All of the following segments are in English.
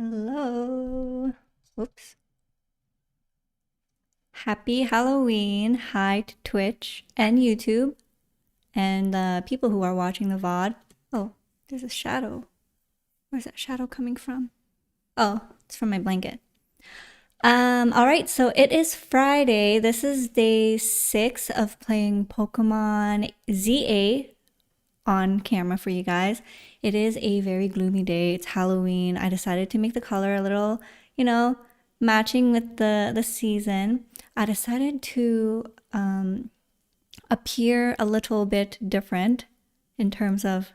Hello. Oops. Happy Halloween. Hi to Twitch and YouTube and the people who are watching the VOD. Oh, there's a shadow. Where's that shadow coming from? Oh, it's from my blanket. All right, so it is Friday. This is day 6 of playing Pokemon Z-A on camera for you guys. It is a very gloomy day. It's Halloween. I decided to make the color a little, matching with the season. I decided to appear a little bit different in terms of,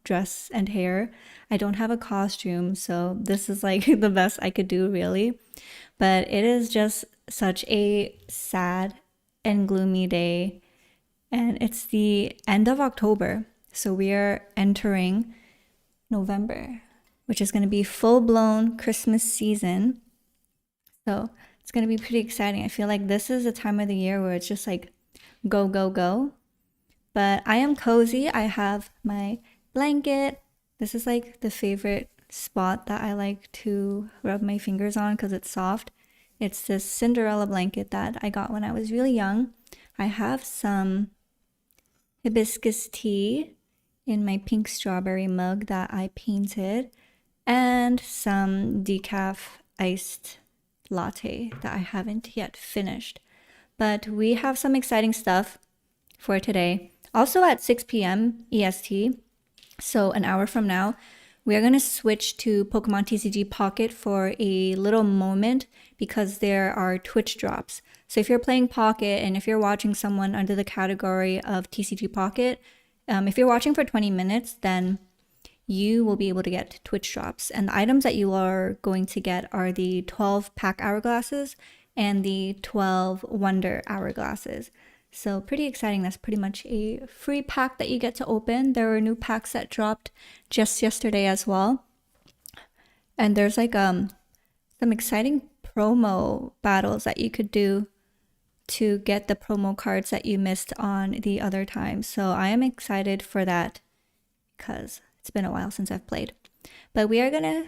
dress and hair. I don't have a costume, so this is like the best I could do, really. But it is just such a sad and gloomy day. And it's the end of October. So we are entering November, which is going to be full-blown Christmas season. So it's going to be pretty exciting. I feel like this is a time of the year where it's just like go, go, go. But I am cozy. I have my blanket. This is like the favorite spot that I like to rub my fingers on because it's soft. It's this Cinderella blanket that I got when I was really young. I have some hibiscus tea in my pink strawberry mug that I painted, and some decaf iced latte that I haven't yet finished. But we have some exciting stuff for today. Also at 6 p.m. EST, so an hour from now, we are going to switch to Pokemon TCG Pocket for a little moment because there are Twitch drops. So if you're playing Pocket and if you're watching someone under the category of TCG Pocket, if you're watching for 20 minutes, then you will be able to get Twitch drops. And the items that you are going to get are the 12 pack hourglasses and the 12 wonder hourglasses. So pretty exciting. That's pretty much a free pack that you get to open. There were new packs that dropped just yesterday as well. And there's like some exciting promo battles that you could do to get the promo cards that you missed on the other time. So I am excited for that because it's been a while since I've played. But we are gonna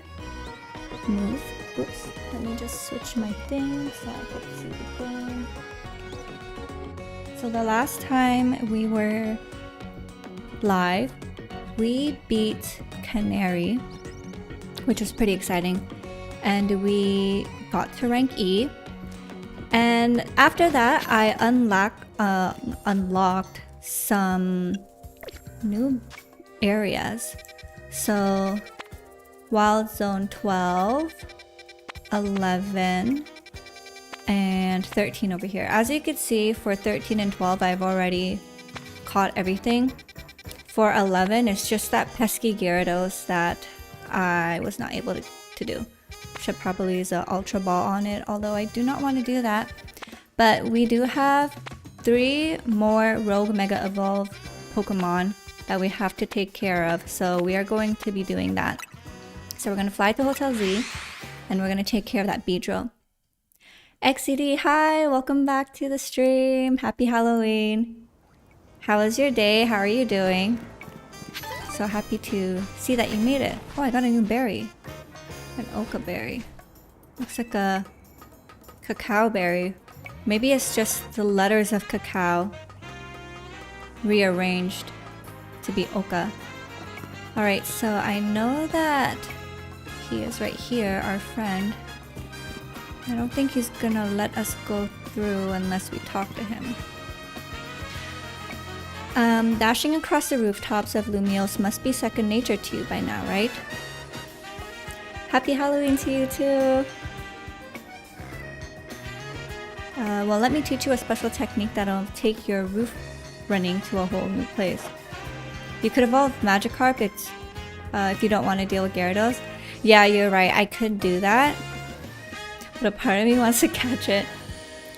move. Oops, let me just switch my thing so I can see the thing. So the last time we were live, we beat Canary, which was pretty exciting. And we got to rank E. And after that, I unlocked some new areas. So Wild Zone 12, 11, and 13 over here. As you can see, for 13 and 12, I've already caught everything. For 11, it's just that pesky Gyarados that I was not able to do. Should probably use an Ultra Ball on it, although I do not want to do that. But we do have 3 more Rogue Mega Evolved Pokemon that we have to take care of, so we are going to be doing that. So we're going to fly to Hotel Z, and we're going to take care of that Beedrill. XCD, hi! Welcome back to the stream! Happy Halloween! How was your day? How are you doing? So happy to see that you made it. Oh, I got a new berry. An Oka berry. Looks like a cacao berry. Maybe it's just the letters of cacao rearranged to be Oka. Alright, so I know that he is right here, our friend. I don't think he's gonna let us go through unless we talk to him. Dashing across the rooftops of Lumiose must be second nature to you by now, right? Happy Halloween to you too! Well, let me teach you a special technique that'll take your roof running to a whole new place. You could evolve Magikarp if you don't want to deal with Gyarados. Yeah, you're right, I could do that. But a part of me wants to catch it.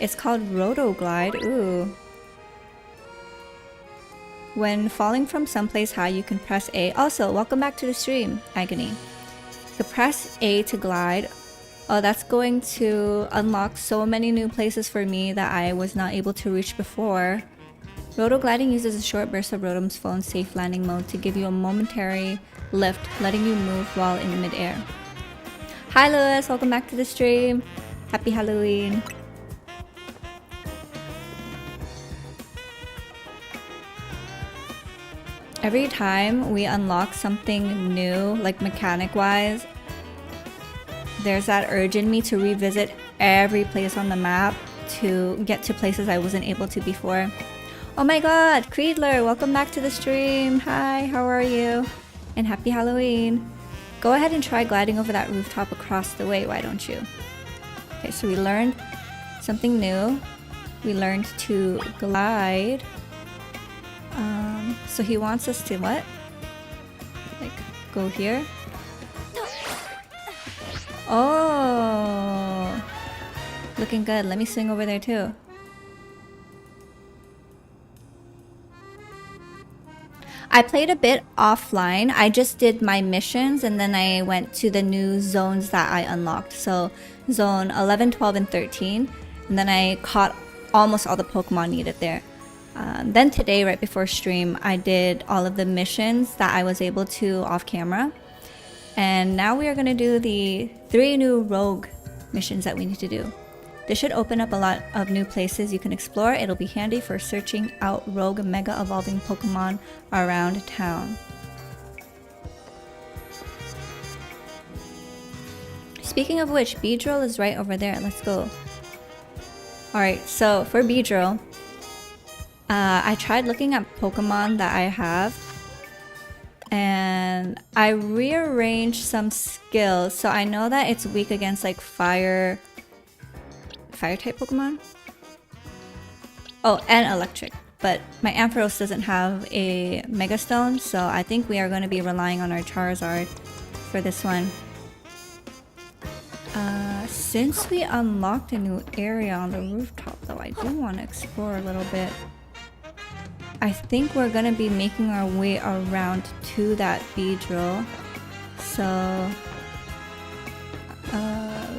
It's called Rotoglide. Ooh. When falling from someplace high, you can press A. Also, welcome back to the stream, Agony. You press A to glide. Oh, that's going to unlock so many new places for me that I was not able to reach before. Rotogliding uses a short burst of Rotom's phone's safe landing mode to give you a momentary lift, letting you move while in midair. Hi Lewis, welcome back to the stream. Happy Halloween. Every time we unlock something new, like mechanic-wise, there's that urge in me to revisit every place on the map to get to places I wasn't able to before. Oh my god, Creedler, welcome back to the stream. Hi, how are you? And happy Halloween. Go ahead and try gliding over that rooftop across the way, why don't you? Okay, so we learned something new. We learned to glide. So he wants us to what? Like, go here? Oh! Looking good. Let me swing over there too. I played a bit offline. I just did my missions and then I went to the new zones that I unlocked. So zone 11, 12, and 13. And then I caught almost all the Pokemon needed there. Then today, right before stream, I did all of the missions that I was able to off camera. And now we are going to do the 3 new rogue missions that we need to do. This should open up a lot of new places you can explore. It'll be handy for searching out rogue mega evolving Pokemon around town. Speaking of which, Beedrill is right over there. Let's go. Alright, so for Beedrill, I tried looking at Pokemon that I have, and I rearranged some skills. So I know that it's weak against like fire type Pokemon. Oh, and electric. But my Ampharos doesn't have a Mega Stone, so I think we are going to be relying on our Charizard for this one. Since we unlocked a new area on the rooftop though, I do want to explore a little bit. I think we're gonna be making our way around to that Beedrill. So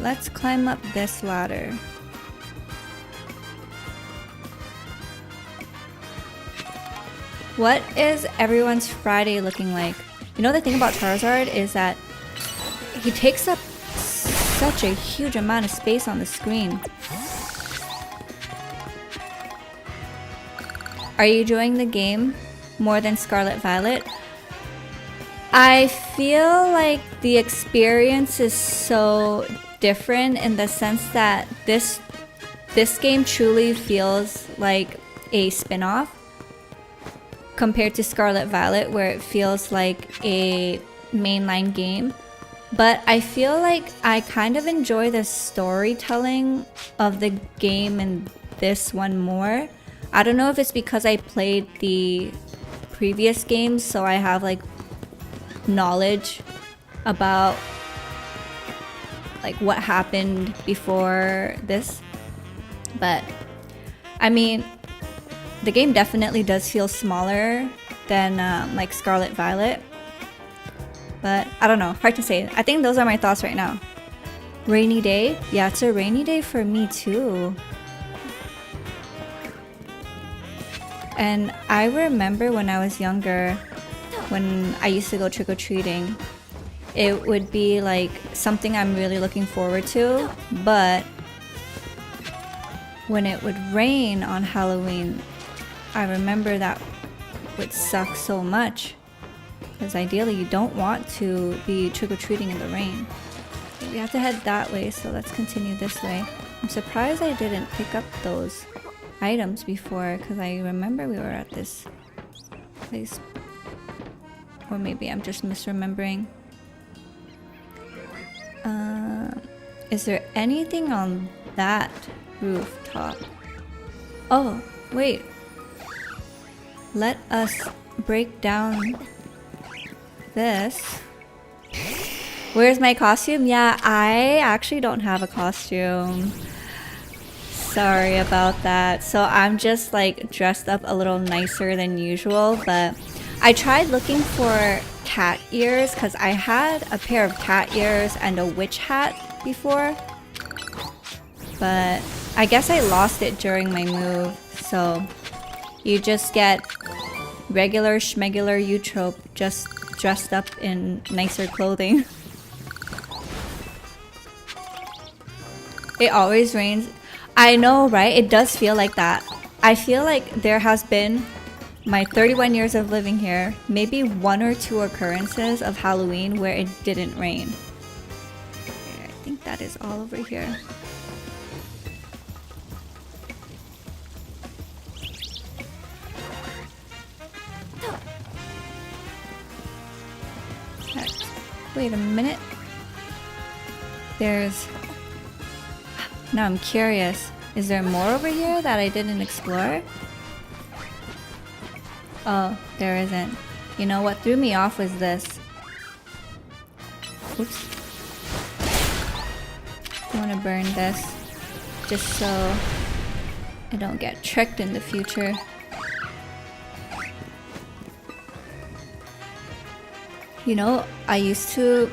let's climb up this ladder. What is everyone's Friday looking like? You know, the thing about Charizard is that he takes up such a huge amount of space on the screen. Are you enjoying the game more than Scarlet Violet? I feel like the experience is so different in the sense that this game truly feels like a spin-off compared to Scarlet Violet, where it feels like a mainline game. But I feel like I kind of enjoy the storytelling of the game in this one more. I don't know if it's because I played the previous games, so I have like knowledge about like what happened before this. But I mean, the game definitely does feel smaller than like Scarlet Violet. But I don't know, hard to say. I think those are my thoughts right now. Rainy day? Yeah, it's a rainy day for me too. And I remember when I was younger, when I used to go trick-or-treating, it would be like something I'm really looking forward to, but when it would rain on Halloween, I remember that would suck so much. Because ideally you don't want to be trick-or-treating in the rain. Okay, we have to head that way, so let's continue this way. I'm surprised I didn't pick up those items before, because I remember we were at this place. Or maybe I'm just misremembering. Is there anything on that rooftop? Oh, wait. Let us break down this. Where's my costume? Yeah, I actually don't have a costume. Sorry about that. So I'm just like dressed up a little nicer than usual, but I tried looking for cat ears because I had a pair of cat ears and a witch hat before, but I guess I lost it during my move. So you just get regular schmegular Eutrope just dressed up in nicer clothing. It always rains. I know, right? It does feel like that. I feel like there has been, my 31 years of living here, maybe 1 or 2 occurrences of Halloween where it didn't rain. Okay, I think that is all over here. Wait a minute. There's... Now I'm curious. Is there more over here that I didn't explore? Oh, there isn't. You know what threw me off was this. Oops. I want to burn this just so I don't get tricked in the future. You know, I used to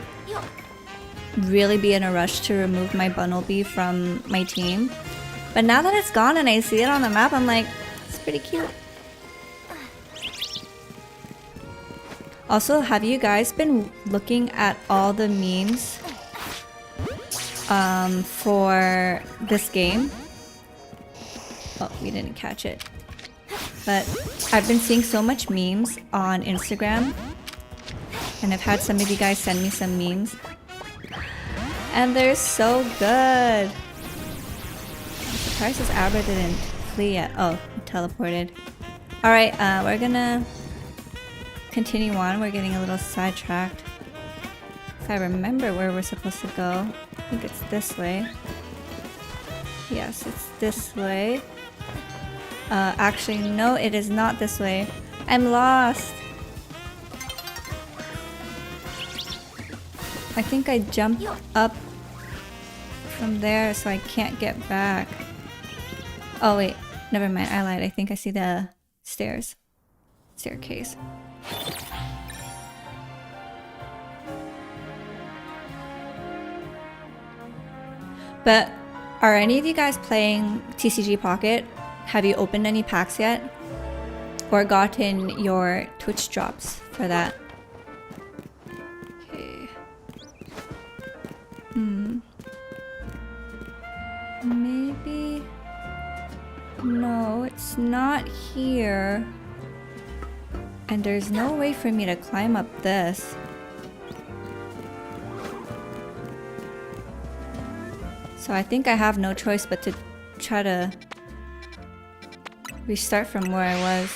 really be in a rush to remove my Bunnelby from my team. But now that it's gone and I see it on the map, I'm like, it's pretty cute. Also, have you guys been looking at all the memes for this game? Oh, we didn't catch it. But I've been seeing so much memes on Instagram. And I've had some of you guys send me some memes. And they're so good. I'm surprised this Abra didn't flee yet. Oh, he teleported. Alright, we're gonna continue on. We're getting a little sidetracked. If I remember where we're supposed to go. I think it's this way. Yes, it's this way. Actually, no, it is not this way. I'm lost. I think I jumped up from there, so I can't get back. Oh wait, never mind, I lied. I think I see the stairs. Staircase. But are any of you guys playing TCG Pocket? Have you opened any packs yet? Or gotten your Twitch drops for that? Maybe... No, it's not here. And there's no way for me to climb up this. So I think I have no choice but to try to restart from where I was.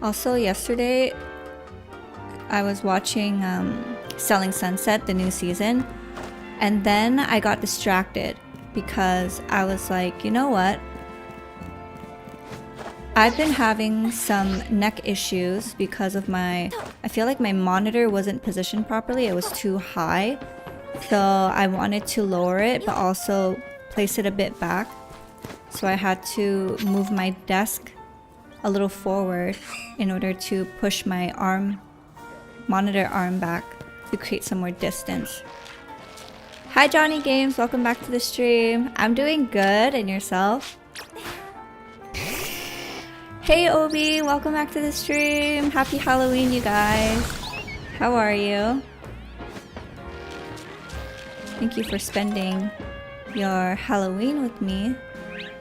Also, yesterday I was watching Selling Sunset, the new season, and then I got distracted because I was like, you know what? I've been having some neck issues because of I feel like my monitor wasn't positioned properly. It was too high. So I wanted to lower it, but also place it a bit back. So I had to move my desk a little forward in order to push my monitor arm back to create some more distance. Hi Johnny Games, welcome back to the stream. I'm doing good, and yourself? Hey Obi, welcome back to the stream. Happy Halloween, you guys. How are you? Thank you for spending your Halloween with me.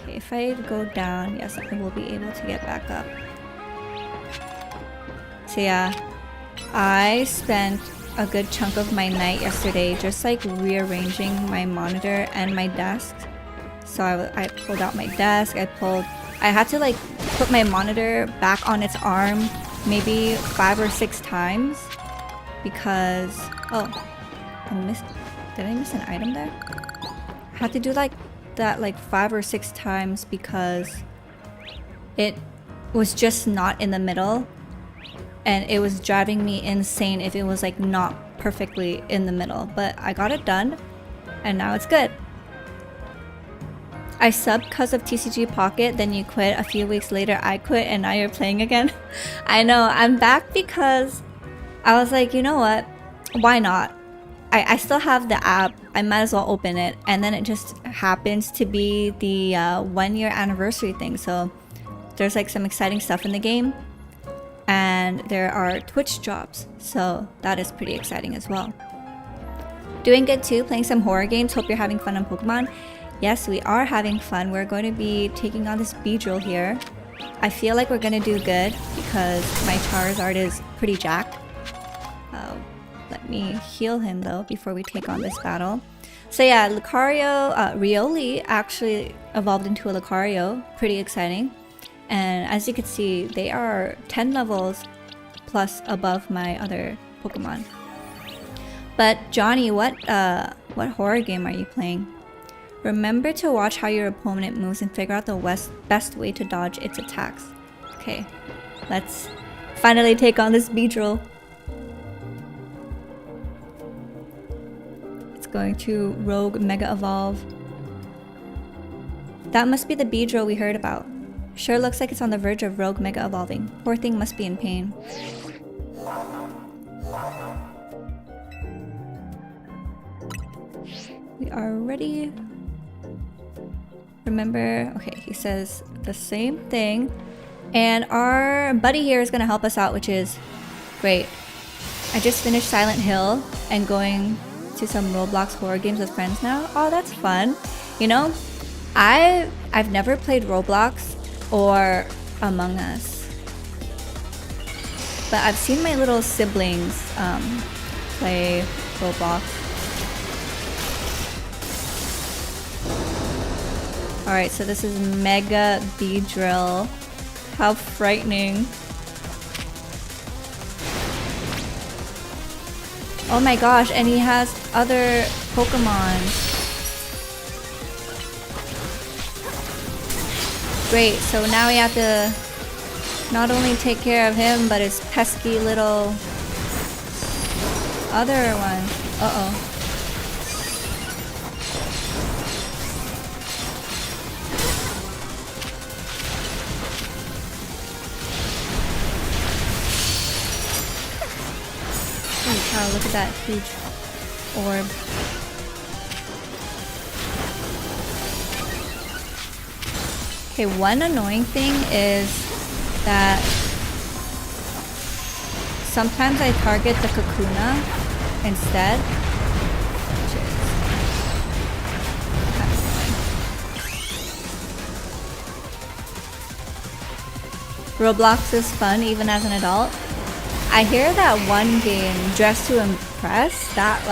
Okay, if I go down, yes, I will be able to get back up. So yeah, I spent a good chunk of my night yesterday just like rearranging my monitor and my desk. So I pulled out my desk, I had to like put my monitor back on its arm maybe 5 or 6 times because, oh, did I miss an item there? I had to do like that like 5 or 6 times because it was just not in the middle, and it was driving me insane if it was like not perfectly in the middle. But I got it done and now it's good. I subbed because of TCG Pocket, then you quit. A few weeks later I quit and now you're playing again. I know, I'm back because I was like, you know what, why not? I still have the app, I might as well open it, and then it just happens to be the 1-year anniversary thing. So there's like some exciting stuff in the game, and there are Twitch drops, so that is pretty exciting as well. Doing good too, playing some horror games. Hope you're having fun on Pokemon. Yes, we are having fun. We're going to be taking on this Beedrill here. I feel like we're going to do good because my Charizard is pretty jacked. Let me heal him though before we take on this battle. So yeah, Lucario, Rioli actually evolved into a Lucario. Pretty exciting. And as you can see, they are 10 levels plus above my other Pokemon. But Johnny, what horror game are you playing? Remember to watch how your opponent moves and figure out the best way to dodge its attacks. Okay, let's finally take on this Beedrill. It's going to Rogue Mega Evolve. That must be the Beedrill we heard about. Sure looks like it's on the verge of Rogue Mega Evolving. Poor thing must be in pain. We are ready. Remember, okay, he says the same thing. And our buddy here is going to help us out, which is great. I just finished Silent Hill and going to some Roblox horror games with friends now. Oh, that's fun. You know, I've never played Roblox or Among Us, but I've seen my little siblings play Roblox. Alright, so this is Mega Beedrill. How frightening. Oh my gosh, and he has other Pokemon. Great, so now we have to not only take care of him, but his pesky little other one. Uh-oh. Oh, look at that huge orb. Okay, one annoying thing is that sometimes I target the Kakuna instead, which is kind of annoying. Roblox is fun even as an adult. I hear that one game, Dress to Impress, that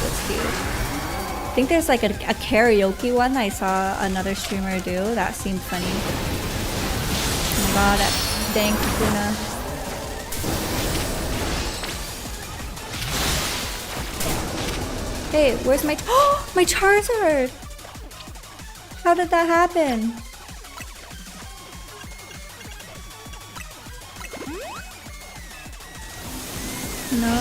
was huge. I think there's like a karaoke one I saw another streamer do. That seemed funny. Oh god, that dang Kakuna. Hey, where's my... Oh, my Charizard! How did that happen? No.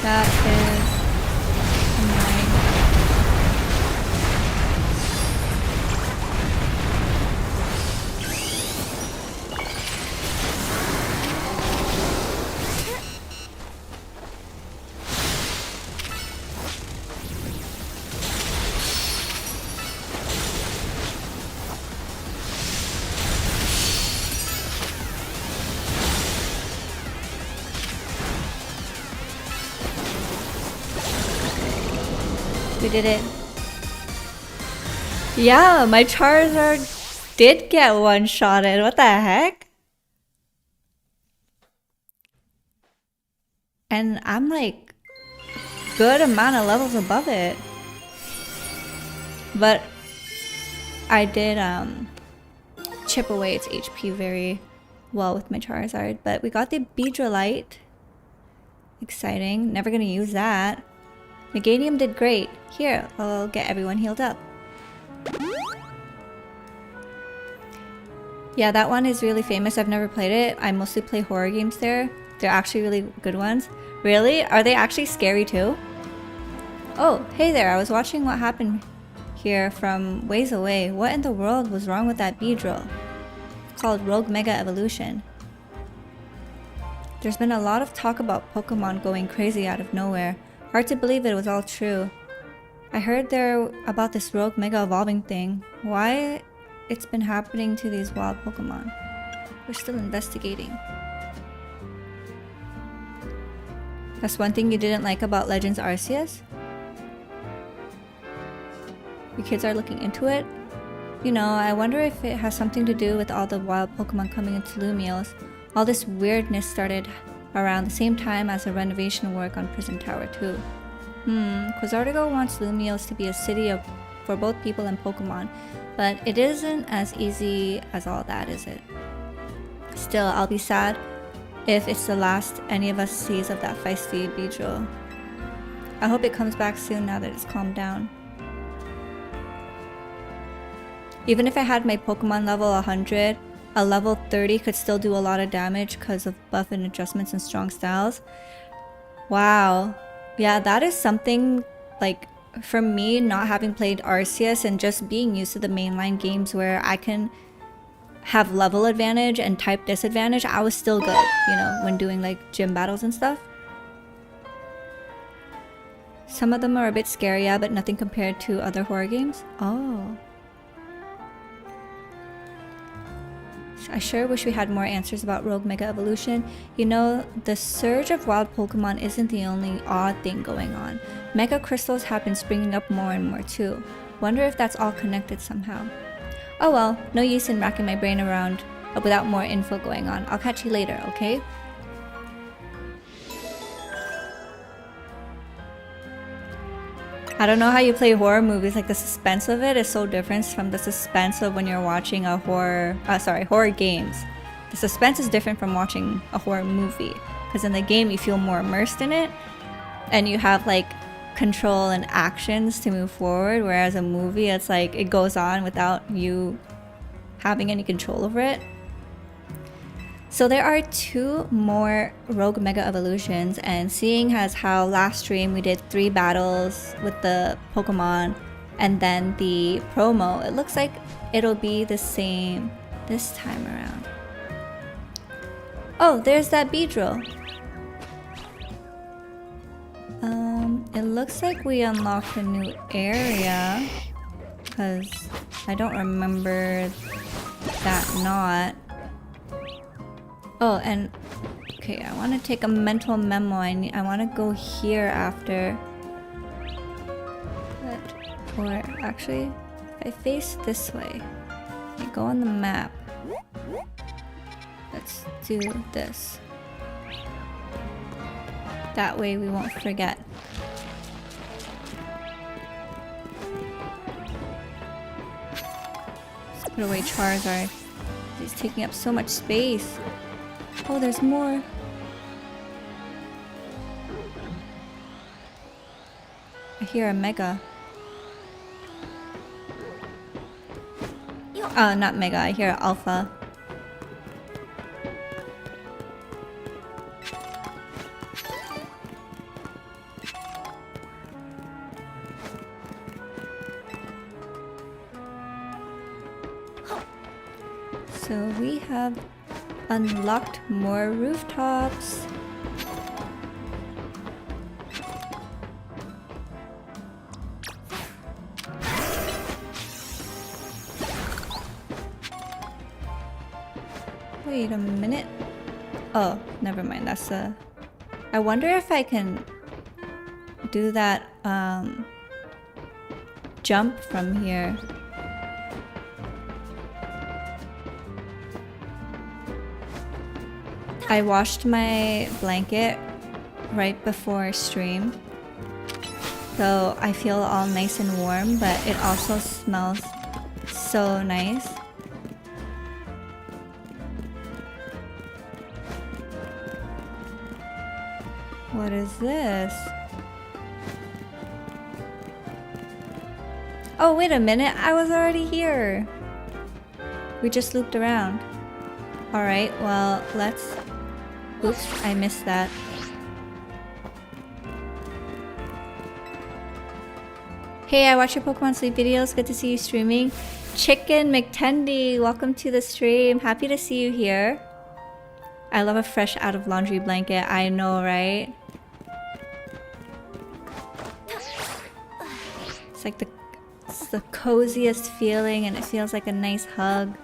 That is annoying. We did it. Yeah, my Charizard did get one-shotted. What the heck? And I'm like good amount of levels above it. But I did chip away its HP very well with my Charizard. But we got the Beedrillite. Exciting. Never gonna use that. Meganium did great. Here, I'll get everyone healed up. Yeah, that one is really famous. I've never played it. I mostly play horror games there. They're actually really good ones. Really? Are they actually scary too? Oh, hey there. I was watching what happened here from ways away. What in the world was wrong with that Beedrill? It's called Rogue Mega Evolution. There's been a lot of talk about Pokemon going crazy out of nowhere. Hard to believe it was all true. I heard there about this Rogue Mega Evolving thing. Why it's been happening to these wild Pokemon? We're still investigating. That's one thing you didn't like about Legends Arceus? You kids are looking into it? You know, I wonder if it has something to do with all the wild Pokemon coming into Lumiose. All this weirdness started around the same time as the renovation work on Prison Tower 2. Quasartigo wants Lumiose to be a city for both people and Pokemon, but it isn't as easy as all that, is it? Still, I'll be sad if it's the last any of us sees of that feisty Beedrill. I hope it comes back soon now that it's calmed down. Even if I had my Pokemon level 100, a level 30 could still do a lot of damage because of buff and adjustments and strong styles. Wow. Yeah, that is something, like, for me, not having played Arceus and just being used to the mainline games where I can have level advantage and type disadvantage, I was still good, you know, when doing like gym battles and stuff. Some of them are a bit scary, yeah, but nothing compared to other horror games. Oh. I sure wish we had more answers about Rogue Mega Evolution. You know, the surge of wild Pokemon isn't the only odd thing going on. Mega Crystals have been springing up more and more too. Wonder if that's all connected somehow. Oh well, no use in racking my brain around without more info going on. I'll catch you later, okay? I don't know how you play horror movies, like the suspense of it is so different from the suspense of when you're watching a horror games. The suspense is different from watching a horror movie, because in the game you feel more immersed in it and you have like control and actions to move forward, whereas a movie, it's like it goes on without you having any control over it. So there are 2 more Rogue Mega Evolutions, and seeing as how last stream we did 3 battles with the Pokemon and then the promo, it looks like it'll be the same this time around. Oh, there's that Beedrill. It looks like we unlocked a new area, because I don't remember that not. Oh, and okay, I want to take a mental memo. I want to go here after. Or actually, if I face this way, I go on the map. Let's do this. That way we won't forget. Put away Charizard. He's taking up so much space. Oh, there's more. I hear a Mega. Not Mega, I hear Alpha. So we have unlocked more rooftops. Wait a minute. Oh, never mind. That's a... I wonder if I can do that jump from here. I washed my blanket right before stream, so I feel all nice and warm, but it also smells so nice. What is this? Oh, wait a minute, I was already here. We just looped around. Alright, well, let's... Oops, I missed that. Hey, I watch your Pokemon Sleep videos. Good to see you streaming. Chicken McTendy, welcome to the stream. Happy to see you here. I love a fresh out of laundry blanket. I know, right? It's like it's the coziest feeling and it feels like a nice hug.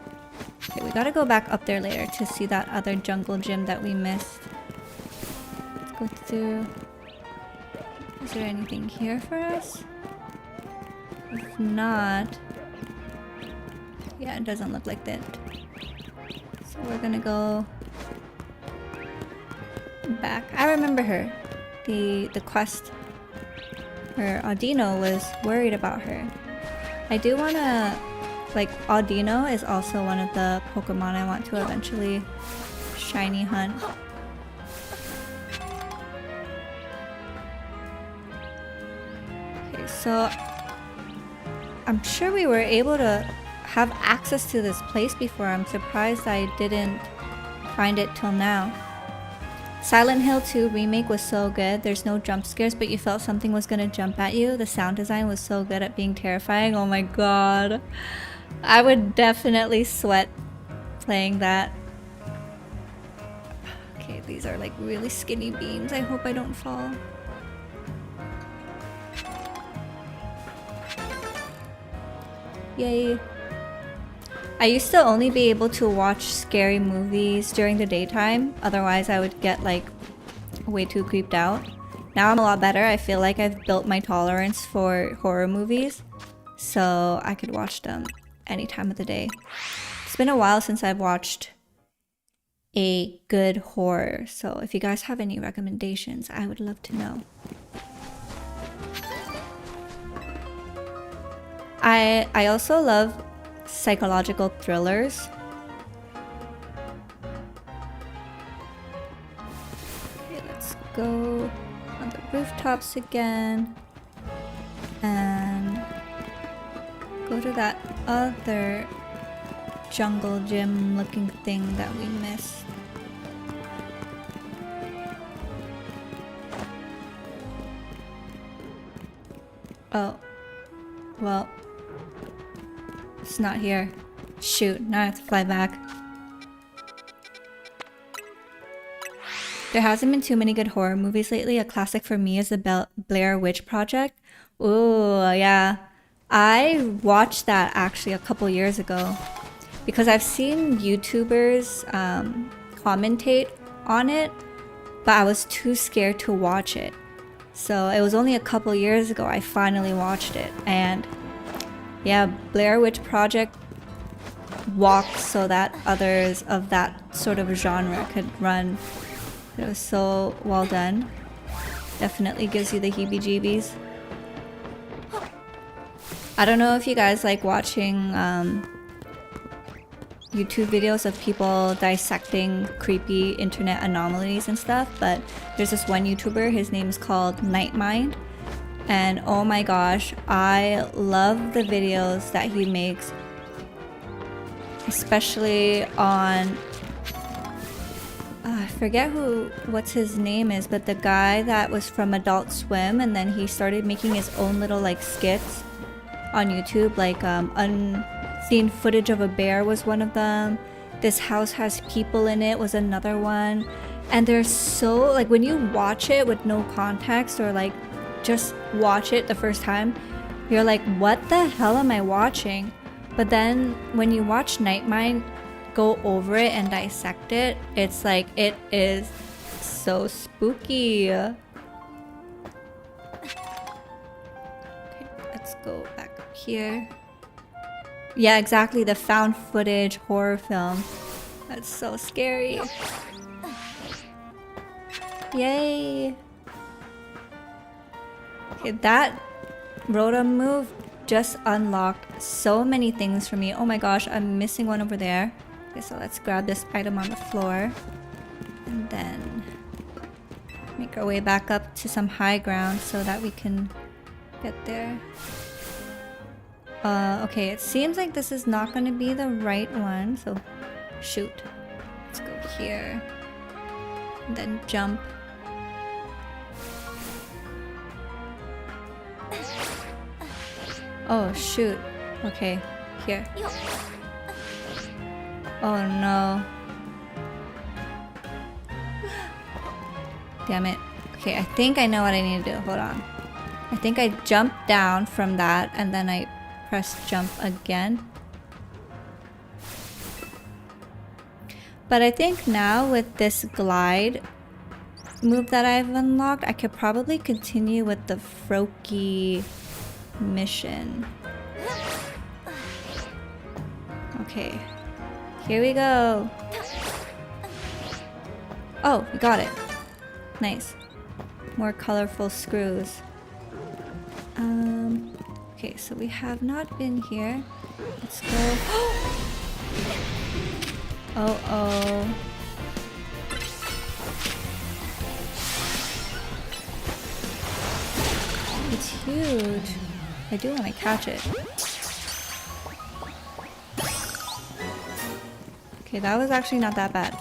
Okay, we gotta go back up there later to see that other jungle gym that we missed. Let's go through. Is there anything here for us? If not... Yeah, it doesn't look like that. So we're gonna go back. I remember her. The quest. Her Audino was worried about her. I do wanna... Like, Audino is also one of the Pokemon I want to eventually shiny hunt. Okay, so I'm sure we were able to have access to this place before. I'm surprised I didn't find it till now. Silent Hill 2 remake was so good. There's no jump scares, but you felt something was gonna jump at you. The sound design was so good at being terrifying. Oh my god. I would definitely sweat playing that. Okay, these are like really skinny beans. I hope I don't fall. Yay. I used to only be able to watch scary movies during the daytime. Otherwise, I would get like way too creeped out. Now I'm a lot better. I feel like I've built my tolerance for horror movies, so I could watch them any time of the day. It's been a while since I've watched a good horror, so if you guys have any recommendations, I would love to know. I also love psychological thrillers. Okay, let's go on the rooftops again and go to that other jungle gym looking thing that we missed. Oh, well, it's not here. Shoot, now I have to fly back. There hasn't been too many good horror movies lately. A classic for me is the Blair Witch Project. Ooh, yeah. I watched that actually a couple years ago because I've seen YouTubers commentate on it, but I was too scared to watch it. So it was only a couple years ago I finally watched it, and yeah, Blair Witch Project walked so that others of that sort of genre could run. It was so well done. Definitely gives you the heebie-jeebies. I don't know if you guys like watching YouTube videos of people dissecting creepy internet anomalies and stuff, but there's this one YouTuber, his name is called Nightmind, and oh my gosh, I love the videos that he makes, especially on I forget what's his name is, but the guy that was from Adult Swim, and then he started making his own little like skits on YouTube, like unseen footage of a bear was one of them. This house has people in it was another one. And they're so, like, when you watch it with no context, or like just watch it the first time, you're like, what the hell am I watching? But then when you watch Nightmind go over it and dissect it, it's like, it is so spooky. Okay, let's go back up here. Yeah, exactly, the found footage horror film. That's so scary. Yay! Okay, that Rotom move just unlocked so many things for me. Oh my gosh, I'm missing one over there. Okay, so let's grab this item on the floor. And then make our way back up to some high ground so that we can get there. Okay, it seems like this is not going to be the right one, so shoot. Let's go here. And then jump. Oh shoot. Okay, here. Oh no. Damn it. Okay, I think I know what I need to do. Hold on. I think I jumped down from that and then I press jump again. But I think now with this glide move that I've unlocked, I could probably continue with the Froakie mission. Okay, here we go. Oh, we got it. Nice. More colorful screws. Okay, so we have not been here. Let's go. Oh. It's huge. I do want to catch it. Okay, that was actually not that bad.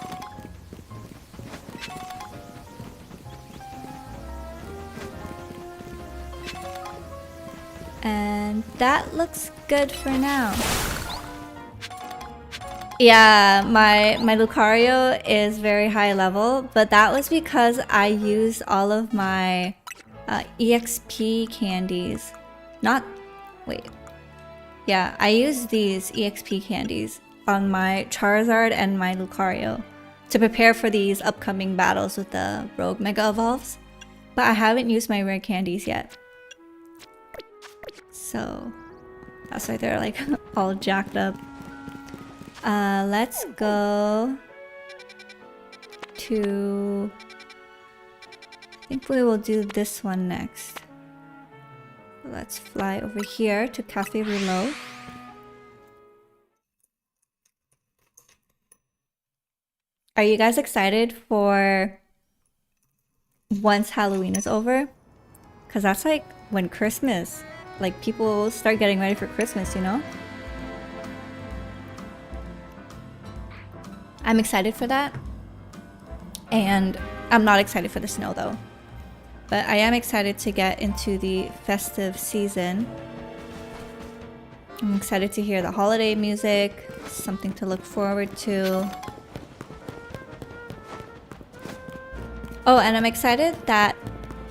And that looks good for now. Yeah, my Lucario is very high level, but that was because I used all of my EXP candies. Yeah, I used these EXP candies on my Charizard and my Lucario to prepare for these upcoming battles with the Rogue Mega Evolves. But I haven't used my rare candies yet. So that's why they're like all jacked up. Let's go to... I think we will do this one next. Let's fly over here to Cafe Rouleau. Are you guys excited for once Halloween is over? Because that's like when Christmas, like people start getting ready for Christmas, you know? I'm excited for that. And I'm not excited for the snow though. But I am excited to get into the festive season. I'm excited to hear the holiday music, something to look forward to. Oh, and I'm excited that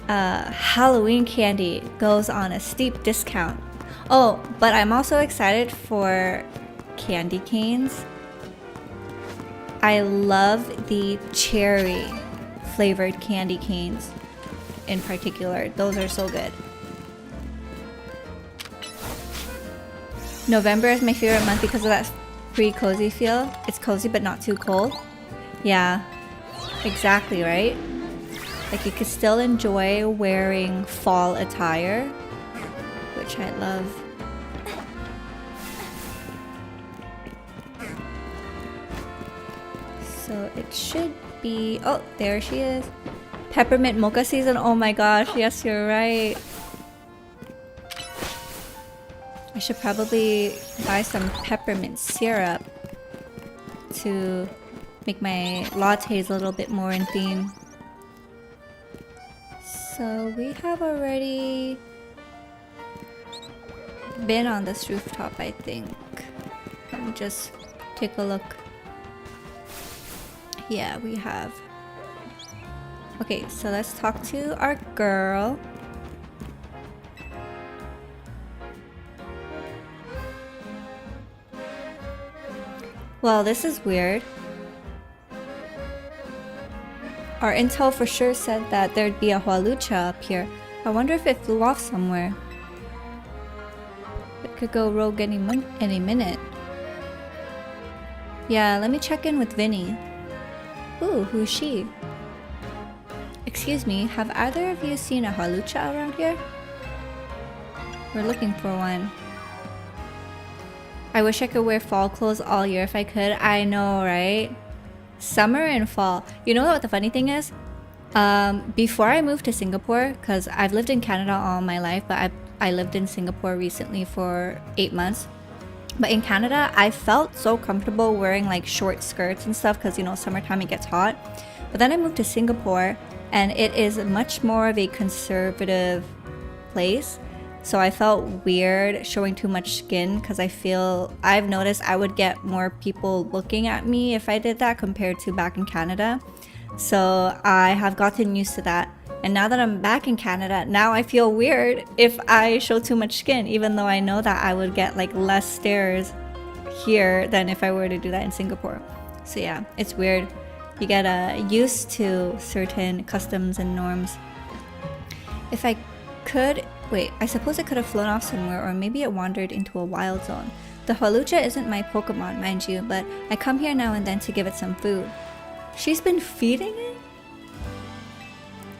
Halloween candy goes on a steep discount. Oh, but I'm also excited for candy canes. I love the cherry flavored candy canes in particular. Those are so good. November is my favorite month because of that free cozy feel. It's cozy but not too cold. Yeah, exactly, right? Like you could still enjoy wearing fall attire, which I love. So it should be... Oh, there she is. Peppermint mocha season. Oh my gosh, yes, you're right. I should probably buy some peppermint syrup to make my lattes a little bit more in theme. So we have already been on this rooftop, I think. Let me just take a look. Yeah, we have. Okay, so let's talk to our girl. Well, this is weird. Our intel for sure said that there'd be a Hawlucha up here. I wonder if it flew off somewhere. It could go rogue any minute. Yeah, let me check in with Vinny. Ooh, who's she? Excuse me, have either of you seen a Hawlucha around here? We're looking for one. I wish I could wear fall clothes all year if I could. I know, right? Summer and fall. You know what the funny thing is? Before I moved to Singapore, because I've lived in Canada all my life, but I lived in Singapore recently for 8 months. But in Canada, I felt so comfortable wearing like short skirts and stuff because, you know, summertime it gets hot. But then I moved to Singapore and it is much more of a conservative place. So I felt weird showing too much skin because I've noticed I would get more people looking at me if I did that compared to back in Canada. So I have gotten used to that. And now that I'm back in Canada, now I feel weird if I show too much skin, even though I know that I would get like less stares here than if I were to do that in Singapore. So yeah, it's weird. You get used to certain customs and norms. If I could... Wait, I suppose it could have flown off somewhere, or maybe it wandered into a wild zone. The Hawlucha isn't my Pokemon, mind you, but I come here now and then to give it some food. She's been feeding it?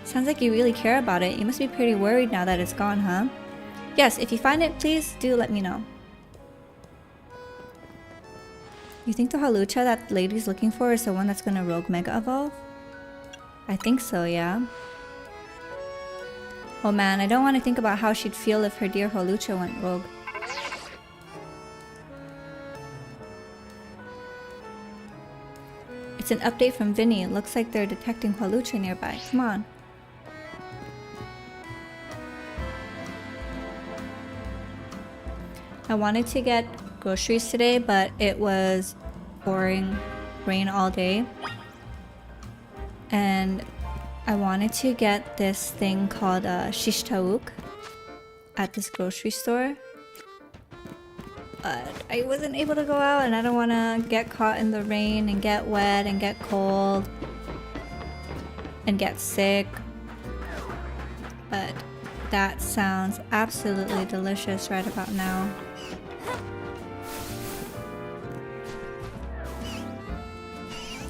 Sounds like you really care about it. You must be pretty worried now that it's gone, huh? Yes, if you find it, please do let me know. You think the Hawlucha that the lady's looking for is the one that's gonna Rogue Mega Evolve? I think so, yeah. Oh man, I don't want to think about how she'd feel if her dear Hawlucha went rogue. It's an update from Vinny. It looks like they're detecting Hawlucha nearby. Come on. I wanted to get groceries today, but it was pouring rain all day. And I wanted to get this thing called shish taouk at this grocery store. But I wasn't able to go out and I don't want to get caught in the rain and get wet and get cold and get sick. But that sounds absolutely delicious right about now.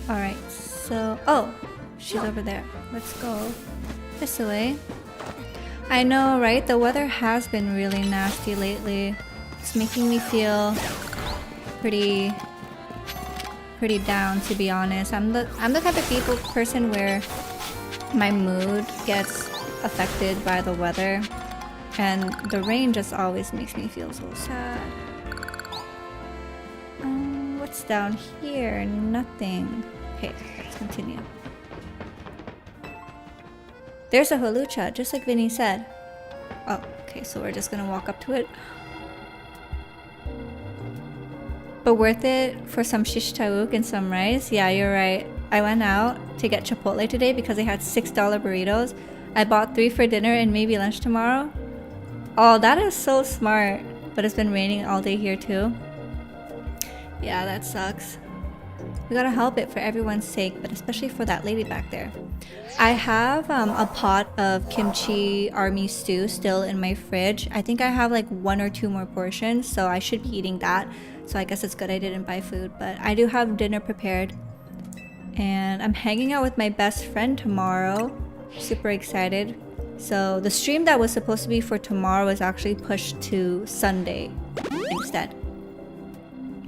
Alright, so... Oh! She's over there. Let's go this way. I know, right? The weather has been really nasty lately. It's making me feel pretty down, to be honest. I'm the type of person where my mood gets affected by the weather, and the rain just always makes me feel so sad. What's down here? Nothing. Okay, let's continue. There's a Hawlucha, just like Vinny said. Oh, okay, so we're just gonna walk up to it. But worth it for some shish taouk and some rice? Yeah, you're right. I went out to get Chipotle today because they had $6 burritos. I bought 3 for dinner and maybe lunch tomorrow. Oh, that is so smart. But it's been raining all day here too. Yeah, that sucks. We gotta help it for everyone's sake, but especially for that lady back there. I have a pot of kimchi army stew still in my fridge. I think I have like 1 or 2 more portions, so I should be eating that. So I guess it's good I didn't buy food, but I do have dinner prepared. And I'm hanging out with my best friend tomorrow. Super excited. So the stream that was supposed to be for tomorrow is actually pushed to Sunday instead.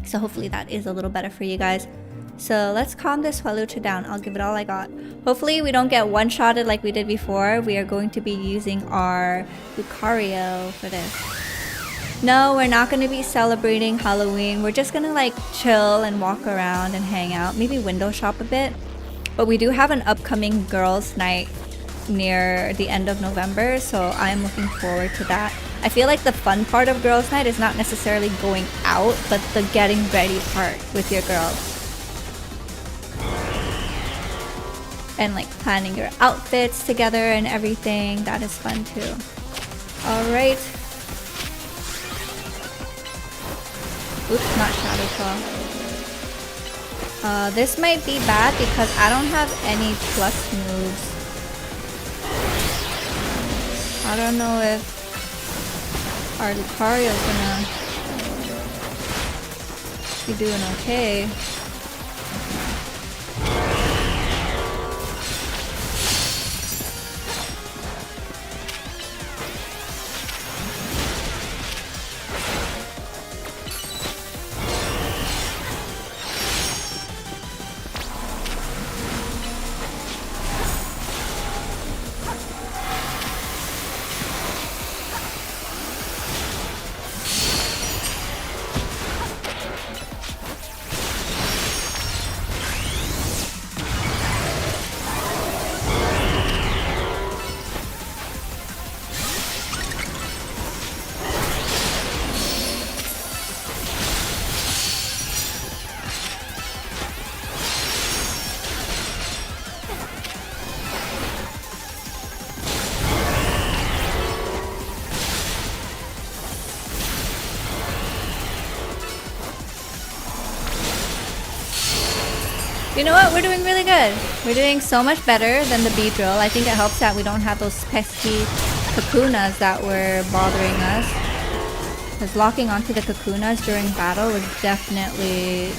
So hopefully that is a little better for you guys. So let's calm this Hawlucha down. I'll give it all I got. Hopefully we don't get one-shotted like we did before. We are going to be using our Lucario for this. No, we're not going to be celebrating Halloween. We're just going to like chill and walk around and hang out. Maybe window shop a bit. But we do have an upcoming girls' night near the end of November, so I'm looking forward to that. I feel like the fun part of girls' night is not necessarily going out, but the getting ready part with your girls. And like planning your outfits together and everything. That is fun too. Alright. Oops, not Shadow Claw. This might be bad because I don't have any plus moves. I don't know if our Lucario's gonna be doing okay. You know what? We're doing really good. We're doing so much better than the Beedrill. I think it helps that we don't have those pesky Kakunas that were bothering us. Because locking onto the Kakunas during battle was definitely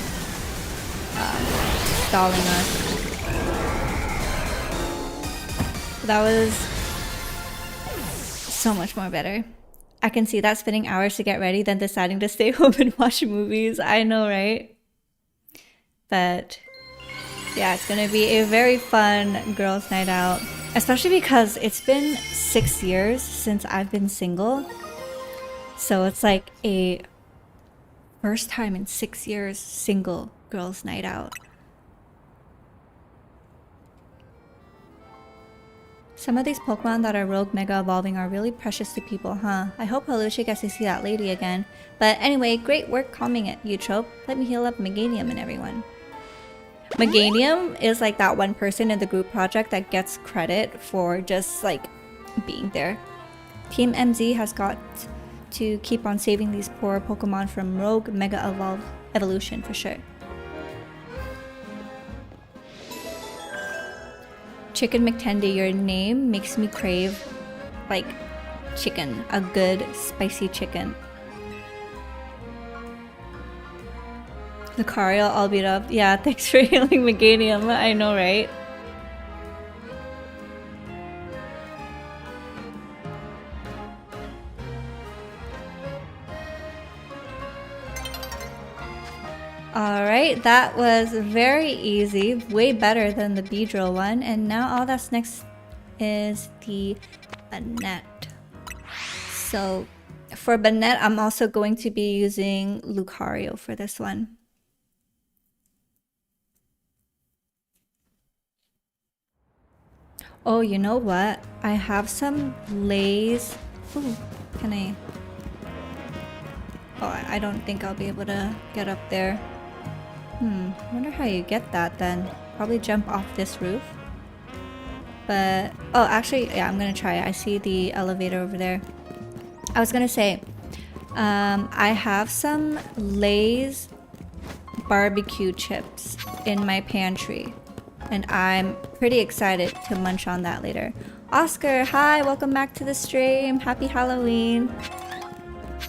stalling us. That was so much more better. I can see that spending hours to get ready than deciding to stay home and watch movies. I know, right? But yeah, it's gonna be a very fun girls' night out. Especially because it's been 6 years since I've been single. So it's like a first time in 6 years single girls' night out. Some of these Pokemon that are Rogue Mega Evolving are really precious to people, huh? I hope Hawlucha gets to see that lady again. But anyway, great work calming it, Eutrope. Let me heal up Meganium and everyone. Meganium is like that one person in the group project that gets credit for just like being there. Team MZ has got to keep on saving these poor Pokemon from Rogue Mega Evolved Evolution for sure. Chicken McTendy, your name makes me crave like chicken, a good spicy chicken. Lucario all beat up. Yeah, thanks for healing Meganium. I know, right? Alright, that was very easy. Way better than the Beedrill one. And now all that's next is the Banette. So for Banette, I'm also going to be using Lucario for this one. Oh, you know what? I have some Lays. Ooh, can I? Oh, I don't think I'll be able to get up there. Wonder how you get that then. Probably jump off this roof. But, oh, actually, yeah, I'm gonna try it. I see the elevator over there. I was gonna say, I have some Lay's barbecue chips in my pantry. And I'm pretty excited to munch on that later. Oscar, hi, welcome back to the stream. Happy Halloween.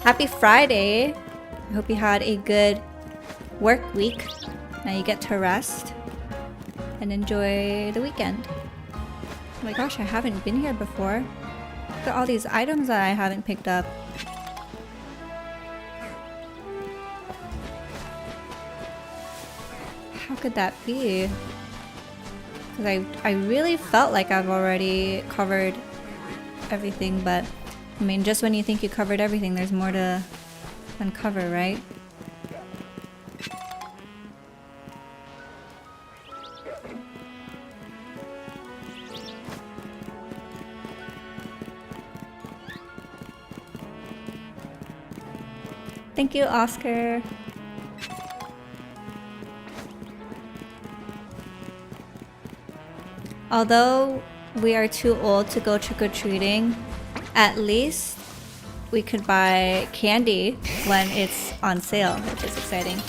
Happy Friday. I hope you had a good work week. Now you get to rest and enjoy the weekend. Oh my gosh, I haven't been here before. Look at all these items that I haven't picked up. How could that be? Because I really felt like I've already covered everything, but I mean, just when you think you covered everything, there's more to uncover, right? Thank you, Oscar. Although we are too old to go trick-or-treating, at least we could buy candy when it's on sale, which is exciting.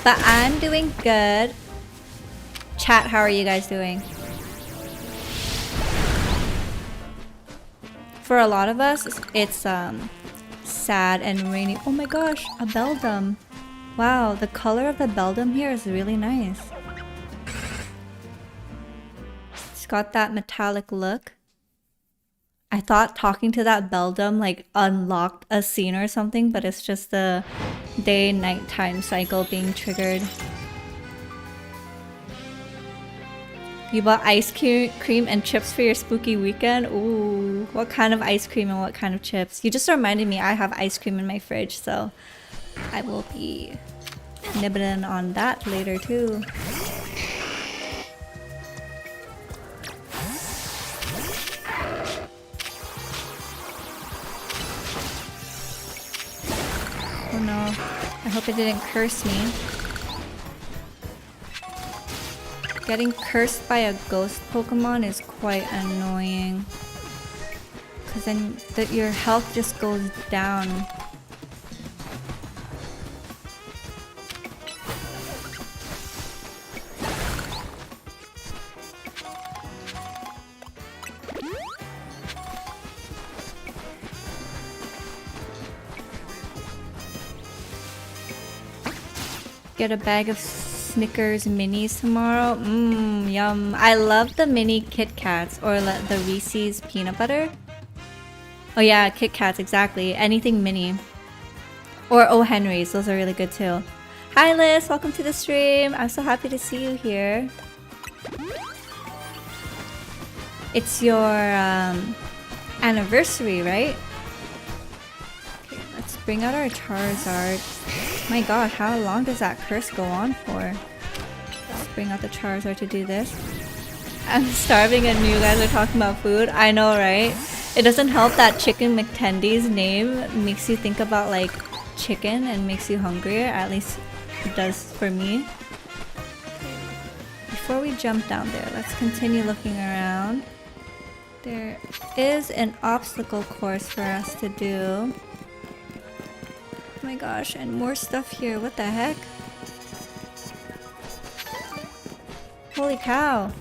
But I'm doing good. Chat, how are you guys doing? For a lot of us, it's sad and rainy. Oh my gosh, a Beldum. Wow, the color of the Beldum here is really nice. It's got that metallic look. I thought talking to that Beldum like unlocked a scene or something, but it's just the day-nighttime cycle being triggered. You bought ice cream and chips for your spooky weekend? Ooh, what kind of ice cream and what kind of chips? You just reminded me I have ice cream in my fridge, so I will be nibbling on that later too. Oh no, I hope it didn't curse me. Getting cursed by a ghost Pokemon is quite annoying. Because then your health just goes down. Get a bag of Snickers minis tomorrow. Mmm, yum. I love the mini Kit Kats or the Reese's peanut butter. Oh yeah, Kit Kats, exactly. Anything mini. Or O. Henry's, those are really good too. Hi Liz, welcome to the stream. I'm so happy to see you here. It's your anniversary, right? Okay, let's bring out our Charizard. My god, how long does that curse go on for? Let's bring out the Charizard to do this. I'm starving and you guys are talking about food. I know, right? It doesn't help that Chicken McTendy's name makes you think about like chicken and makes you hungrier. At least it does for me. Before we jump down there, let's continue looking around. There is an obstacle course for us to do. Oh my gosh, and more stuff here. What the heck? Holy cow.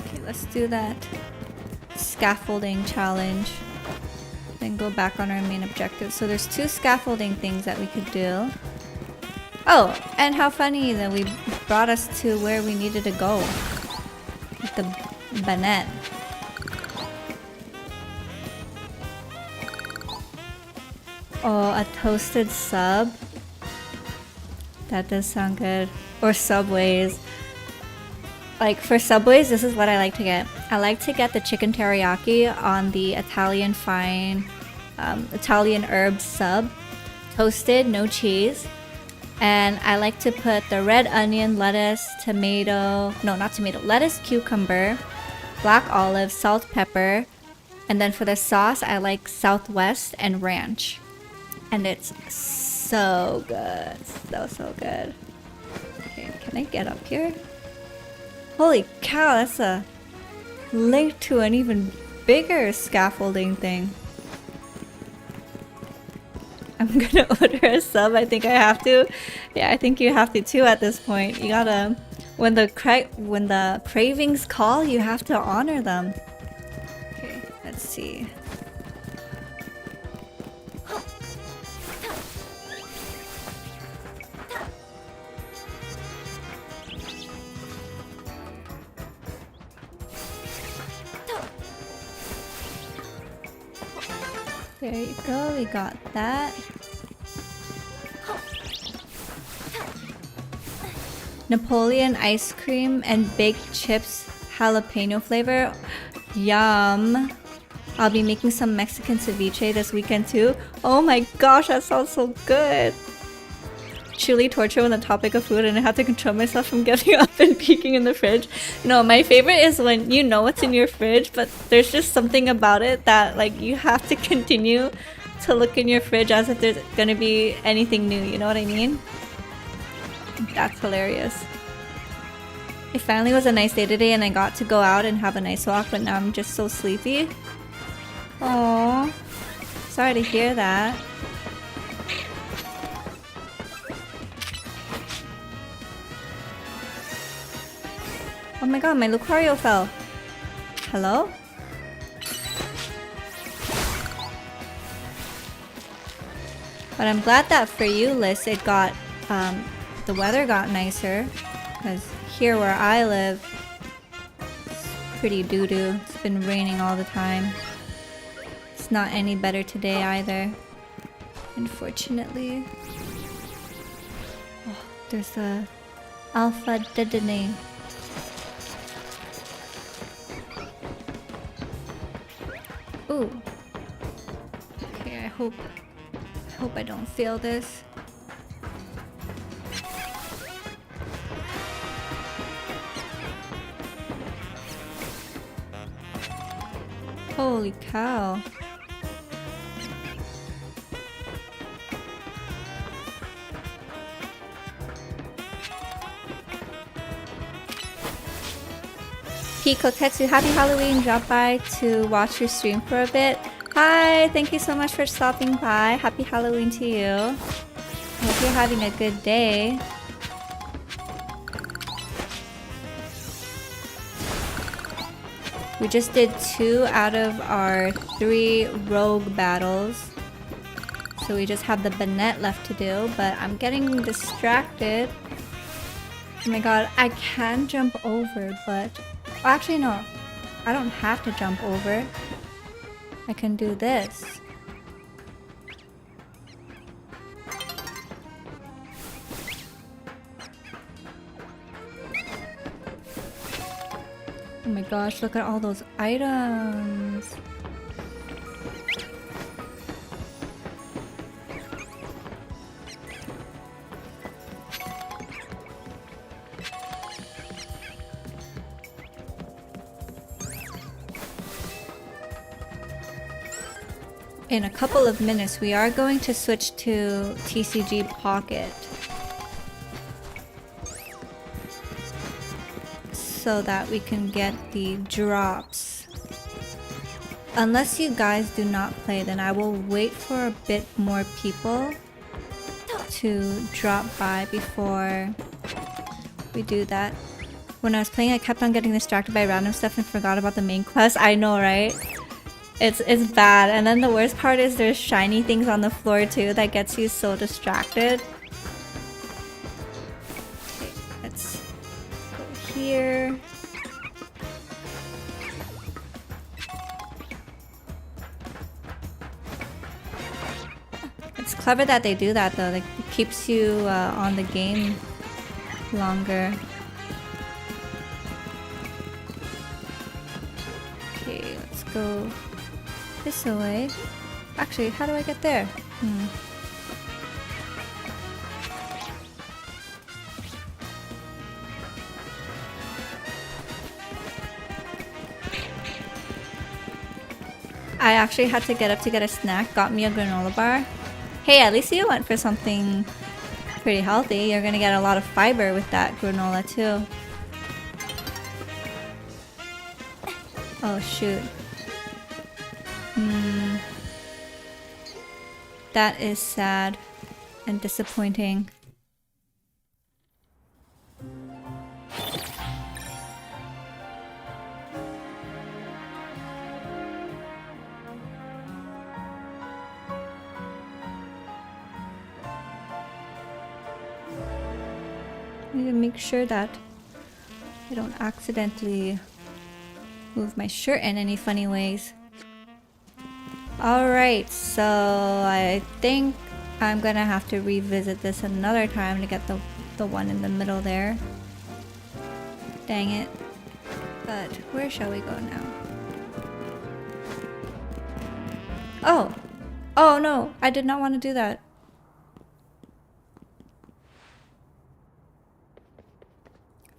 Okay, let's do that scaffolding challenge. Then go back on our main objective. So there's 2 scaffolding things that we could do. Oh, and how funny that we brought us to where we needed to go. With the Banette. Oh, a toasted sub? That does sound good. Or Subways. Like, for Subways, this is what I like to get. I like to get the chicken teriyaki on the Italian fine, Italian herb sub. Toasted, no cheese. And I like to put the red onion, lettuce, tomato, no, not tomato, lettuce, cucumber, black olive, salt, pepper. And then for the sauce, I like Southwest and ranch. And it's so good. So good. Okay, can I get up here? Holy cow, that's a link to an even bigger scaffolding thing. I'm gonna order a sub. I think I have to. Yeah, I think you have to too at this point. You gotta, when the cravings call, you have to honor them. Okay, let's see. There you go, we got that. Napoleon ice cream and baked chips jalapeno flavor. Yum. I'll be making some Mexican ceviche this weekend too. Oh my gosh, that sounds so good. Truly torture on the topic of food, and I have to control myself from getting up and peeking in the fridge. No, my favorite is when you know what's in your fridge, but there's just something about it that like you have to continue to look in your fridge as if there's gonna be anything new, you know what I mean? That's hilarious. It finally was a nice day today and I got to go out and have a nice walk, but now I'm just so sleepy. Aww. Sorry to hear that. Oh my god, my Lucario fell. Hello? But I'm glad that for you, Liz, it got, the weather got nicer. Because here where I live, it's pretty doo-doo. It's been raining all the time. It's not any better today either, unfortunately. Oh, there's the Alpha Dedene. Ooh. Okay, I hope I don't fail this. Holy cow. Pikotetsu, happy Halloween. Drop by to watch your stream for a bit. Hi, thank you so much for stopping by. Happy Halloween to you. I hope you're having a good day. We just did 2 out of our 3 rogue battles. So we just have the Banette left to do, but I'm getting distracted. Oh my god, I can jump over, but... Oh, actually no, I don't have to jump over. I can do this. Oh my gosh, look at all those items. In a couple of minutes, we are going to switch to TCG Pocket. So that we can get the drops. Unless you guys do not play, then I will wait for a bit more people to drop by before we do that. When I was playing, I kept on getting distracted by random stuff and forgot about the main quest. I know, right? It's bad. And then the worst part is there's shiny things on the floor too that gets you so distracted. Okay, let's go here. It's clever that they do that though. Like, it keeps you on the game longer. Okay, let's go this way. Actually, how do I get there? I actually had to get up to get a snack. Got me a granola bar. Hey, at least you went for something pretty healthy. You're gonna get a lot of fiber with that granola too. Oh shoot. That is sad and disappointing. I need to make sure that I don't accidentally move my shirt in any funny ways. Alright, so I think I'm gonna have to revisit this another time to get the one in the middle there. Dang it. But where shall we go now? Oh! Oh no! I did not want to do that.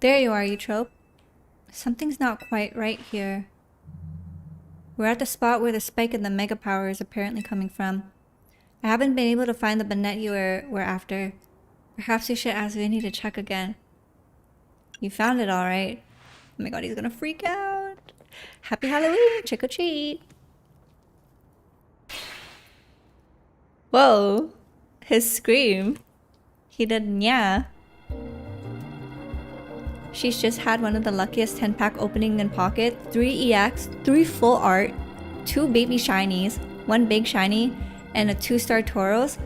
There you are, Eutrope. Something's not quite right here. We're at the spot where the spike in the mega power is apparently coming from. I haven't been able to find the Banette you were after. Perhaps you should ask Vinny to check again. You found it alright. Oh my god, he's gonna freak out. Happy Halloween! Trick or treat! Whoa! His scream. He did nya. She's just had one of the luckiest 10-pack opening in Pocket. 3 EX, 3 full art, 2 baby shinies, 1 big shiny, and a 2-star Tauros.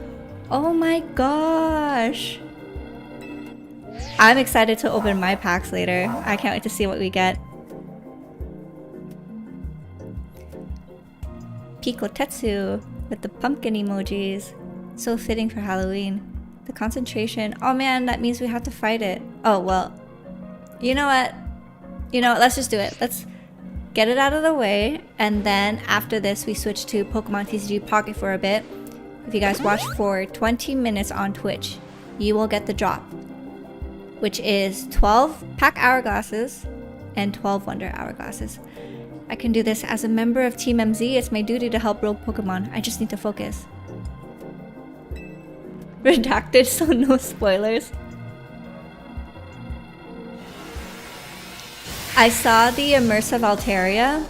Oh my gosh! I'm excited to open my packs later. I can't wait to see what we get. Pikotetsu with the pumpkin emojis. So fitting for Halloween. The concentration. Oh man, that means we have to fight it. Oh well. You know what? Let's just do it. Let's get it out of the way. And then after this, we switch to Pokemon TCG Pocket for a bit. If you guys watch for 20 minutes on Twitch, you will get the drop. Which is 12 pack hourglasses and 12 wonder hourglasses. I can do this as a member of Team MZ. It's my duty to help Rogue Pokemon. I just need to focus. Redacted, so no spoilers. I saw the Immersive Altaria.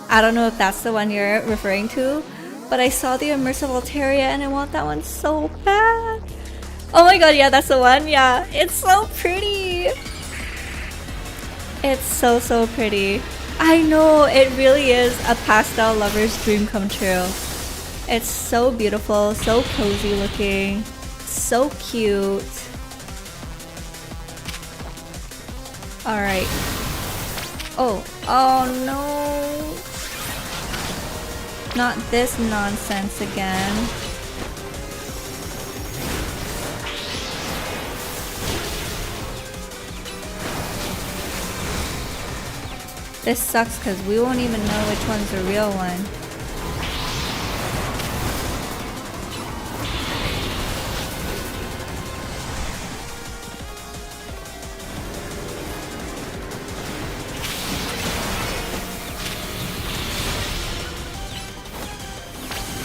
I don't know if that's the one you're referring to, but I saw the Immersive Altaria and I want that one so bad. Oh my god, yeah, that's the one. Yeah, it's so pretty. It's so pretty. I know, it really is a pastel lover's dream come true. It's so beautiful, so cozy looking, so cute. Alright. Oh no. Not this nonsense again. This sucks because we won't even know which one's the real one.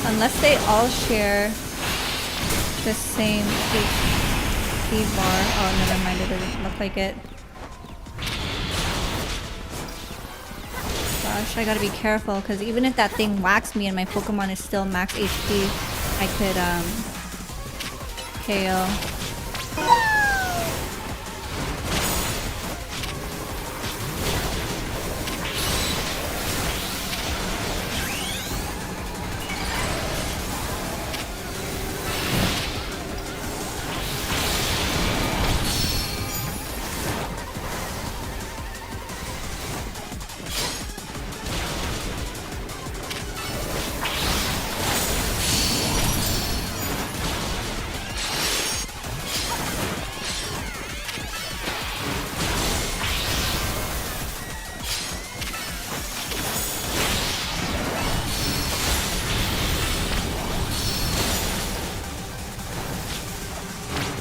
Unless they all share the same HP bar. Oh, never mind, it doesn't look like it. Gosh, I gotta be careful because even if that thing whacks me and my Pokemon is still max HP, I could KO.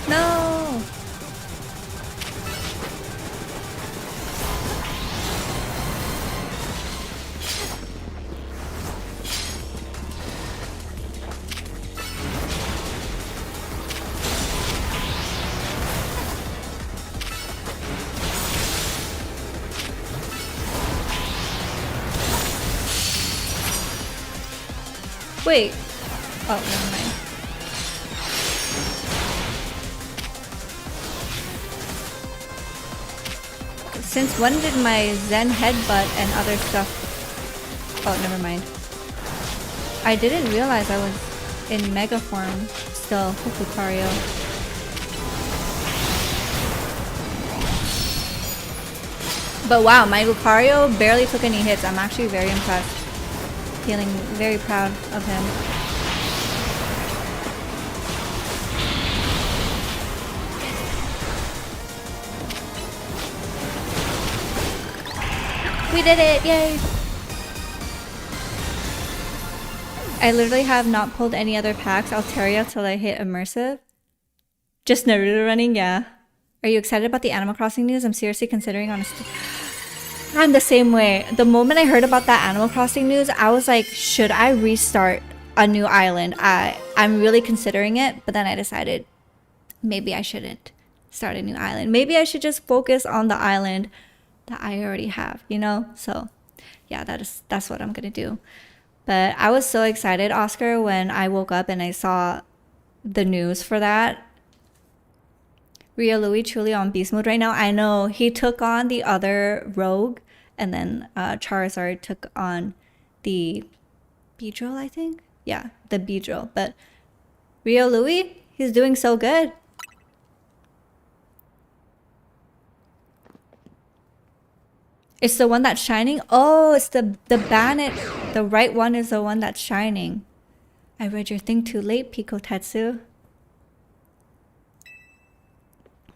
No! Wait. Oh, never mind. Since when did my Zen headbutt and other stuff... Oh, never mind. I didn't realize I was in Mega form still with Lucario. But wow, my Lucario barely took any hits. I'm actually very impressed. feeling very proud of him. We did it! Yay! I literally have not pulled any other packs Altaria till I hit Immersive. Just Naruto running, yeah. Are you excited about the Animal Crossing news? I'm seriously considering honestly. I'm the same way. The moment I heard about that Animal Crossing news, I was like, should I restart a new island? I'm really considering it, but then I decided maybe I shouldn't start a new island. Maybe I should just focus on the island that I already have, you know? So yeah, that's what I'm gonna do. But I was so excited, Oscar, when I woke up and I saw the news for that. Rio Louis truly on beast mode right now. I know he took on the other rogue, and then Charizard took on the Beedrill, I think. Yeah, the Beedrill. But Rio Louis, he's doing so good. It's the one that's shining. Oh, it's the Bannet. The right one is the one that's shining. I read your thing too late, Pico Tetsu.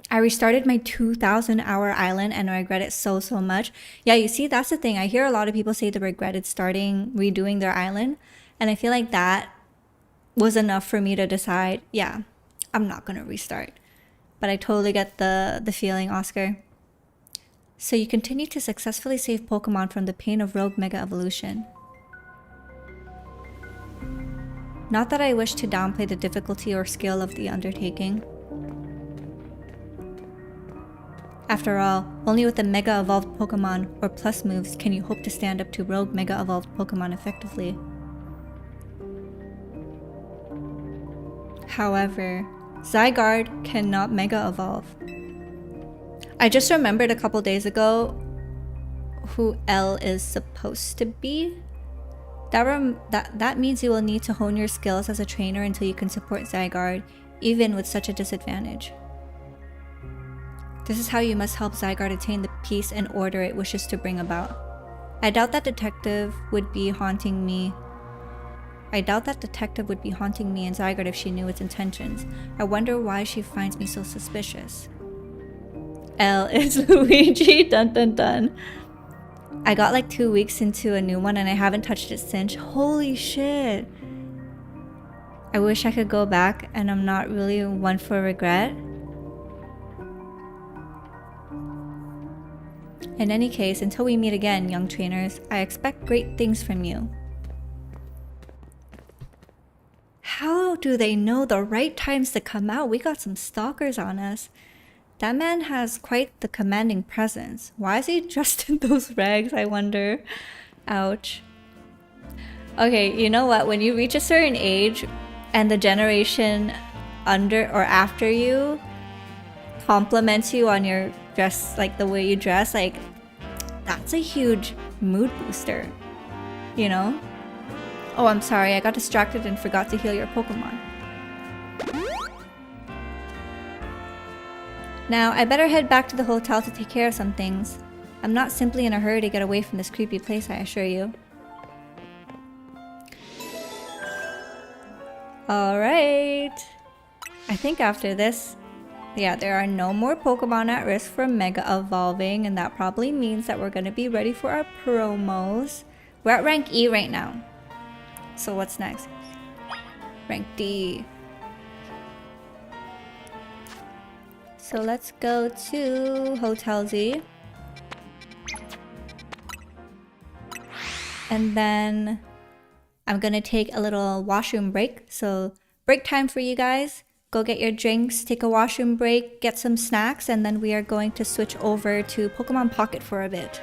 I restarted my 2,000 hour island and I regret it so much. Yeah, you see, that's the thing. I hear a lot of people say they regretted redoing their island. And I feel like that was enough for me to decide, yeah, I'm not going to restart. But I totally get the feeling, Oscar. So you continue to successfully save Pokemon from the pain of Rogue Mega Evolution. Not that I wish to downplay the difficulty or skill of the undertaking. After all, only with the Mega Evolved Pokémon or Plus moves can you hope to stand up to Rogue Mega Evolved Pokémon effectively. However, Zygarde cannot Mega Evolve. I just remembered a couple days ago who L is supposed to be. That means you will need to hone your skills as a trainer until you can support Zygarde, even with such a disadvantage. This is how you must help Zygarde attain the peace and order it wishes to bring about. I doubt that detective would be haunting me and Zygarde if she knew its intentions. I wonder why she finds me so suspicious. L is Luigi, dun dun dun. I got like 2 weeks into a new one and I haven't touched it since. Holy shit. I wish I could go back and I'm not really one for regret. In any case, until we meet again, young trainers, I expect great things from you. How do they know the right times to come out? We got some stalkers on us. That man has quite the commanding presence. Why is he dressed in those rags, I wonder? Ouch. Okay, you know what? When you reach a certain age and the generation under or after you compliments you on your dress, like the way you dress, like that's a huge mood booster, you know? Oh, I'm sorry, I got distracted and forgot to heal your Pokemon. Now, I better head back to the hotel to take care of some things. I'm not simply in a hurry to get away from this creepy place, I assure you. Alright. I think after this, yeah, there are no more Pokemon at risk from Mega Evolving, and that probably means that we're going to be ready for our promos. We're at rank E right now. So what's next? Rank D. So let's go to Hotel Z. And then I'm going to take a little washroom break. So break time for you guys. Go get your drinks, take a washroom break, get some snacks, and then we are going to switch over to Pokemon Pocket for a bit.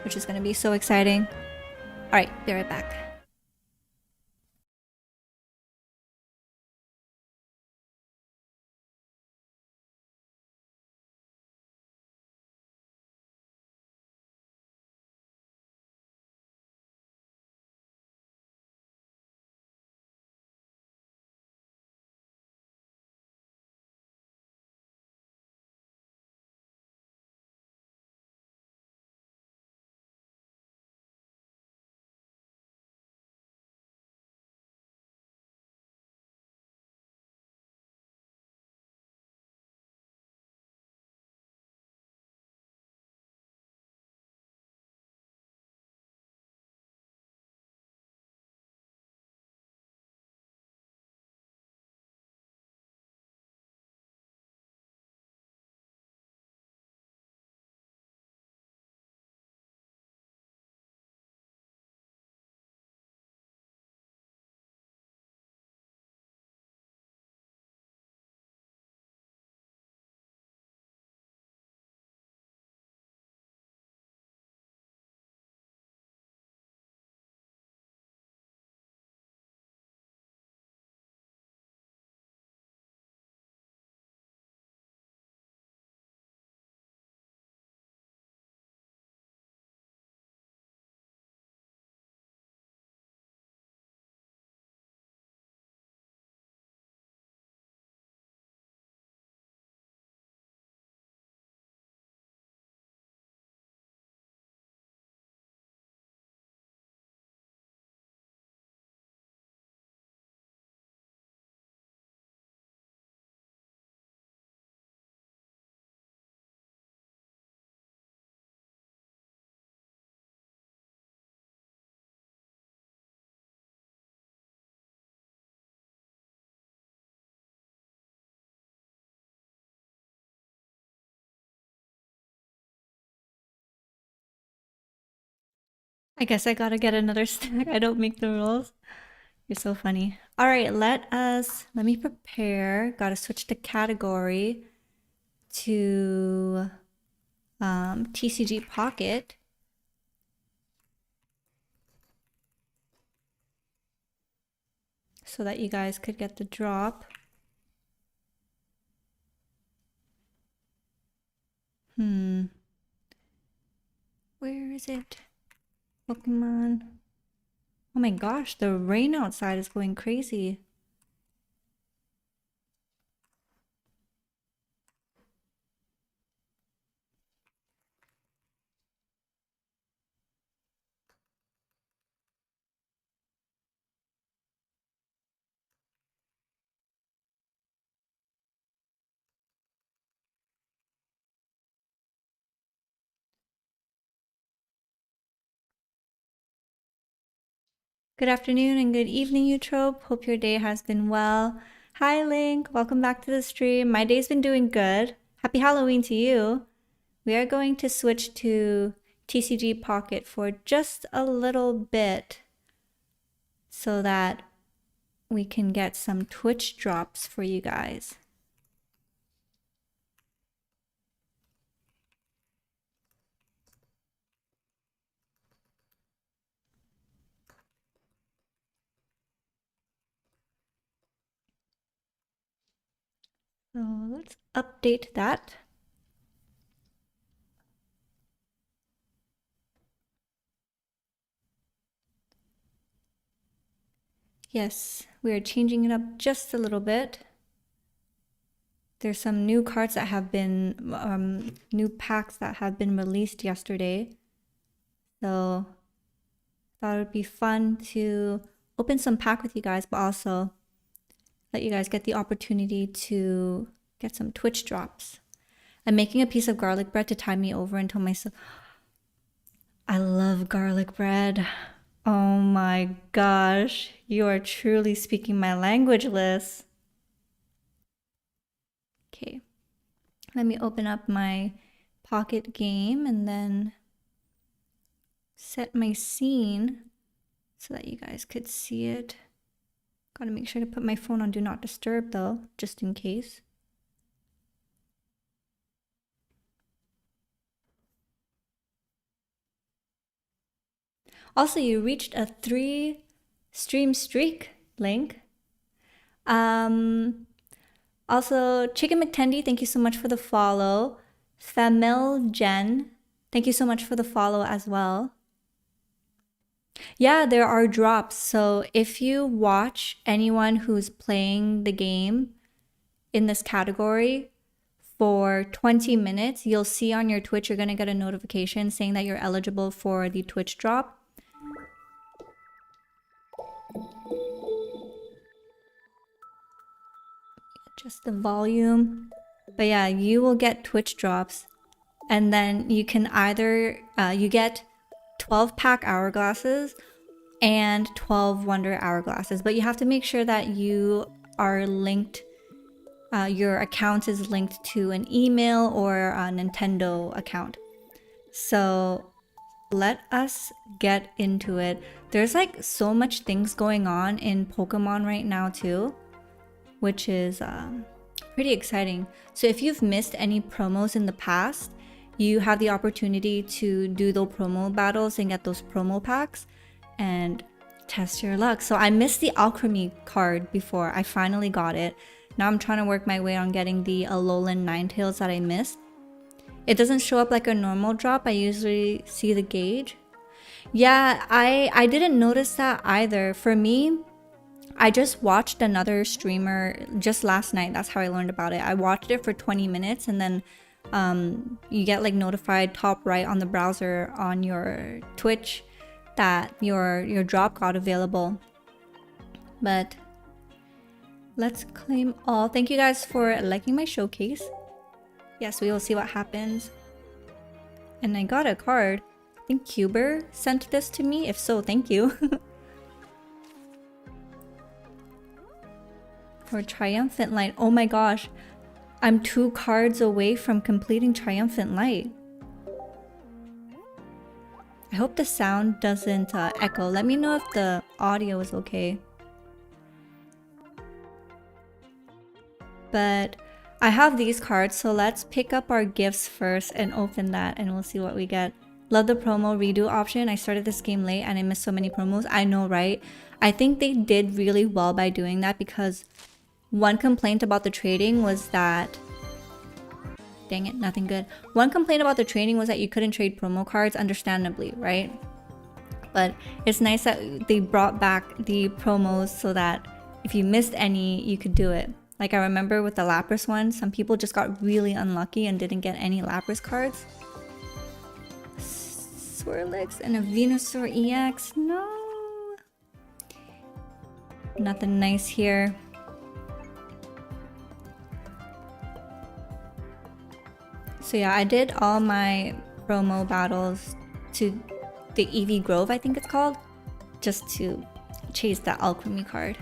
Which is going to be so exciting. Alright, be right back. I guess I gotta get another stack. I don't make the rules. You're so funny. All right, let me prepare. Gotta switch the category to TCG Pocket. So that you guys could get the drop. Where is it? Pokemon. Oh my gosh, the rain outside is going crazy. Good afternoon and good evening, Eutrope. Hope your day has been well. Hi, Link. Welcome back to the stream. My day's been doing good. Happy Halloween to you. We are going to switch to TCG Pocket for just a little bit so that we can get some Twitch drops for you guys. So let's update that. Yes, we are changing it up just a little bit. There's some new cards that have been, new packs that have been released yesterday. So I thought it would be fun to open some pack with you guys, but also let you guys get the opportunity to get some Twitch drops. I'm making a piece of garlic bread to tide me over until my... I love garlic bread. Oh my gosh, you are truly speaking my language, Liz. Okay, let me open up my Pocket game and then set my scene so that you guys could see it. Gotta make sure to put my phone on Do Not Disturb though, just in case. Also, you reached a 3-stream streak, Link. Also, Chicken McTendy, thank you so much for the follow. Famil Jen, thank you so much for the follow as well. Yeah, there are drops. So if you watch anyone who's playing the game in this category for 20 minutes, you'll see on your Twitch, you're going to get a notification saying that you're eligible for the Twitch drop. Just the volume. But yeah, you will get Twitch drops. And then you can either, you get 12 pack hourglasses and 12 wonder hourglasses. But you have to make sure that you are linked, your account is linked to an email or a Nintendo account. So let us get into it. There's like so much things going on in Pokemon right now too, which is pretty exciting. So if you've missed any promos in the past, you have the opportunity to do those promo battles and get those promo packs and test your luck. So I missed the Alchemy card before. I finally got it. Now I'm trying to work my way on getting the Alolan Ninetales that I missed. It doesn't show up like a normal drop. I usually see the gauge. Yeah, I didn't notice that either. For me, I just watched another streamer just last night. That's how I learned about it. I watched it for 20 minutes and then you get like notified top right on the browser on your Twitch that your drop got available. But let's claim all. Thank you guys for liking my showcase. Yes, we will see what happens. And I got a card. I think Cuber sent this to me. If so, thank you. For Triumphant Light. Oh my gosh. I'm 2 cards away from completing Triumphant Light. I hope the sound doesn't echo. Let me know if the audio is okay. But I have these cards, so let's pick up our gifts first and open that, and we'll see what we get. Love the promo redo option. I started this game late and I missed so many promos. I know, right? I think they did really well by doing that, because one complaint about the trading was that... Dang it, nothing good. One complaint about the trading was that you couldn't trade promo cards, understandably, right? But it's nice that they brought back the promos so that if you missed any, you could do it. Like I remember with the Lapras one, some people just got really unlucky and didn't get any Lapras cards. Swirlix and a Venusaur EX. No. Nothing nice here. So yeah, I did all my promo battles to the Eevee Grove, I think it's called, just to chase that Alchemy card.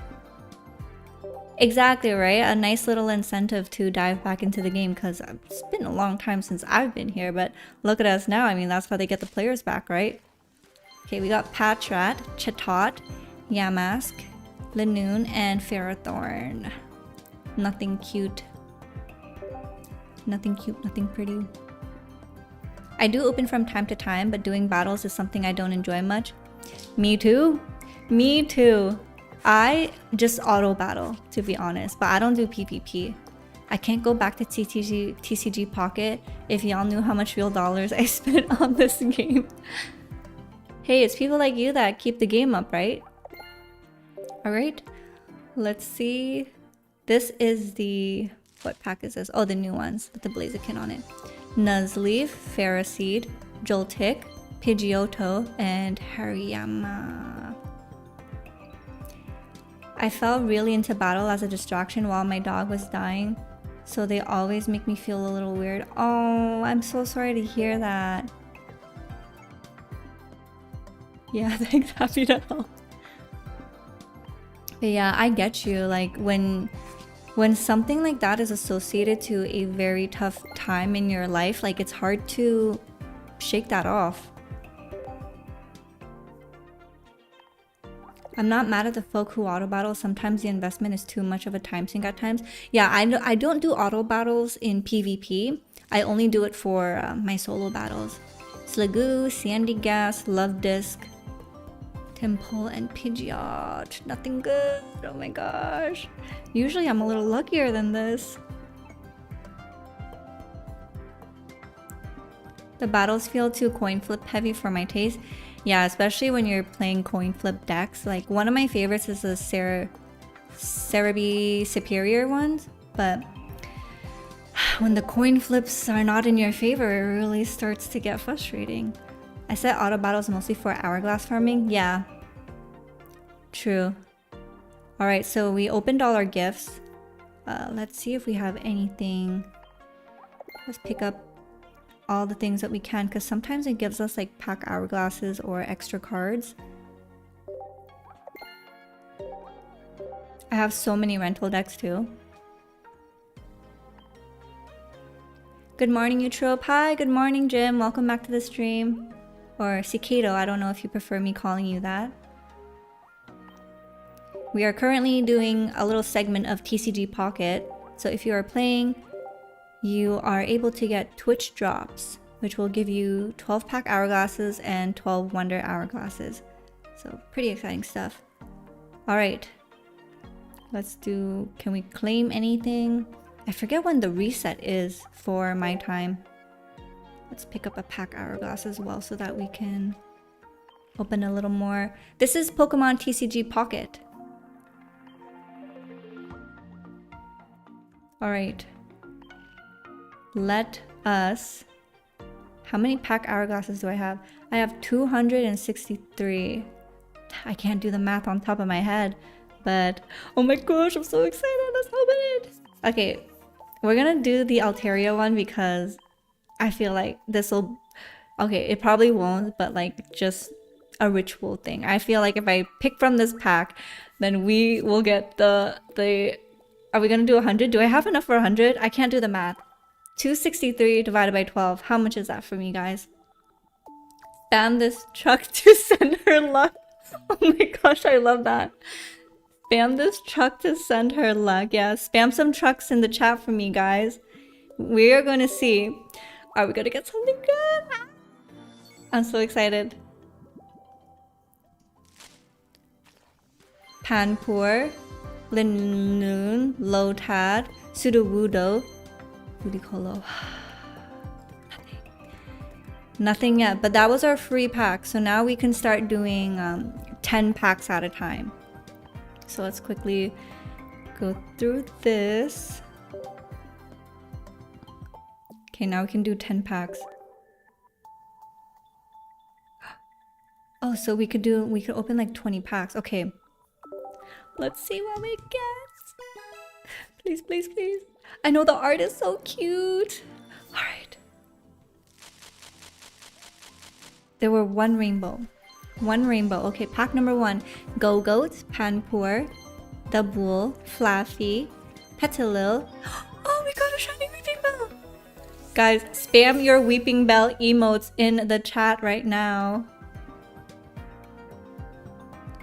Exactly, right? A nice little incentive to dive back into the game, because it's been a long time since I've been here, but look at us now. I mean, that's how they get the players back, right? Okay, we got Patrat, Chatot, Yamask, Lanoon, and Ferrothorn. Nothing cute. Nothing cute, nothing pretty. I do open from time to time, but doing battles is something I don't enjoy much. Me too. Me too. I just auto battle, to be honest, but I don't do PvP. I can't go back to TCG Pocket if y'all knew how much real dollars I spent on this game. Hey, it's people like you that keep the game up, right? Alright, let's see. This is the... What pack is this? Oh, the new ones with the Blaziken on it. Nuzleaf, Ferroseed, Joltik, Pidgeotto, and Hariyama. I fell really into battle as a distraction while my dog was dying, so they always make me feel a little weird. Oh, I'm so sorry to hear that. Yeah, thanks, happy to help. But yeah, I get you. Like when something like that is associated to a very tough time in your life, like it's hard to shake that off. I'm not mad at the folk who auto battle. Sometimes the investment is too much of a time sink at times. Yeah, I don't do auto battles in PvP. I only do it for my solo battles. Sliggoo, Sandygast, Love Disc, Temple, and Pidgeot. Nothing good. Oh my gosh. Usually I'm a little luckier than this. The battles feel too coin flip heavy for my taste. Yeah, especially when you're playing coin flip decks. Like one of my favorites is the Cerebi Superior ones, but when the coin flips are not in your favor, it really starts to get frustrating. I set auto battles mostly for hourglass farming. Yeah, true. Alright, so we opened all our gifts. Let's see if we have anything. Let's pick up all the things that we can, because sometimes it gives us like pack hourglasses or extra cards. I have so many rental decks too. Good morning, Eutrope. Hi, good morning, Jim. Welcome back to the stream. Or Cicado, I don't know if you prefer me calling you that. We are currently doing a little segment of TCG Pocket. So if you are playing, you are able to get Twitch drops, which will give you 12 pack hourglasses and 12 wonder hourglasses. So pretty exciting stuff. Alright. Let's do... Can we claim anything? I forget when the reset is for my time. Let's pick up a pack hourglass as well so that we can open a little more. This is Pokemon TCG Pocket. Alright. Let us... How many pack hourglasses do I have? I have 263. I can't do the math on top of my head, but... Oh my gosh, I'm so excited! Let's open it! Okay, we're gonna do the Altaria one because I feel like this will... Okay, it probably won't, but like just a ritual thing. I feel like if I pick from this pack, then we will get the... Are we gonna do 100? Do I have enough for 100? I can't do the math. 263 divided by 12. How much is that for me, guys? Spam this truck to send her luck. Oh my gosh, I love that. Spam this truck to send her luck. Yeah, spam some trucks in the chat for me, guys. We are going to see. Are we going to get something good? I'm so excited. Panpour, Linloon, Lotad, Sudowoodo, Ludicolo. Nothing yet, but that was our free pack. So now we can start doing 10 packs at a time. So let's quickly go through this. Okay, now we can do 10 packs. Oh, so we could open like 20 packs. Okay. Let's see what we get. Please, please, please. I know the art is so cute. All right. There were one rainbow. One rainbow. Okay, pack number 1. Go-Goat, Panpour, The Bull, Flaffy, Petilil. Oh, we got a shiny Weeping Bell! Guys, spam your Weeping Bell emotes in the chat right now.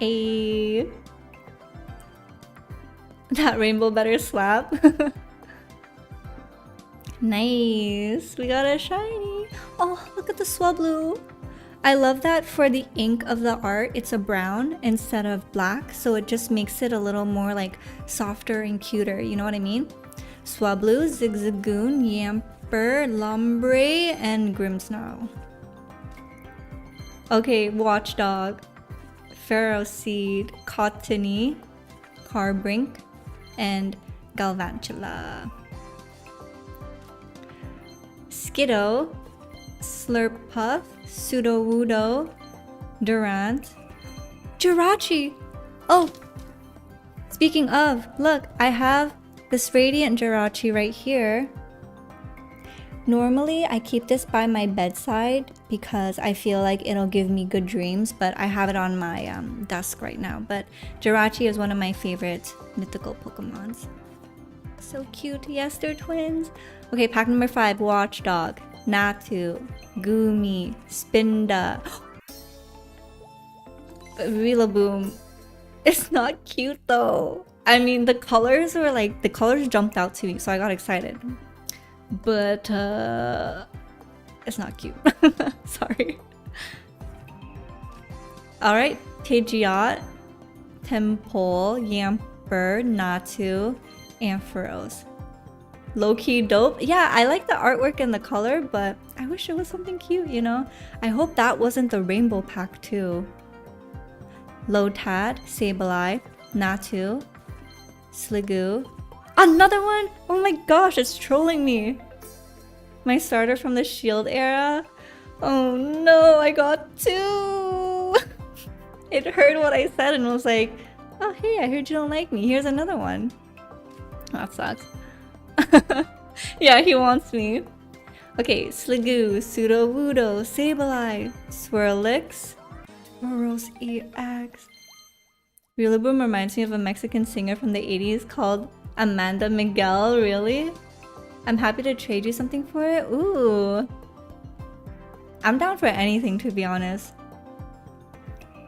Ayy. That rainbow better slap. Nice. We got a shiny. Oh, look at the Swablu. I love that for the ink of the art, it's a brown instead of black, so it just makes it a little more like softer and cuter, you know what I mean? Swablu, Zigzagoon, Yamper, Lombre, and Grimmsnarl. Okay, Watchdog, Ferroseed, Cottony, Carbrink, and Galvantula. Skiddo, Slurpuff, Sudowoodo, Durant, Jirachi! Oh! Speaking of, look, I have this Radiant Jirachi right here. Normally, I keep this by my bedside because I feel like it'll give me good dreams, but I have it on my desk right now. But Jirachi is one of my favorite mythical Pokemons. So cute. Yes, they're twins. Okay, pack number 5, Watchdog, Natu, Gumi, Spinda. Rillaboom. It's not cute though. I mean, the colors jumped out to me, so I got excited. But it's not cute. Sorry. Alright, Pidgeot, Tempole, Yamper, Natu, Ampharos. Low-key dope. Yeah, I like the artwork and the color, but I wish it was something cute, you know? I hope that wasn't the rainbow pack too. Lotad, Sableye, Natu, Sliggoo. Another one? Oh my gosh, it's trolling me. My starter from the Shield era. Oh no, I got 2. It heard what I said and was like, oh hey, I heard you don't like me. Here's another one. That sucks. Yeah, he wants me. Okay, Sliggoo, Sudowoodo, Sableye, Swirlix, Moros EX. Rillaboom reminds me of a Mexican singer from the 80s called Amanda Miguel. Really? I'm happy to trade you something for it. Ooh. I'm down for anything, to be honest.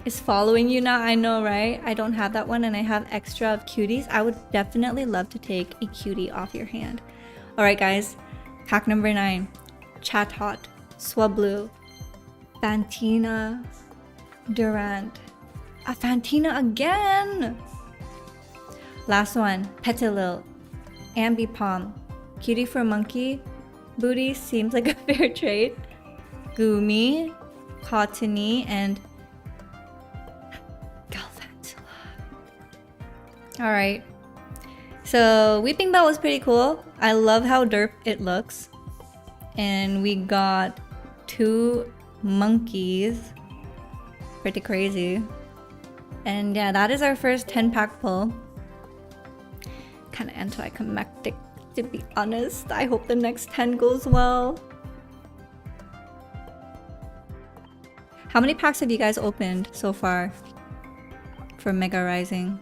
Is following you now? I know, right? I don't have that one and I have extra of cuties. I would definitely love to take a cutie off your hand. Alright guys, pack number 9. Chatot, Swablu, Fantina, Durant. A Fantina again! Last one, Petilil, Ambipom, Cutie for Monkey, Booty seems like a fair trade, Gumi, Cottony, and Alright, so Weeping Bell was pretty cool. I love how derp it looks. And we got 2 monkeys. Pretty crazy. And yeah, that is our first 10-pack pull. Kind of anticlimactic, to be honest. I hope the next 10 goes well. How many packs have you guys opened so far for Mega Rising?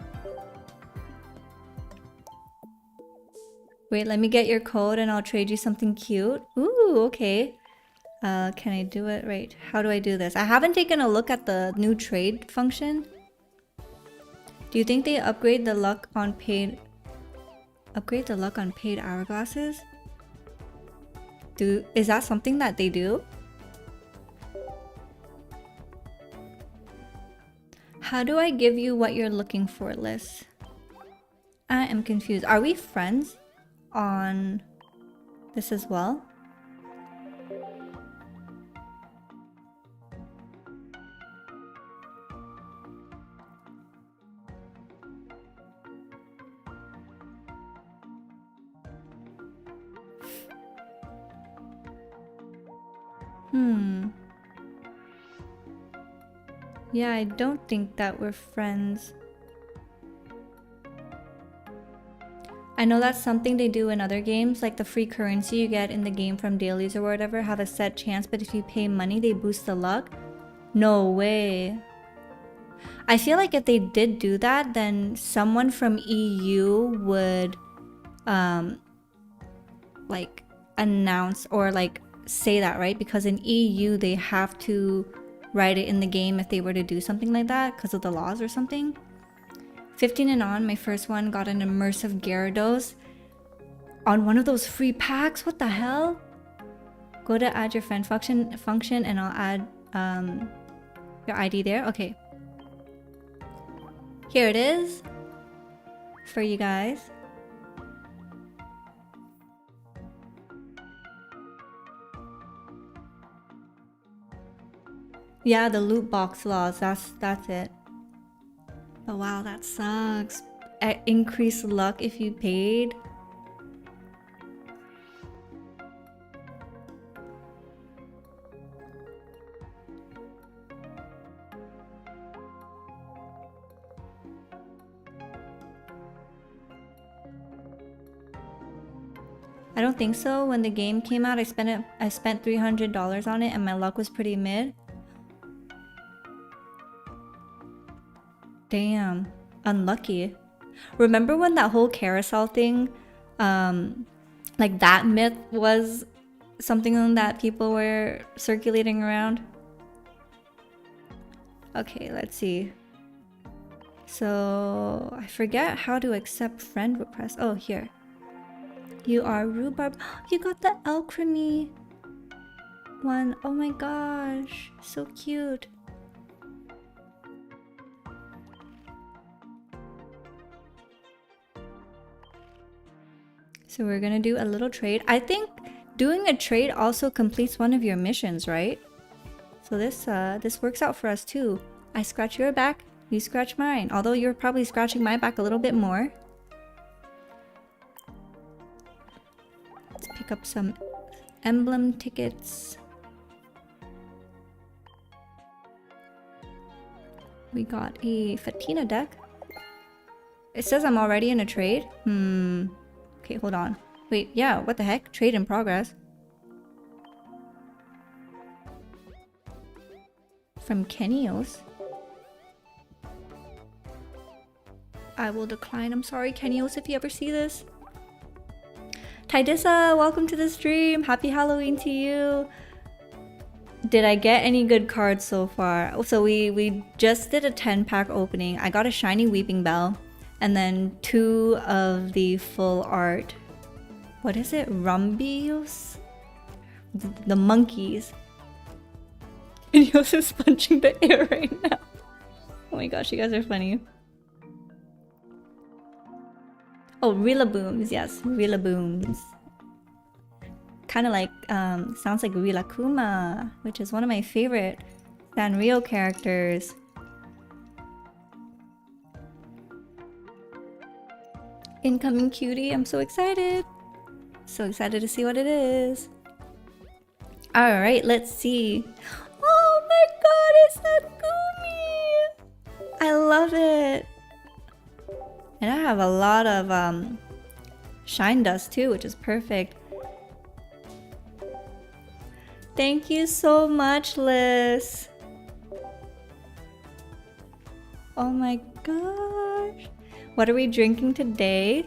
Wait, let me get your code and I'll trade you something cute. Ooh, okay. Can I do it? Right. How do I do this? I haven't taken a look at the new trade function. Do you think they upgrade the luck on paid hourglasses? Is that something that they do? How do I give you what you're looking for, Liz? I am confused. Are we friends on this as well? Yeah, I don't think that we're friends. I know that's something they do in other games, like the free currency you get in the game from dailies or whatever have a set chance, but if you pay money, they boost the luck. No way. I feel like if they did do that, then someone from EU would like announce or like say that, right? Because in EU they have to write it in the game if they were to do something like that because of the laws or something. 15 and on, my first one got an immersive Gyarados on one of those free packs. What the hell? Go to add your friend function and I'll add your ID there. Okay. Here it is for you guys. Yeah, the loot box laws, that's it. Oh wow, that sucks. Increased luck if you paid. I don't think so. When the game came out, I spent $300 on it and my luck was pretty mid. Damn, unlucky. Remember when that whole carousel thing, like that myth was something that people were circulating around? Okay, let's see. So, I forget how to accept friend requests. Oh, here. You are rhubarb. You got the alchemy one. Oh my gosh, so cute. So we're gonna do a little trade. I think doing a trade also completes one of your missions, right? So this works out for us too. I scratch your back, you scratch mine. Although you're probably scratching my back a little bit more. Let's pick up some emblem tickets. We got a Fatina deck. It says I'm already in a trade. Okay, hold on. Wait, yeah, what the heck? Trade in progress. From Kenios. I will decline. I'm sorry, Kenios, if you ever see this. Tidissa, welcome to the stream. Happy Halloween to you. Did I get any good cards so far? So we just did a 10-pack opening. I got a shiny Weeping Bell. And then 2 of the full art. What is it? Rumbios? The monkeys. Ineos is punching the air right now. Oh my gosh, you guys are funny. Oh, Rilabooms. Yes, Rilabooms. Kind of like, sounds like Rilakuma, which is one of my favorite Sanrio characters. Incoming cutie, I'm so excited. So excited to see what it is. Alright, let's see. Oh my god, it's that Gumi! I love it. And I have a lot of shine dust too, which is perfect. Thank you so much, Liz. Oh my gosh. What are we drinking today?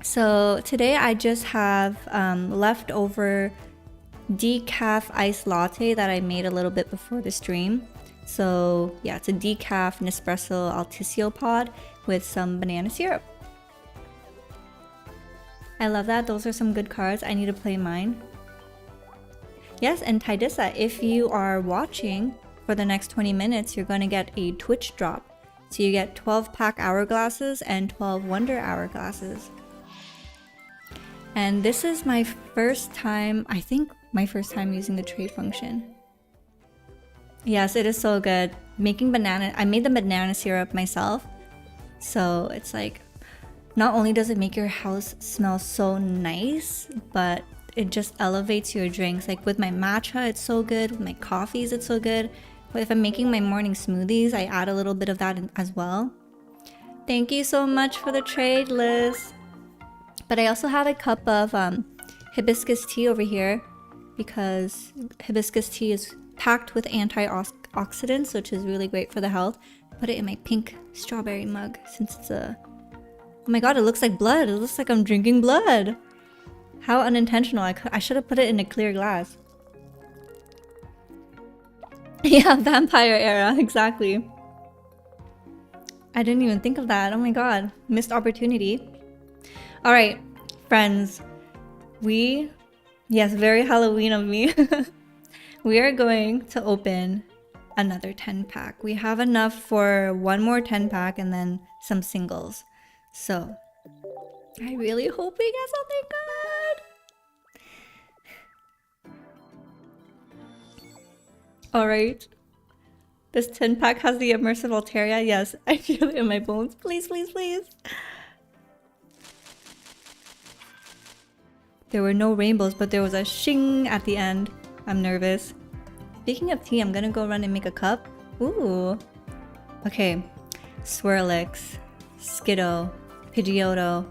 So today I just have leftover decaf iced latte that I made a little bit before the stream. So yeah, it's a decaf Nespresso Altisio pod with some banana syrup. I love that. Those are some good cards. I need to play mine. Yes, and Tidissa, if you are watching for the next 20 minutes, you're going to get a Twitch drop. So you get 12 pack hourglasses and 12 wonder hourglasses. And this is my first time, I think my first time using the trade function. Yes, it is so good. Making banana, I made the banana syrup myself. So it's like, not only does it make your house smell so nice, but it just elevates your drinks. Like with my matcha, it's so good. With my coffees, it's so good. But if I'm making my morning smoothies, I add a little bit of that in as well. Thank you so much for the trade, Liz. But I also have a cup of hibiscus tea over here because hibiscus tea is packed with antioxidants, which is really great for the health. Put it in my pink strawberry mug since it's a... Oh my god, it looks like blood. It looks like I'm drinking blood. How unintentional. I should have put it in a clear glass. Yeah, vampire era, exactly. I didn't even think of that. Oh my god, missed opportunity. Alright, friends. Yes, very Halloween of me. We are going to open another 10 pack. We have enough for one more 10 pack and then some singles. So, I really hope we get something good. Alright. This 10 pack has the Immersive Altaria. Yes, I feel it in my bones. Please, please, please. There were no rainbows, but there was a shing at the end. I'm nervous. Speaking of tea, I'm gonna go run and make a cup. Ooh. Okay. Swirlix, Skiddo, Pidgeotto,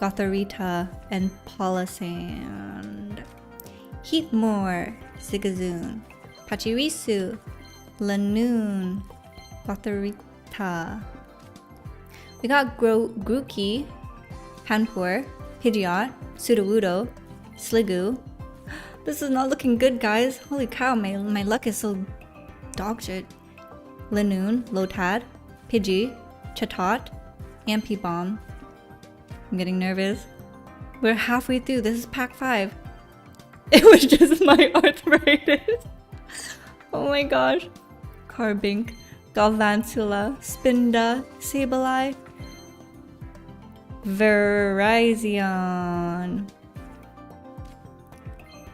Gothorita, and Polisand. Heatmore, Zigzagoon, Pachirisu, Lanoon, Gothorita. We got Grookey, Panpour, Pidgeot, Sudowoodo, Sliggoo. This is not looking good, guys. Holy cow, my luck is so dog shit. Lanoon, Lotad, Pidgey, Chatot, Ampibomb. I'm getting nervous. We're halfway through. This is pack 5. It was just my arthritis. Oh my gosh. Carbink, Galvantula, Spinda, Sableye, Virizion,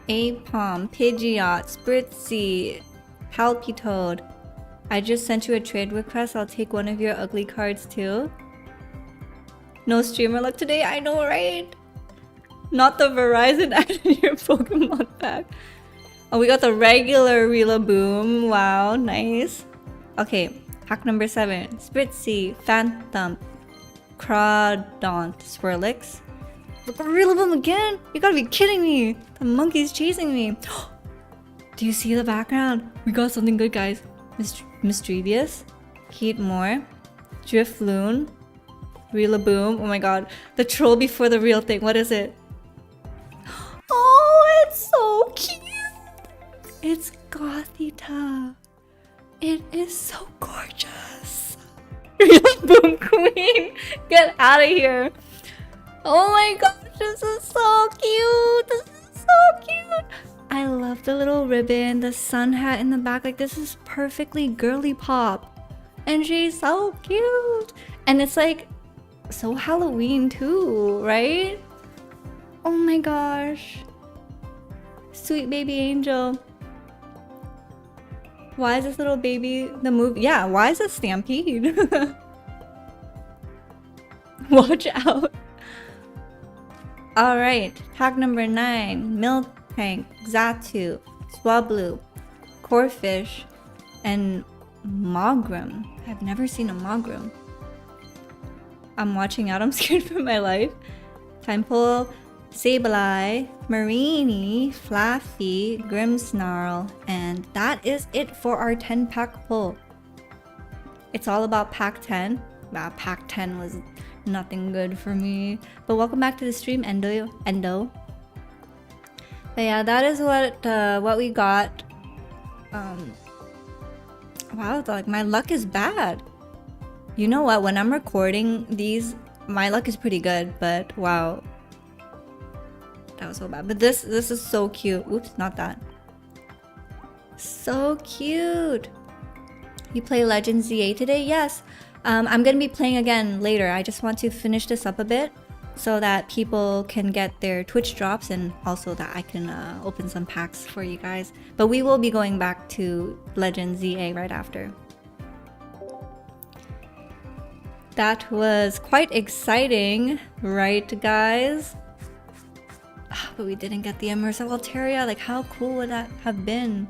Apom, Pidgeot, Spritzy, Palpitoad. I just sent you a trade request. I'll take one of your ugly cards too. No streamer luck today? I know, right? Not the Verizon ad in your Pokemon pack. Oh, we got the regular Rillaboom. Wow, nice. Okay, pack number 7. Spritzy, Phantom, Crawdaunt, Swirlix. Look at Rillaboom again? You gotta be kidding me. The monkey's chasing me. Do you see the background? We got something good, guys. Mischievous, Heatmore, Drifloon, Rillaboom. Oh my god. The troll before the real thing. What is it? Oh, it's so cute. It's Gothita. It is so gorgeous. Rillaboom Queen. Get out of here. Oh my gosh, this is so cute. This is so cute. I love the little ribbon, the sun hat in the back. Like, this is perfectly girly pop. And she's so cute. And it's like so Halloween too, right? Oh my gosh. Sweet baby angel. Why is this little baby the movie? Yeah, why is it Stampede? Watch out. Alright, pack number 9. Miltank, Xatu, Swablu, Corphish, and Mogrim. I've never seen a Mogrim. I'm watching out. I'm scared for my life. Timepole, Sableye, Marini, Flaffy, Grimmsnarl, and that is it for our 10 pack pull. It's all about pack 10. Pack 10 was nothing good for me. But welcome back to the stream, Endo. But yeah, that is what we got. Wow, like my luck is bad. You know what? When I'm recording these, my luck is pretty good, but wow. That was so bad. But this is so cute. Oops, not that. So cute. You play Legends Z-A today? Yes. I'm gonna be playing again later. I just want to finish this up a bit so that people can get their Twitch drops and also that I can open some packs for you guys. But we will be going back to Legends Z-A right after. That was quite exciting, right guys? But we didn't get the Immersive Altaria. Like, how cool would that have been?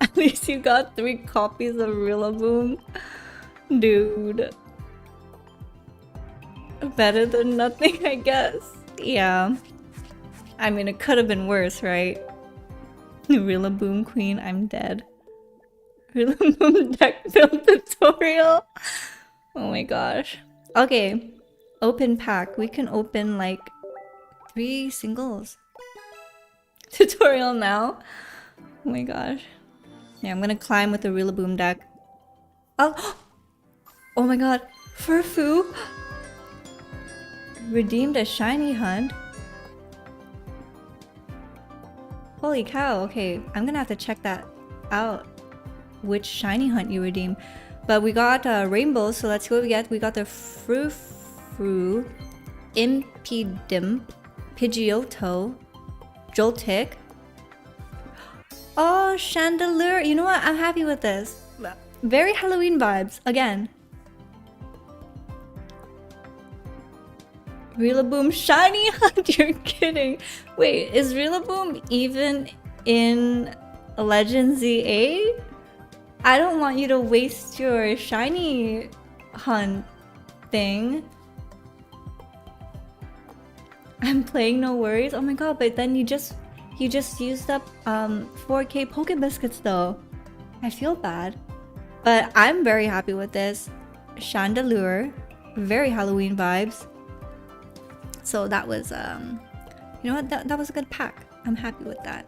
At least you got 3 copies of Rillaboom. Dude. Better than nothing, I guess. Yeah. I mean, it could have been worse, right? Rillaboom Queen, I'm dead. Rillaboom deck build tutorial. Oh my gosh. Okay. Open pack. We can open like 3 singles. Tutorial now. Oh my gosh. Yeah, I'm gonna climb with the Rillaboom deck. Oh! Oh my god. Furfu! Redeemed a shiny hunt. Holy cow, okay. I'm gonna have to check that out. Which shiny hunt you redeem. But we got rainbows, so let's see what we get. We got the Frou-Frou, Impidimp, Pidgeotto, Joltik. Oh, Chandelier. You know what? I'm happy with this. Very Halloween vibes. Again. Rillaboom shiny hunt. You're kidding. Wait, is Rillaboom even in Legends Z-A? I don't want you to waste your shiny hunt thing. I'm playing, no worries. Oh my god, but then you just used up 4k Poke Biscuits though. I feel bad. But I'm very happy with this. Chandelier. Very Halloween vibes. So that was you know what, that was a good pack. I'm happy with that.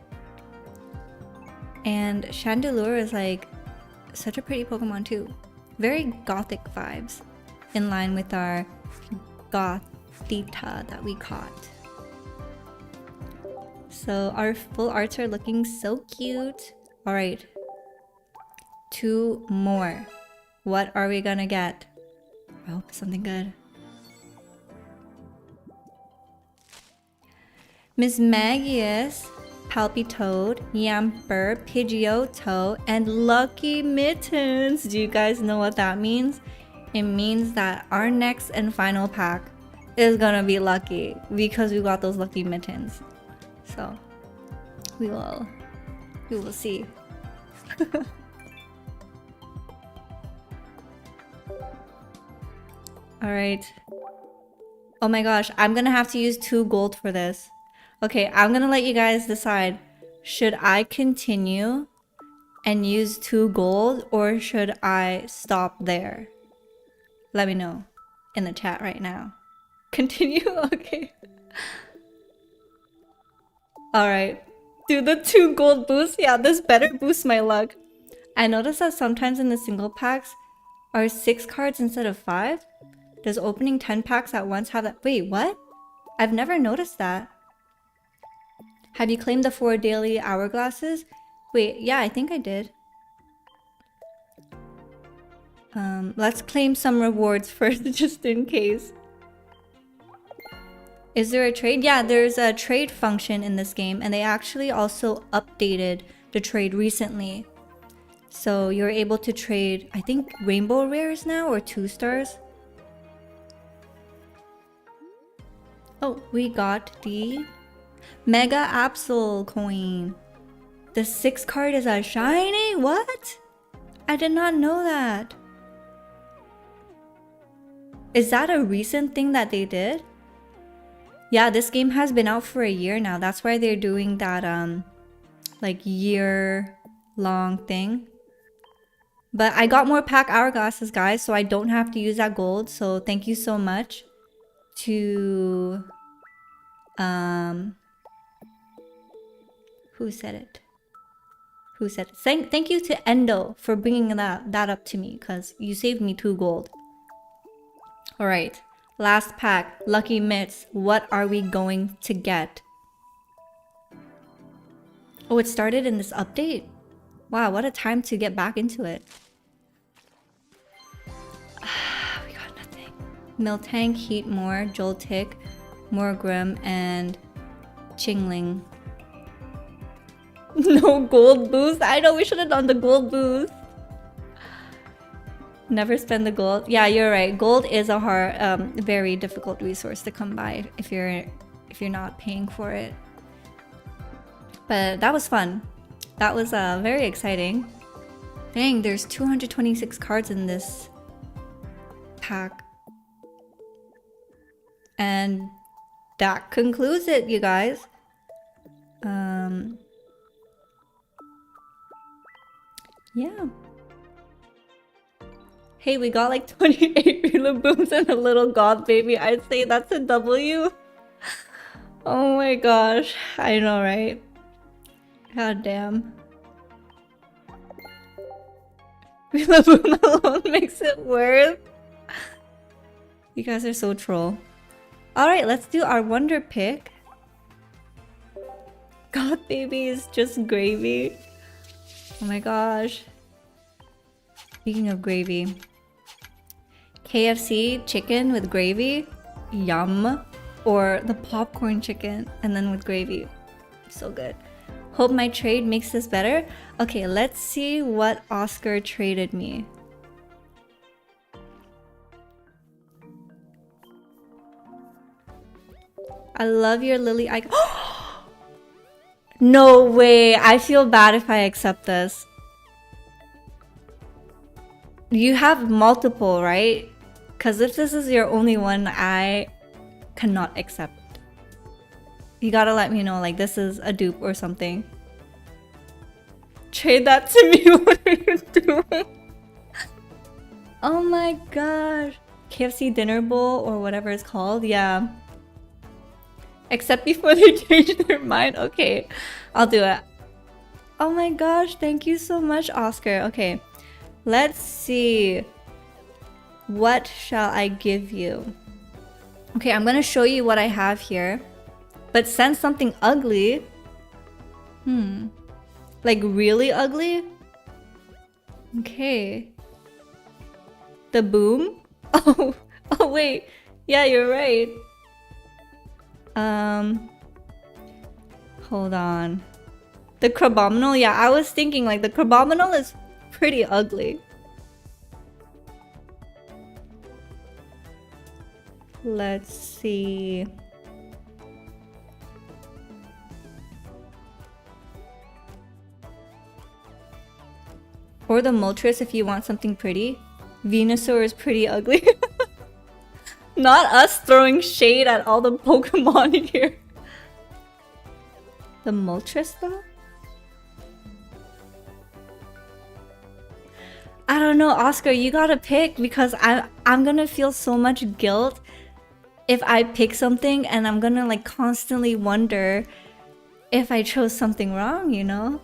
And Chandelier is like such a pretty Pokemon too. Very gothic vibes. In line with our Gothita that we caught. So our full arts are looking so cute. Alright. 2 more. What are we gonna get? I hope something good. Miss Magius, Palpitoad, Yamper, Pidgeotto, and Lucky Mittens. Do you guys know what that means? It means that our next and final pack is gonna be lucky because we got those Lucky Mittens. So we will see. Alright. Oh my gosh, I'm gonna have to use 2 gold for this. Okay, I'm gonna let you guys decide. Should I continue and use 2 gold or should I stop there? Let me know in the chat right now. Continue? Okay. Alright. Do the 2 gold boost? Yeah, this better boost my luck. I noticed that sometimes in the single packs are 6 cards instead of 5. Does opening 10 packs at once have that? Wait, what? I've never noticed that. Have you claimed the 4 daily hourglasses? Wait, yeah, I think I did. Let's claim some rewards first, just in case. Is there a trade? Yeah, there's a trade function in this game, and they actually also updated the trade recently. So you're able to trade, I think, rainbow rares now, or 2 stars. Oh, we got the Mega Absol coin. The 6 card is a shiny? What? I did not know that. Is that a recent thing that they did? Yeah, this game has been out for a year now. That's why they're doing that like year-long thing. But I got more pack hourglasses, guys, so I don't have to use that gold. So thank you so much to Who said it? Who said it? Thank you to Endo for bringing that up to me, because you saved me 2 gold. Alright, last pack. Lucky Mitts. What are we going to get? Oh, it started in this update? Wow, what a time to get back into it. We got nothing. Miltank, Heatmore, Joltik, Morgrim, and Chingling. No gold boost? I know we should have done the gold boost. Never spend the gold. Yeah, you're right. Gold is a hard, very difficult resource to come by if you're not paying for it. But that was fun. That was very exciting. Dang, there's 226 cards in this pack. And that concludes it, you guys. Yeah. Hey, we got like 28 Rilabooms and a little god baby. I'd say that's a W. Oh my gosh. I know, right? God damn. Rillaboom alone makes it worse. You guys are so troll. Alright, let's do our wonder pick. God baby is just gravy. Oh my gosh. Speaking of gravy. KFC chicken with gravy. Yum. Or the popcorn chicken and then with gravy. So good. Hope my trade makes this better. Okay, let's see what Oscar traded me. I love your lily icon. No way. I feel bad if I accept this. You have multiple, right? Because if this is your only one, I cannot accept. You gotta let me know, like, this is a dupe or something. Trade that to me. What are you doing? Oh my gosh. KFC dinner bowl or whatever it's called. Yeah. Except before they change their mind. Okay, I'll do it. Oh my gosh, thank you so much, Oscar. Okay, let's see. What shall I give you? Okay, I'm gonna show you what I have here. But send something ugly. Like really ugly? Okay. The boom? Oh wait. Yeah, you're right. Hold on. The Crabominal? Yeah, I was thinking like the Crabominal is pretty ugly. Let's see. Or the Moltres if you want something pretty. Venusaur is pretty ugly. Not us throwing shade at all the Pokemon here. The Moltres though? I don't know, Oscar, you gotta pick because I'm gonna feel so much guilt if I pick something and I'm gonna like constantly wonder if I chose something wrong, you know?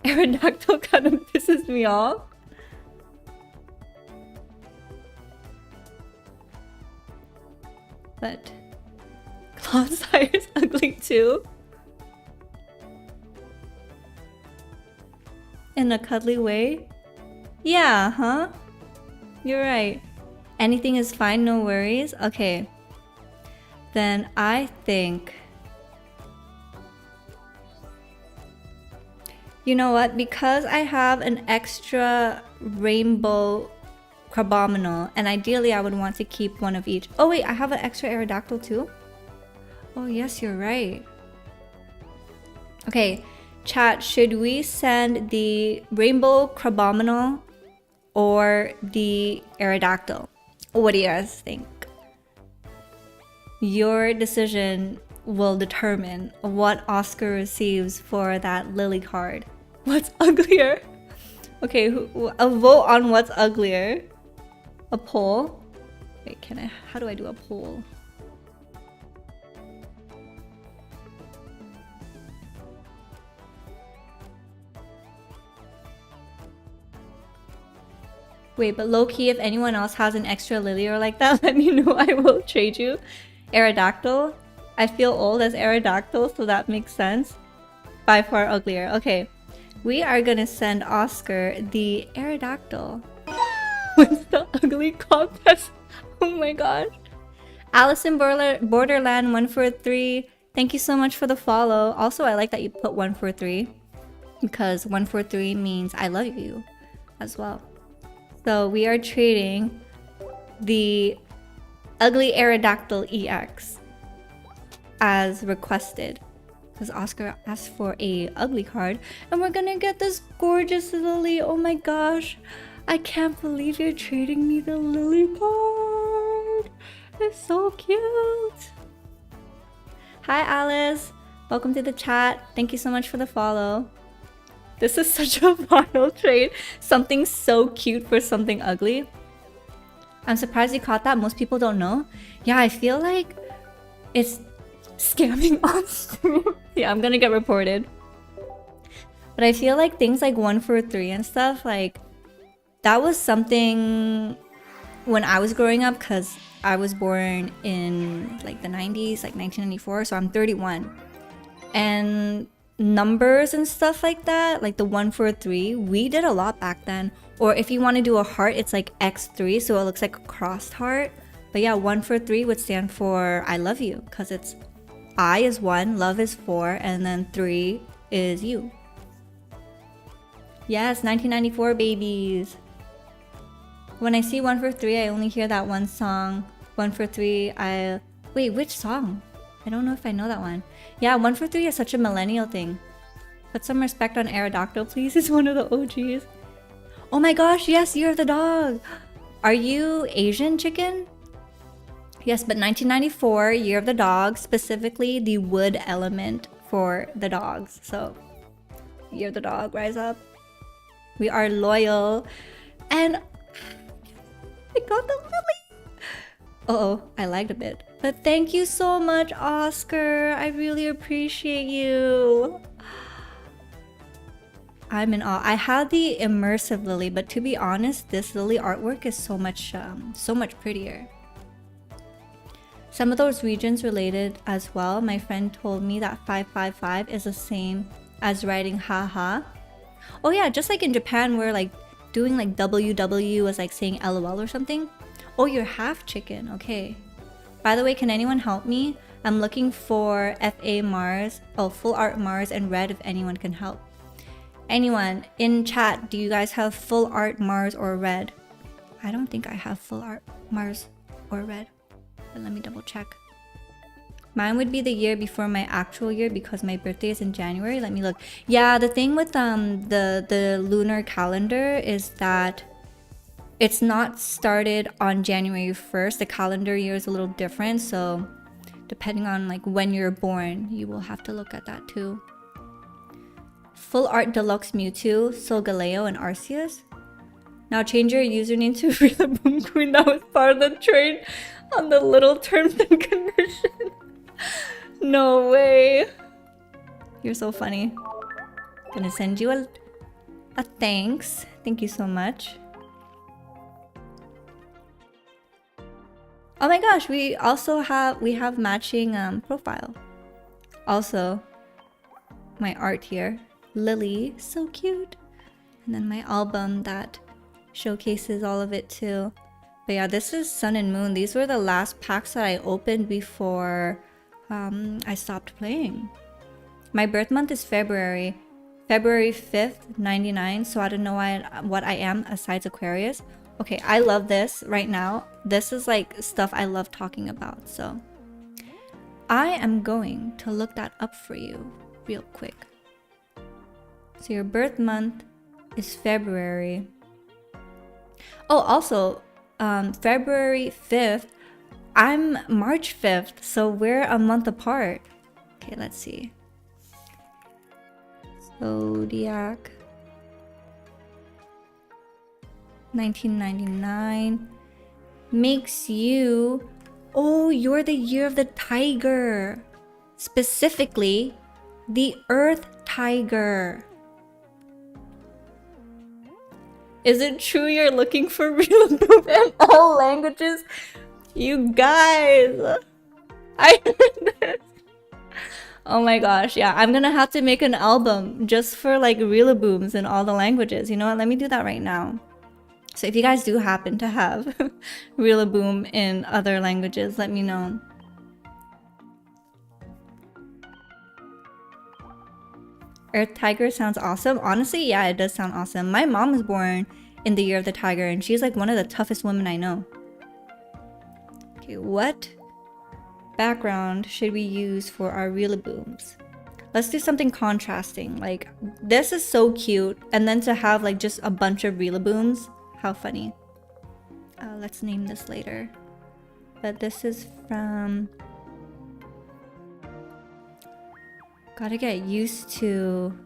Aerodactyl kind of pisses me off. But Clodsire is ugly too. In a cuddly way. Yeah, huh? You're right. Anything is fine, no worries. Okay. Then I think... You know what? Because I have an extra rainbow Crabominal, and ideally I would want to keep one of each. Oh wait, I have an extra Aerodactyl too? Oh yes, you're right. Okay, chat, should we send the rainbow Crabominal or the Aerodactyl? What do you guys think? Your decision will determine what Oscar receives for that Lily card. What's uglier? Okay, a vote on what's uglier. A poll? Wait, how do I do a poll? Wait, but low-key, if anyone else has an extra Lilior like that, let me know. I will trade you. Aerodactyl. I feel old as Aerodactyl, so that makes sense. By far uglier. Okay. We are gonna send Oscar the Aerodactyl. What's the ugly contest? Oh my gosh. Allison Borderland 143. Thank you so much for the follow. Also, I like that you put 143 because 143 means I love you as well. So we are trading the ugly Aerodactyl EX as requested because Oscar asked for a ugly card, and we're gonna get this gorgeous Lily. Oh my gosh, I can't believe you're trading me the Lily card. It's so cute. Hi Alice, welcome to the chat. Thank you so much for the follow. This is such a vile trade. Something so cute for something ugly. I'm surprised you caught that. Most people don't know. Yeah, I feel like it's scamming on stream. Yeah, I'm gonna get reported. But I feel like things like 143 and stuff, like that was something when I was growing up, because I was born in like the 90s, like 1994, so I'm 31. And numbers and stuff like that, like the 143, we did a lot back then. Or if you want to do a heart, it's like X3, so it looks like a crossed heart. But yeah, 143 would stand for I love you, because it's I is 1, love is 4, and then 3 is you. Yes, 1994 babies. When I see 143, I only hear that one song. 143, wait, which song? I don't know if I know that one. Yeah, 143 is such a millennial thing. Put some respect on Aerodactyl, please. It's one of the OGs. Oh my gosh, yes, Year of the Dog. Are you Asian, chicken? Yes, but 1994, Year of the Dog, specifically the wood element for the dogs. So, Year of the Dog, rise up. We are loyal. And I got the lily. Uh-oh, I lagged a bit. But thank you so much, Oscar. I really appreciate you. I'm in awe. I had the immersive lily, but to be honest, this lily artwork is so much prettier. Some of those regions related as well. My friend told me that 555 is the same as writing haha. Oh yeah, just like in Japan where like doing like WW was like saying LOL or something. Oh, you're half chicken. Okay. By the way, can anyone help me? I'm looking for FA Mars, full art Mars and red if anyone can help. Anyone in chat, do you guys have full art Mars or red? I don't think I have full art Mars or red. But let me double check. Mine would be the year before my actual year because my birthday is in January. Let me look. Yeah, the thing with the lunar calendar is that it's not started on January 1st. The calendar year is a little different, so depending on like when you're born, you will have to look at that too. Full art deluxe Mewtwo, Solgaleo, and Arceus. Now change your username to Free the Boom Queen. That was part of the trade on the little terms and conditions. No way. You're so funny. Gonna send you a thanks. Thank you so much. Oh my gosh, we have matching profile. Also, my art here. Lily, so cute. And then my album that showcases all of it too. But yeah, this is Sun and Moon. These were the last packs that I opened before I stopped playing. My birth month is February 5th, 99. So I don't know what I am aside Aquarius. Okay, I love this right now. This is like stuff I love talking about. So I am going to look that up for you real quick. So your birth month is February. Oh, also, February 5th, I'm March 5th, so we're a month apart. Okay, let's see. Zodiac. 1999 makes you... Oh, you're the year of the tiger. Specifically, the Earth Tiger. Is it true you're looking for Rillaboom in all languages? You guys! I heard this. Oh my gosh, yeah, I'm gonna have to make an album just for like Rillabooms in all the languages. You know what? Let me do that right now. So if you guys do happen to have Rillaboom in other languages, let me know. Earth Tiger sounds awesome. Honestly, yeah, it does sound awesome. My mom was born in the year of the tiger, and she's like one of the toughest women I know. Okay, what background should we use for our Rillabooms? Let's do something contrasting. Like, this is so cute, and then to have like just a bunch of Rillabooms. How funny. Let's name this later. But this is from... Gotta get used to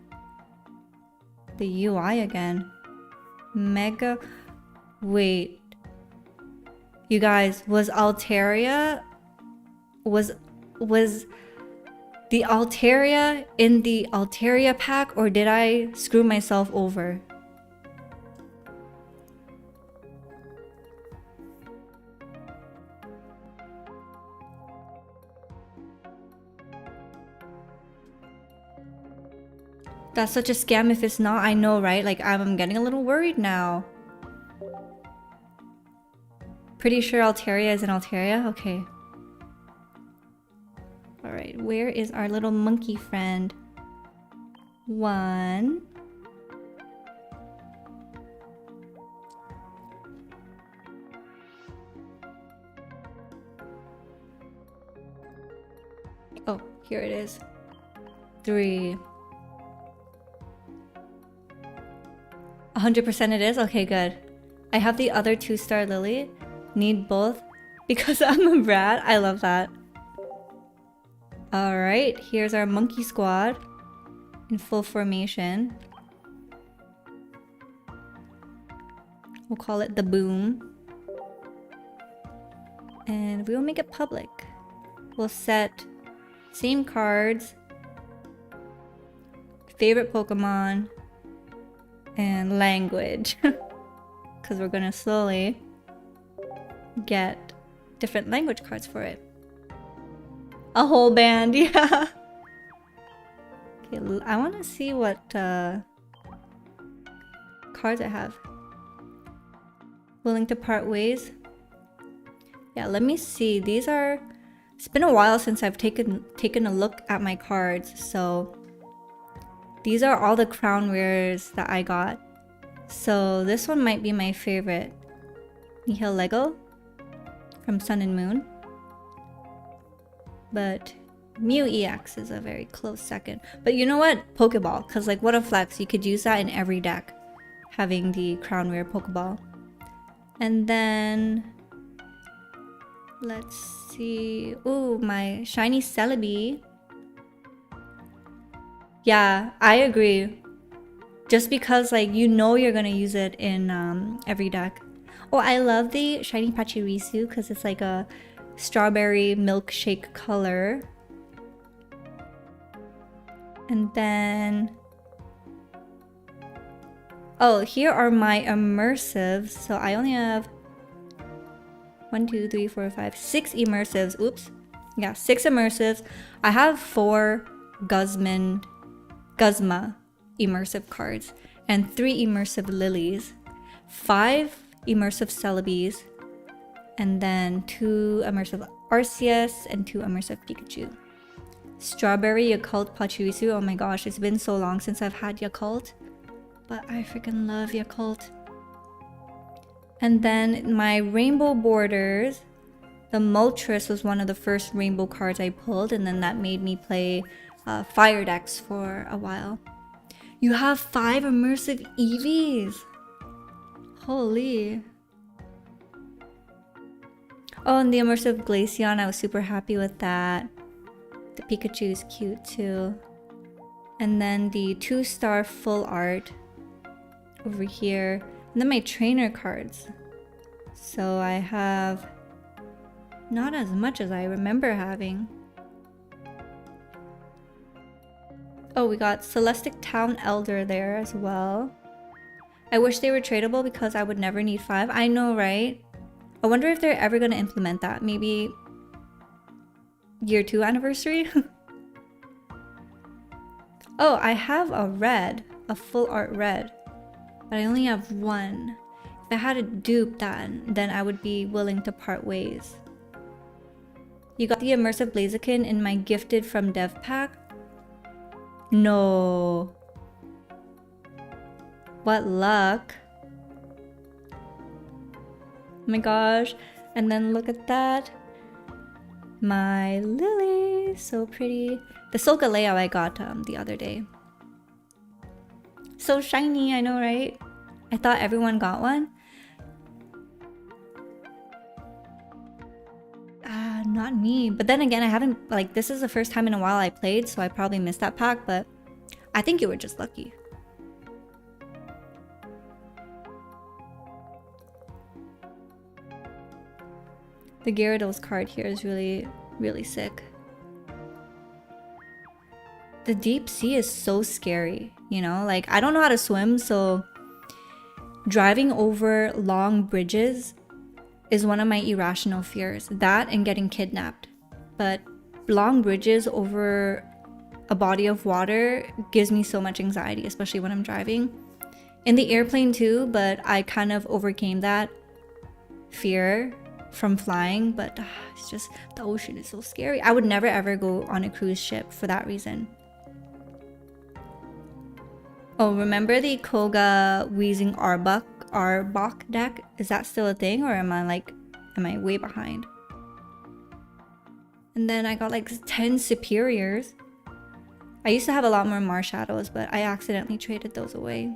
the UI again. Mega... Wait. You guys, was Altaria... Was the Altaria in the Altaria pack, or did I screw myself over? That's such a scam if it's not. I know, right? Like, I'm getting a little worried now. Pretty sure Altaria is in Altaria? Okay. Alright, where is our little monkey friend? 1. Oh, here it is. 3. 100% it is? Okay, good. I have the other 2-star Lily. Need both because I'm a brat. I love that. Alright, here's our monkey squad in full formation. We'll call it the Boom. And we will make it public. We'll set same cards, favorite Pokemon, and language. Because we're gonna slowly get different language cards for it. A whole band, yeah. Okay, I want to see what cards I have. Willing to part ways. Yeah, let me see. These are... It's been a while since I've taken a look at my cards, so... These are all the crown rares that I got. So this one might be my favorite. Nihil Lego from Sun and Moon. But Mew EX is a very close second. But you know what? Pokeball. Because like, what a flex. You could use that in every deck. Having the crown rare Pokeball. And then... Let's see... Ooh, my shiny Celebi. Yeah, I agree. Just because like, you know you're gonna use it in every deck. Oh, I love the shiny Pachirisu because it's like a strawberry milkshake color. And then... Oh, here are my immersives. So I only have 1, 2, 3, 4, 5, 6 immersives. Oops. Yeah, 6 immersives. I have 4 Guzma immersive cards and 3 immersive Lilies, 5 immersive Celebes, and then 2 immersive Arceus and 2 immersive Pikachu. Strawberry Yakult Pachirisu. Oh my gosh, it's been so long since I've had Yakult, but I freaking love Yakult. And then my rainbow borders. The Moltres was one of the first rainbow cards I pulled, and then that made me play fire decks for a while. You have 5 immersive Eevees! Holy. Oh, and the immersive Glaceon, I was super happy with that. The Pikachu is cute too. And then the 2-star full art over here. And then my trainer cards. So I have not as much as I remember having. Oh, we got Celestic Town Elder there as well. I wish they were tradable because I would never need 5. I know, right? I wonder if they're ever going to implement that. Maybe year 2 anniversary? Oh, I have a red. A full art red. But I only have 1. If I had a dupe that, then I would be willing to part ways. You got the Immersive Blaziken in my gifted from dev pack? No. What luck. Oh my gosh. And then look at that. My Lily. So pretty. The Solgaleo I got the other day. So shiny, I know, right? I thought everyone got one. Not me. But then again, I haven't, like, this is the first time in a while I played, so I probably missed that pack, but I think you were just lucky. The Gyarados card here is really, really sick. The deep sea is so scary, you know? Like, I don't know how to swim, so driving over long bridges is one of my irrational fears. That and getting kidnapped. But long bridges over a body of water gives me so much anxiety, especially when I'm driving. In the airplane too, but I kind of overcame that fear from flying. But it's just, the ocean is so scary. I would never ever go on a cruise ship for that reason. Oh, remember the Koga Wheezing Arbok deck? Is that still a thing, or am I way behind? And then I got like 10 superiors. I used to have a lot more Marshadows, but I accidentally traded those away.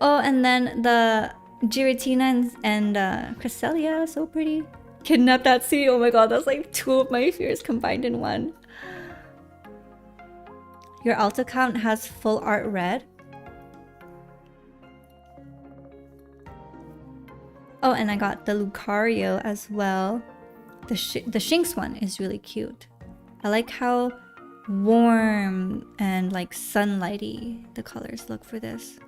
Oh, and then the Giratina and Cresselia, so pretty. Kidnapped at sea. Oh my god, that's like 2 of my fears combined in one. Your alt account has full art red. Oh, and I got the Lucario as well. The Shinx one is really cute. I like how warm and like sunlighty the colors look for this.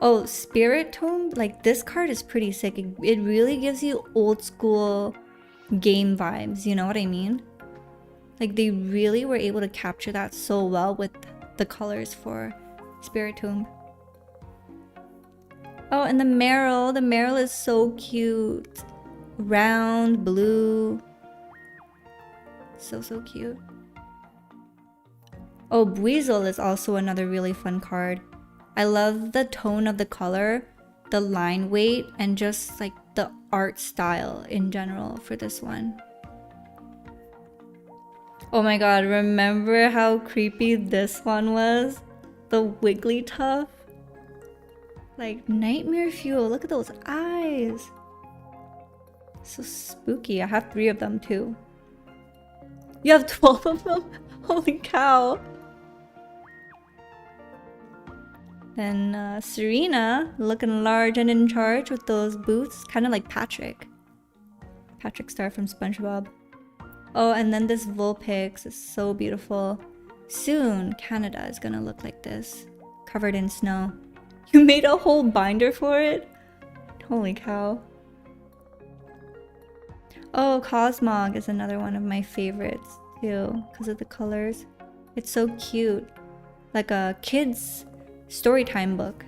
Oh, Spirit Tome, like this card is pretty sick. It really gives you old school game vibes, you know what I mean? Like they really were able to capture that so well with the colors for Spirit Tomb. Oh, and the Meryl is so cute. Round, blue. So cute. Oh, Buizel is also another really fun card. I love the tone of the color, the line weight, and just like the art style in general for this one. Oh my god, remember how creepy this one was? The Wigglytuff? Like nightmare fuel, look at those eyes. So spooky. I have 3 of them too. You have 12 of them? Holy cow. Then Serena, looking large and in charge with those boots. Kind of like Patrick. Patrick Star from SpongeBob. Oh, and then this Vulpix is so beautiful. Soon, Canada is gonna look like this. Covered in snow. You made a whole binder for it? Holy cow. Oh, Cosmog is another one of my favorites too, because of the colors. It's so cute. Like a kid's storytime book.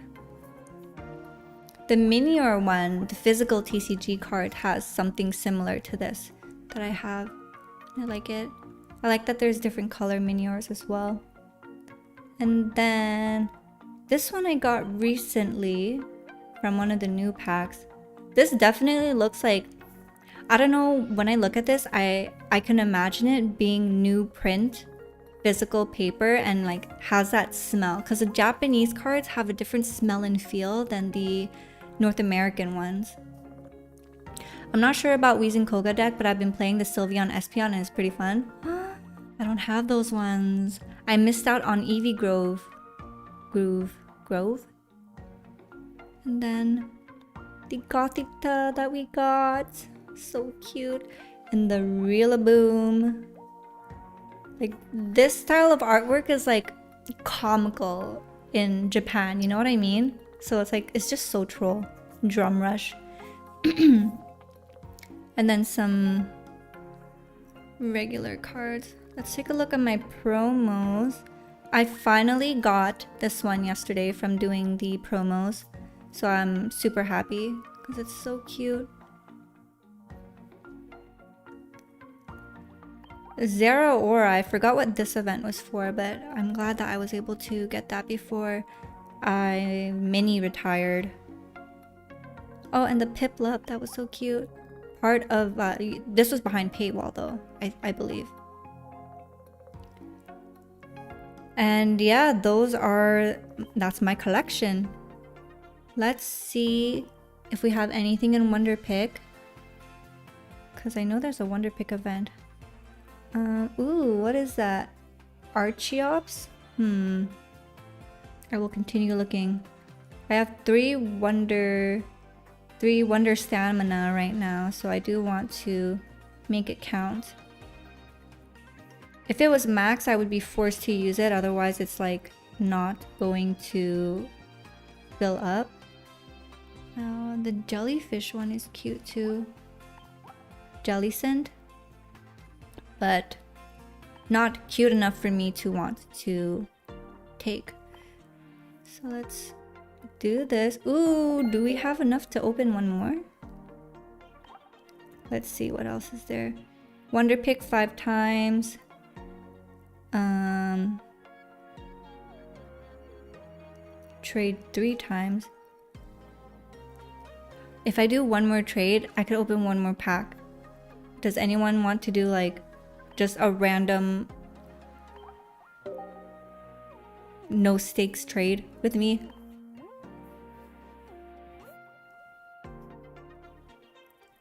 The Minior one, the physical TCG card, has something similar to this that I have. I like it. I like that there's different color Miniors as well. And then this one I got recently from one of the new packs. This definitely looks like, I don't know, when I look at this, I can imagine it being new print, physical paper, and like has that smell. Because the Japanese cards have a different smell and feel than the North American ones. I'm not sure about Weezing Koga deck, but I've been playing the Sylveon Espeon and it's pretty fun. I don't have those ones. I missed out on Eevee Grove. And then the Gothita that we got. So cute. And the Rillaboom. Like this style of artwork is like comical in Japan, you know what I mean? So it's like, it's just so troll. Drum Rush. And then some regular cards. Let's take a look at my promos. I finally got this one yesterday from doing the promos. So I'm super happy because it's so cute. Zero Aura, I forgot what this event was for, but I'm glad that I was able to get that before I mini retired. Oh, and the Piplup, that was so cute. Part of, this was behind paywall though, I believe. And yeah, that's my collection. Let's see if we have anything in Wonder Pick. Because I know there's a Wonder Pick event. Ooh, what is that? Archeops? I will continue looking. I have 3 Wonder Stamina right now, so I do want to make it count. If it was max, I would be forced to use it, otherwise it's like not going to fill up. The jellyfish one is cute too. Jellicent. But not cute enough for me to want to take. So let's do this. Ooh, do we have enough to open one more? Let's see, what else is there? Wonder Pick 5 times. Trade 3 times. If I do one more trade, I could open one more pack. Does anyone want to do like just a random no stakes trade with me?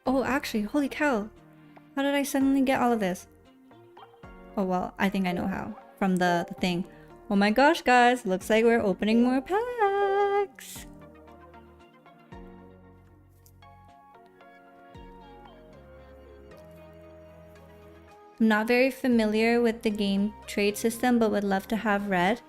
Oh, actually, holy cow. How did I suddenly get all of this? Oh, well, I think I know how. From the thing. Oh my gosh, guys. Looks like we're opening more packs. I'm not very familiar with the game trade system, but would love to have red.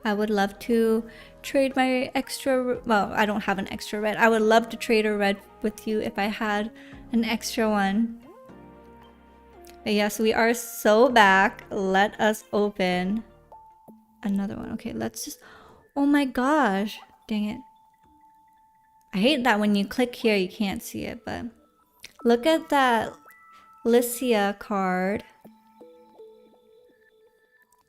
I would love to trade my extra, well, I don't have an extra red. I would love to trade a red with you if I had an extra one. But yes, we are so back. Let us open another one. Okay, let's just, oh my gosh, dang it. I hate that when you click here, you can't see it, but look at that Lycia card.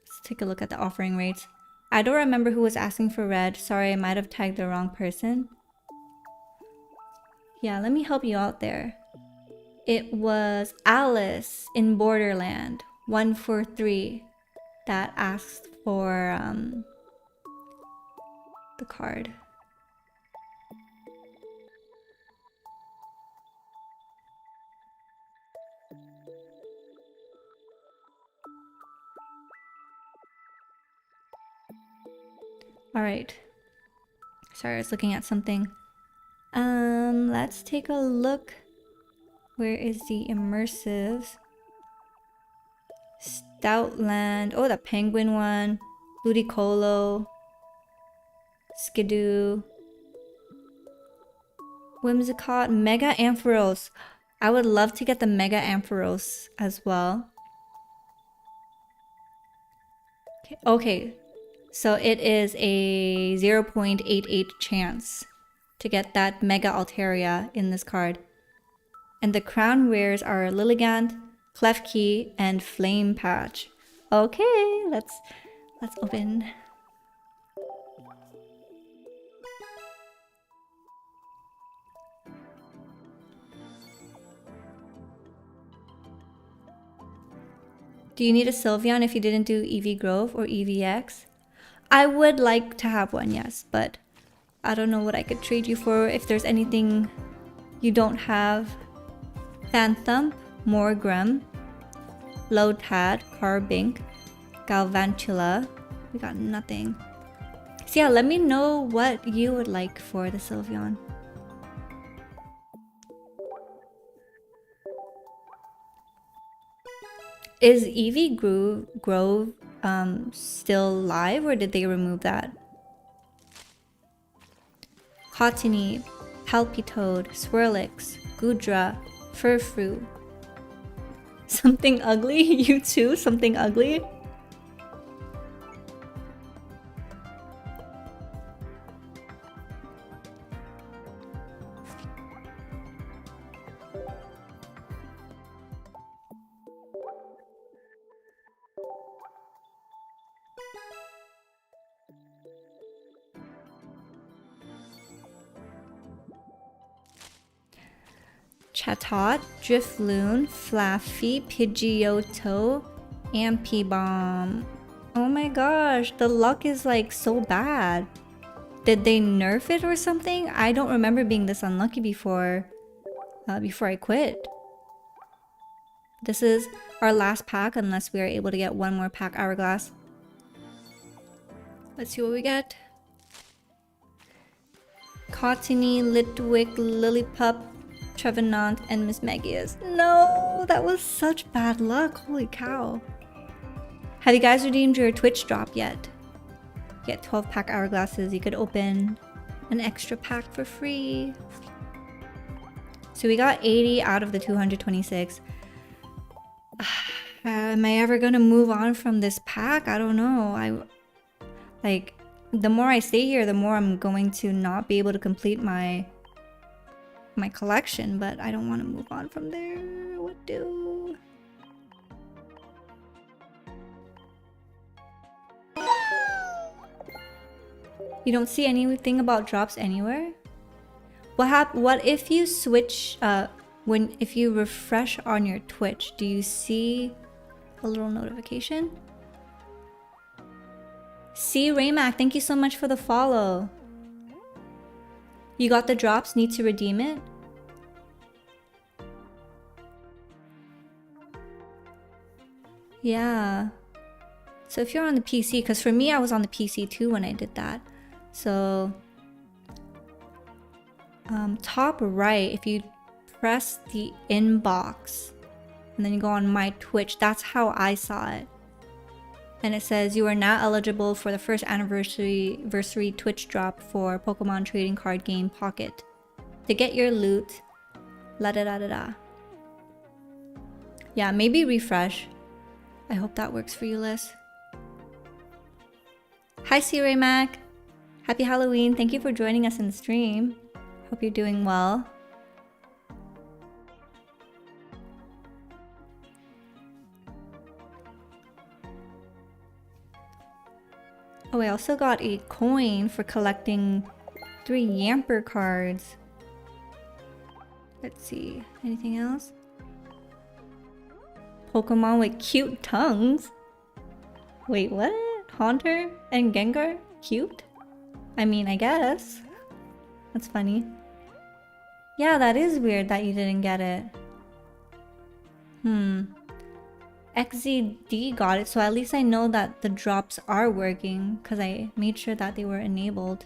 Let's take a look at the offering rates. I don't remember who was asking for red. Sorry, I might have tagged the wrong person. Yeah, let me help you out there. It was Alice in Borderland 143 that asked for the card. All right. Sorry, I was looking at something. Let's take a look. Where is the immersives? Stoutland. Oh, the penguin one. Ludicolo. Skidoo. Whimsicott. Mega Ampharos. I would love to get the Mega Ampharos as well. Okay. So it is a 0.88 chance to get that Mega Altaria in this card. And the crown wearers are Lilligant, Klefki, and Flame Patch. Okay, let's open. Do you need a Sylveon if you didn't do EV Grove or EVX? I would like to have one, yes, but I don't know what I could trade you for if there's anything you don't have. Phantom, Morgrem, Lotad, Carbink, Galvantula. We got nothing. So yeah, let me know what you would like for the Sylveon. Is EV Grove still live, or did they remove that? Cottony, Palpitoad, Swirlix, Goodra, Furfrou. Something ugly? You too? Something ugly? Chatot, Drifloon, Flaffy, Pidgeotto, Ampibomb. Oh my gosh, the luck is like so bad. Did they nerf it or something? I don't remember being this unlucky before I quit. This is our last pack unless we are able to get one more pack Hourglass. Let's see what we get. Cottony, Litwick, Lillipup, Trevenant, and Miss Magius. No, that was such bad luck. Holy cow. Have you guys redeemed your Twitch drop yet? Get 12 pack Hourglasses. You could open an extra pack for free. So we got 80 out of the 226. Am I ever gonna move on from this pack? I don't know. The more I stay here, the more I'm going to not be able to complete my collection, but I don't want to move on from there. What do? You don't see anything about drops anywhere? What if you switch if you refresh on your Twitch, do you see a little notification? See, Raymac, thank you so much for the follow. You got the drops, need to redeem it? Yeah. So if you're on the PC, because for me I was on the PC too when I did that. So top right, if you press the inbox and then you go on my Twitch, that's how I saw it. And it says you are now eligible for the first anniversary Twitch drop for Pokemon trading card game Pocket. To get your loot, la da da da da. Yeah, maybe refresh. I hope that works for you, Liz. Hi, C-Ray Mac. Happy Halloween. Thank you for joining us in the stream. Hope you're doing well. Oh, I also got a coin for collecting 3 Yamper cards. Let's see. Anything else? Pokemon with cute tongues? Wait, what? Haunter and Gengar? Cute? I mean, I guess. That's funny. Yeah, that is weird that you didn't get it. XZD got it, so at least I know that the drops are working because I made sure that they were enabled.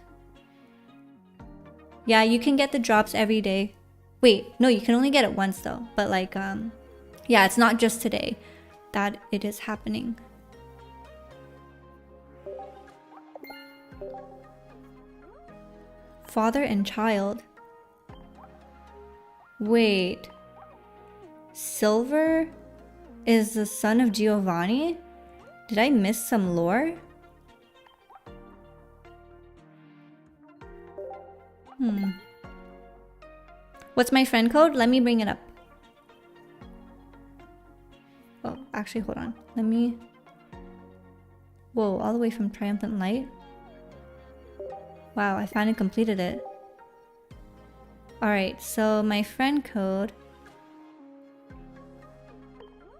Yeah, you can get the drops every day. Wait, no, you can only get it once though. But like, yeah, it's not just today that it is happening. Father and child. Wait. Silver is the son of Giovanni? Did I miss some lore? What's my friend code? Let me bring it up. Oh, actually, hold on. Let me... Whoa, all the way from Triumphant Light? Wow, I finally completed it. Alright, so my friend code...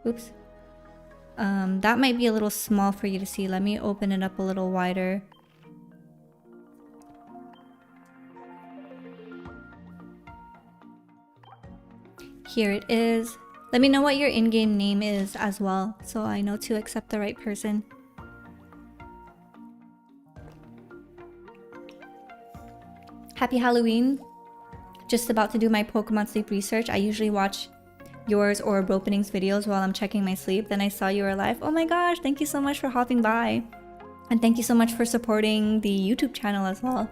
Oops. That might be a little small for you to see. Let me open it up a little wider. Here it is. Let me know what your in-game name is as well, so I know to accept the right person. Happy Halloween. Just about to do my Pokemon sleep research. I usually watch yours or Ropening's videos while I'm checking my sleep. Then I saw you were live. Oh my gosh, thank you so much for hopping by. And thank you so much for supporting the YouTube channel as well.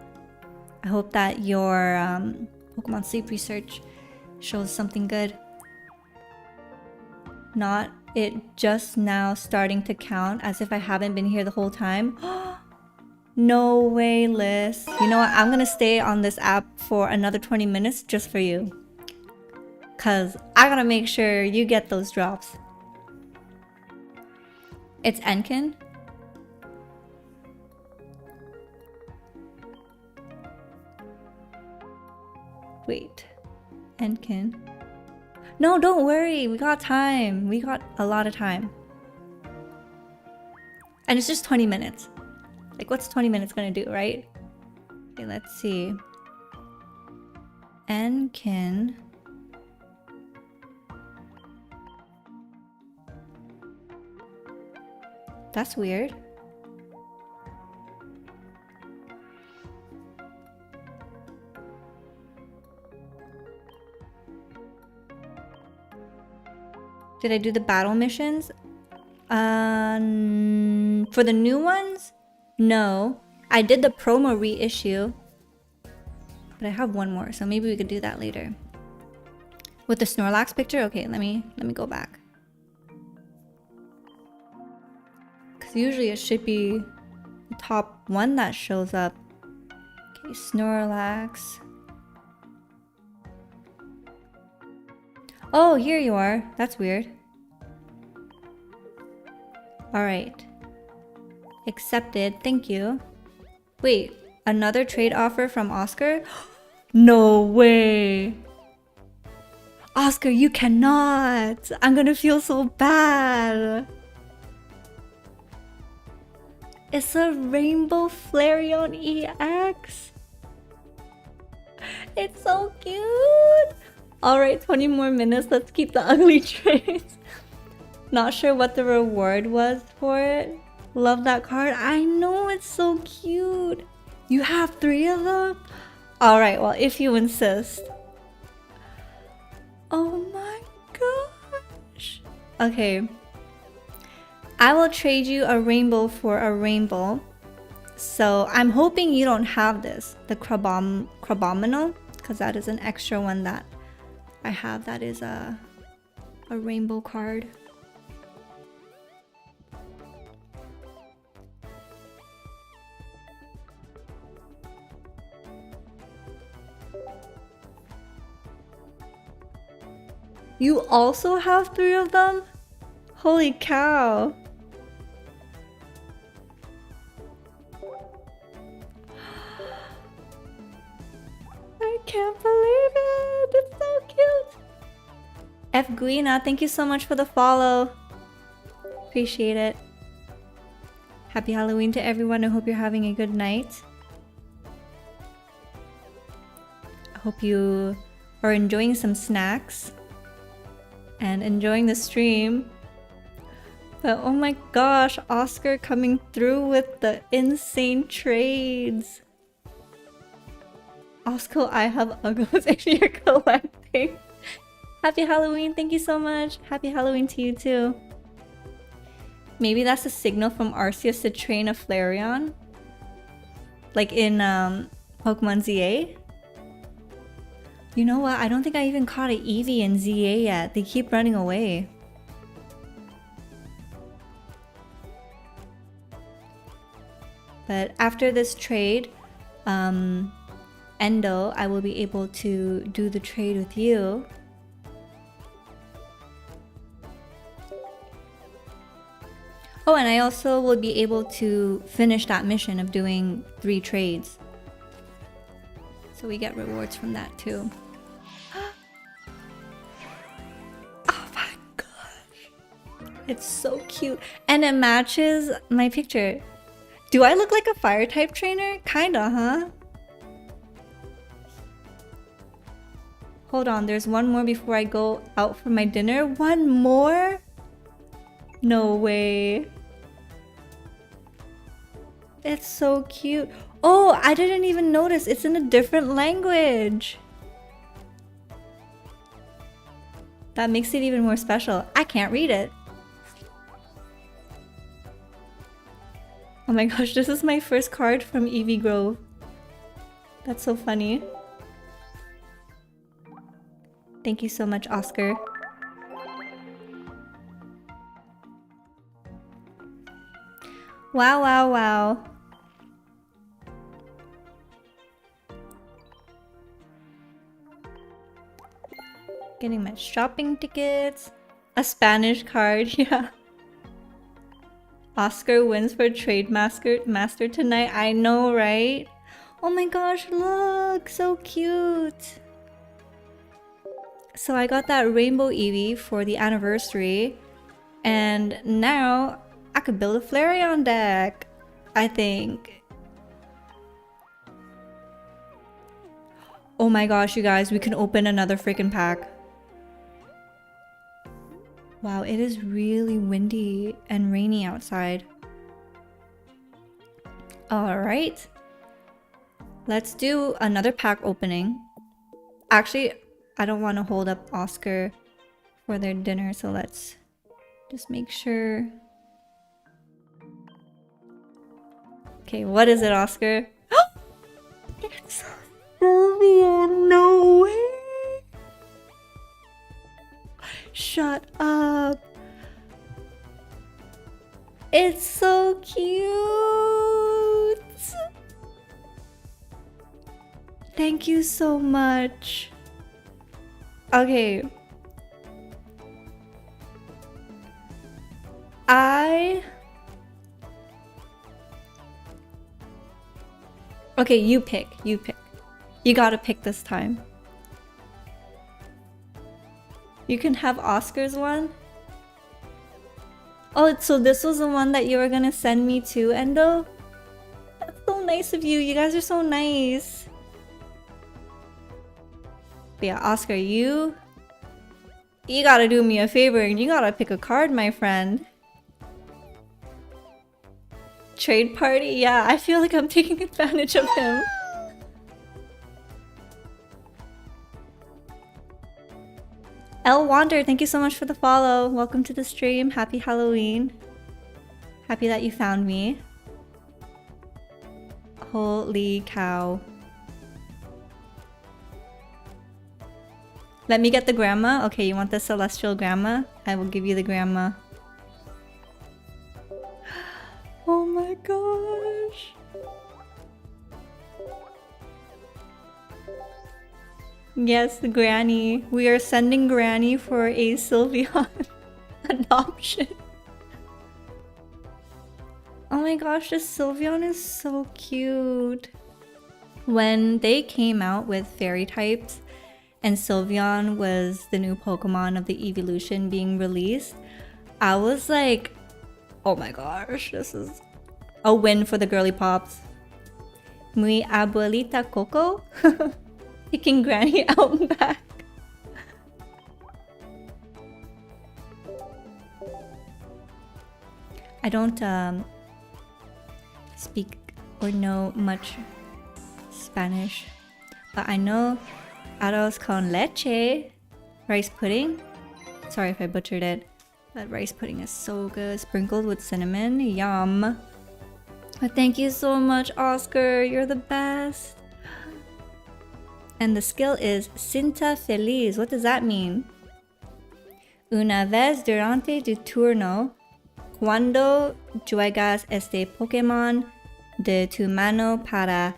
I hope that your Pokemon sleep research shows something good. Not it just now starting to count as if I haven't been here the whole time. No way, Liz. You know what? I'm gonna stay on this app for another 20 minutes just for you. Cause I gotta make sure you get those drops. It's Enkin? Wait. Enkin? No, don't worry. We got time. We got a lot of time. And it's just 20 minutes. Like, what's 20 minutes gonna do, right? Okay, let's see. Enkin. That's weird. Did I do the battle missions? For the new ones? No. I did the promo reissue. But I have one more, so maybe we could do that later. With the Snorlax picture? Okay, let me go back. Cause usually it should be the top one that shows up. Okay, Snorlax. Oh, here you are. That's weird. Alright. Accepted. Thank you. Wait, another trade offer from Oscar? No way! Oscar, you cannot! I'm gonna feel so bad! It's a Rainbow Flareon EX! It's so cute! Alright, 20 more minutes. Let's keep the ugly trades. Not sure what the reward was for it. Love that card. I know, it's so cute. You have 3 of them? Alright, well, if you insist. Oh my gosh. Okay. I will trade you a rainbow for a rainbow. So I'm hoping you don't have this. The Crabominal. Because that is an extra one that I have. That is a rainbow card. You also have 3 of them? Holy cow. I can't believe it. It's so cute. F. Guina, thank you so much for the follow. Appreciate it. Happy Halloween to everyone. I hope you're having a good night. I hope you are enjoying some snacks and enjoying the stream. But oh my gosh, Oscar coming through with the insane trades. Oscar, I have Uggos if you're collecting. Happy Halloween, thank you so much. Happy Halloween to you too. Maybe that's a signal from Arceus to train a Flareon. Like in Pokemon Z-A. You know what? I don't think I even caught an Eevee in Z-A yet. They keep running away. But after this trade, Endo, I will be able to do the trade with you. Oh, and I also will be able to finish that mission of doing 3 trades. So we get rewards from that too. Oh my gosh. It's so cute. And it matches my picture. Do I look like a fire type trainer? Kinda, huh? Hold on, there's one more before I go out for my dinner. One more? No way. It's so cute. Oh, I didn't even notice. It's in a different language. That makes it even more special. I can't read it. Oh my gosh, this is my first card from Eevee Grove. That's so funny. Thank you so much, Oscar. Wow, wow, wow. Getting my shopping tickets. A Spanish card, yeah. Oscar wins for Trade Master tonight. I know, right? Oh my gosh, look! So cute! So I got that Rainbow Eevee for the anniversary. And now I could build a Flareon deck, I think. Oh my gosh, you guys, we can open another freaking pack. Wow, it is really windy and rainy outside. Alright. Let's do another pack opening. Actually, I don't want to hold up Oscar for their dinner, so let's just make sure. Okay, what is it, Oscar? It's Sylveon, no way! Shut up! It's so cute! Thank you so much. Okay. Okay, you pick. You pick. You gotta pick this time. You can have Oscar's one. Oh, so this was the one that you were gonna send me to, Endo? That's so nice of you. You guys are so nice. But yeah, Oscar, you gotta do me a favor and you gotta pick a card, my friend. Trade party? Yeah, I feel like I'm taking advantage of him. El Wander, thank you so much for the follow. Welcome to the stream. Happy Halloween. Happy that you found me. Holy cow. Let me get the grandma. Okay, you want the celestial grandma? I will give you the grandma. Oh my gosh. Yes, Granny. We are sending Granny for a Sylveon adoption. Oh my gosh, this Sylveon is so cute. When they came out with fairy types and Sylveon was the new Pokemon of the evolution being released, I was like, oh my gosh, this is a win for the girly pops. Mi abuelita Coco? Taking Granny out back. I don't speak or know much Spanish, but I know arroz con leche, rice pudding. Sorry if I butchered it, but rice pudding is so good, sprinkled with cinnamon. Yum. But thank you so much, Oscar. You're the best. And the skill is Cinta Feliz. What does that mean? Una vez durante tu turno, cuando juegas este Pokémon de tu mano para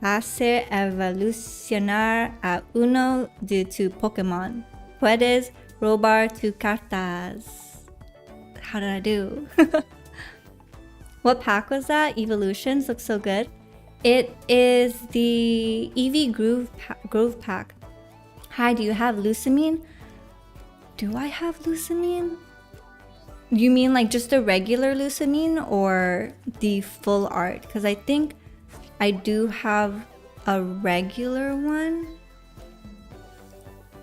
hacer evolucionar a uno de tu Pokémon, puedes robar tus cartas. How did I do? What pack was that? Evolutions looks so good. It is the Eevee Grove pack. Hi, do you have Lucamine? Do I have Lucamine? You mean like just the regular Lucamine or the full art? Because I think I do have a regular one.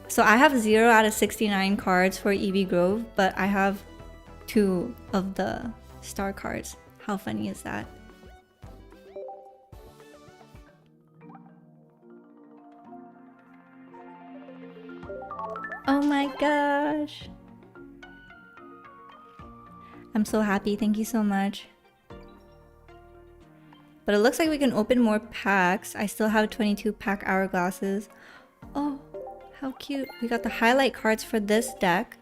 So I have 0 out of 69 cards for Eevee Grove, but I have 2 of the star cards. How funny is that? Oh my gosh. I'm so happy. Thank you so much. But it looks like we can open more packs. I still have 22 pack hourglasses. Oh, how cute. We got the highlight cards for this deck.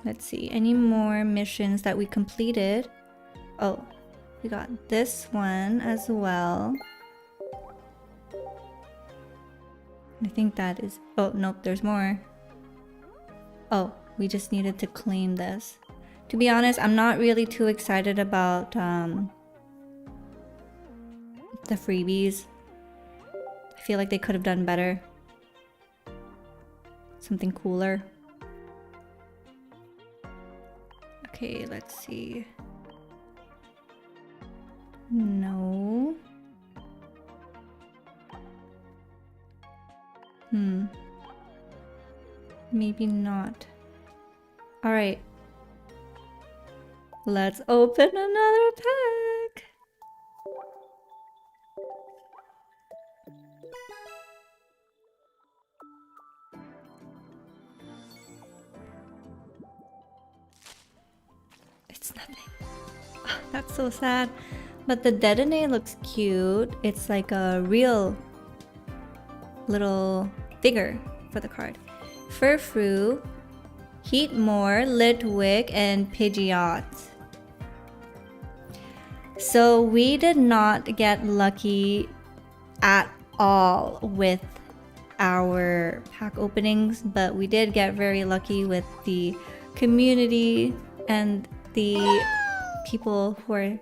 Let's see. Any more missions that we completed? Oh, we got this one as well. I think that is... Oh, nope, there's more. Oh, we just needed to claim this. To be honest, I'm not really too excited about the freebies. I feel like they could have done better. Something cooler. Okay, let's see. No. Maybe not. Alright. Let's open another pack. It's nothing. Oh, that's so sad. But the Dedenne looks cute. It's like a real little figure for the card. Furfrou, Heatmore, Litwick, and Pidgeot. So we did not get lucky at all with our pack openings, but we did get very lucky with the community and the people who are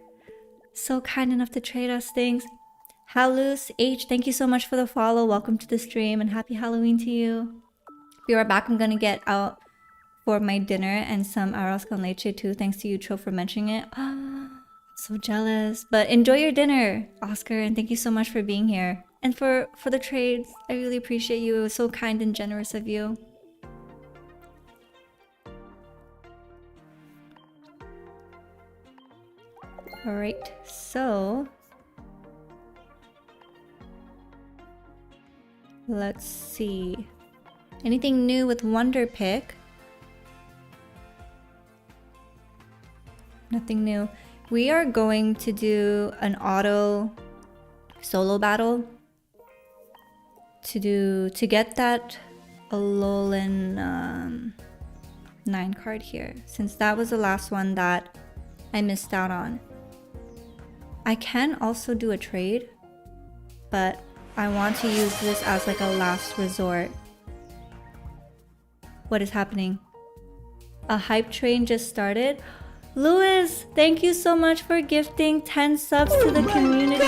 so kind enough to trade us things. Halus H, thank you so much for the follow. Welcome to the stream and happy Halloween to you. Be right back. I'm gonna get out for my dinner and some arroz con leche too. Thanks to Eutrope for mentioning it. So jealous. But enjoy your dinner, Oscar, and thank you so much for being here. And for the trades, I really appreciate you. It was so kind and generous of you. Alright, so let's see. Anything new with Wonder Pick? Nothing new. We are going to do an auto solo battle to get that Alolan 9 card here, since that was the last one that I missed out on. I can also do a trade, but I want to use this as like a last resort. What is happening? A hype train just started? Lewis, thank you so much for gifting 10 subs to the community.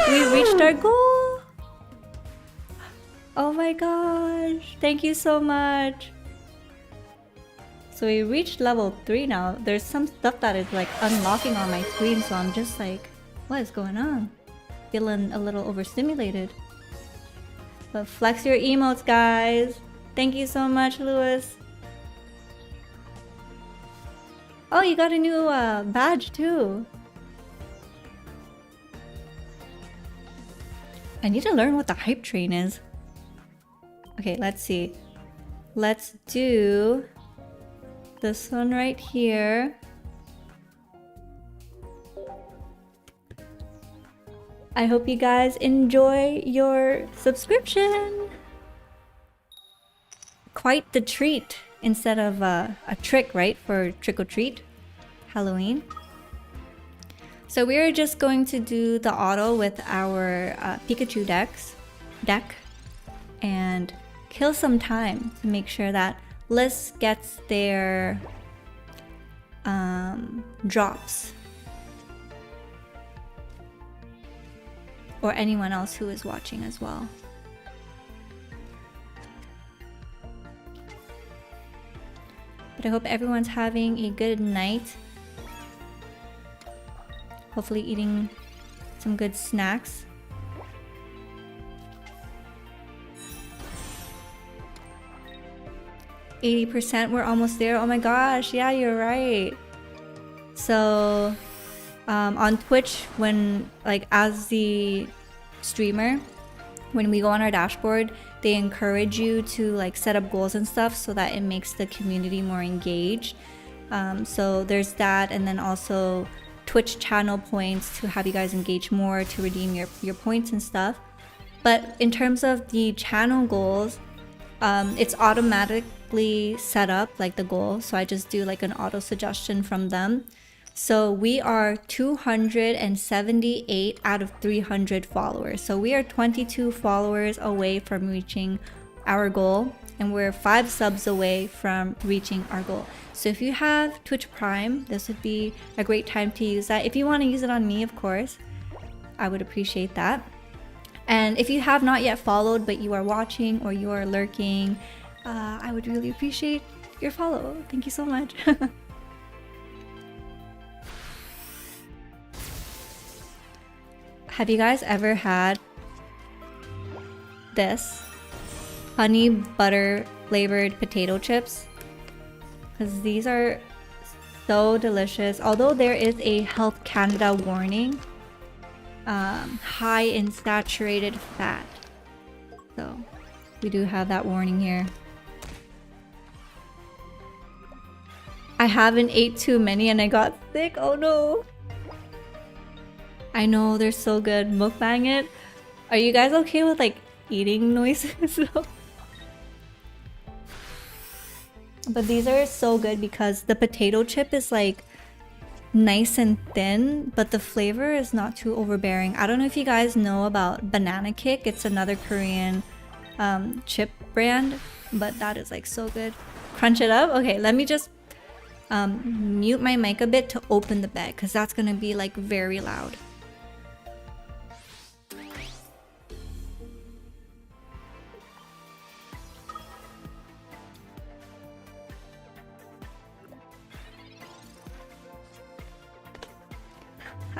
We reached our goal. Oh my gosh, thank you so much. So we reached level 3 now. There's some stuff that is like unlocking on my screen, so I'm just like, what is going on? Feeling a little overstimulated. But flex your emotes, guys. Thank you so much, Lewis. Oh, you got a new badge too. I need to learn what the hype train is. Okay, let's see. Let's do this one right here. I hope you guys enjoy your subscription. Quite the treat instead of a trick, right? For trick or treat Halloween. So we're just going to do the auto with our Pikachu deck and kill some time to make sure that Liz gets their drops, or anyone else who is watching as well. But I hope everyone's having a good night. Hopefully eating some good snacks. %, we're almost there. Oh my gosh, yeah, you're right. So on Twitch, when like as the streamer, when we go on our dashboard, they encourage you to like set up goals and stuff so that it makes the community more engaged. So there's that, and then also Twitch channel points to have you guys engage more, to redeem your points and stuff. But in terms of the channel goals, it's automatically set up, like the goal, so I just do like an auto suggestion from them. So we are 278 out of 300 followers, so we are 22 followers away from reaching our goal, and we're 5 subs away from reaching our goal. So if you have Twitch Prime, this would be a great time to use that. If you want to use it on me, of course, I would appreciate that. And if you have not yet followed but you are watching or you are lurking, I would really appreciate your follow. Thank you so much. Have you guys ever had this honey butter flavored potato chips? Because these are so delicious. Although there is a Health Canada warning, high in saturated fat. So we do have that warning here. I haven't ate too many and I got sick. Oh no. I know, they're so good. Mukbang it. Are you guys okay with like eating noises though? But these are so good because the potato chip is like nice and thin, but the flavor is not too overbearing. I don't know if you guys know about Banana Kick. It's another Korean chip brand, but that is like so good. Crunch it up. Okay, let me just mute my mic a bit to open the bag because that's gonna be like very loud.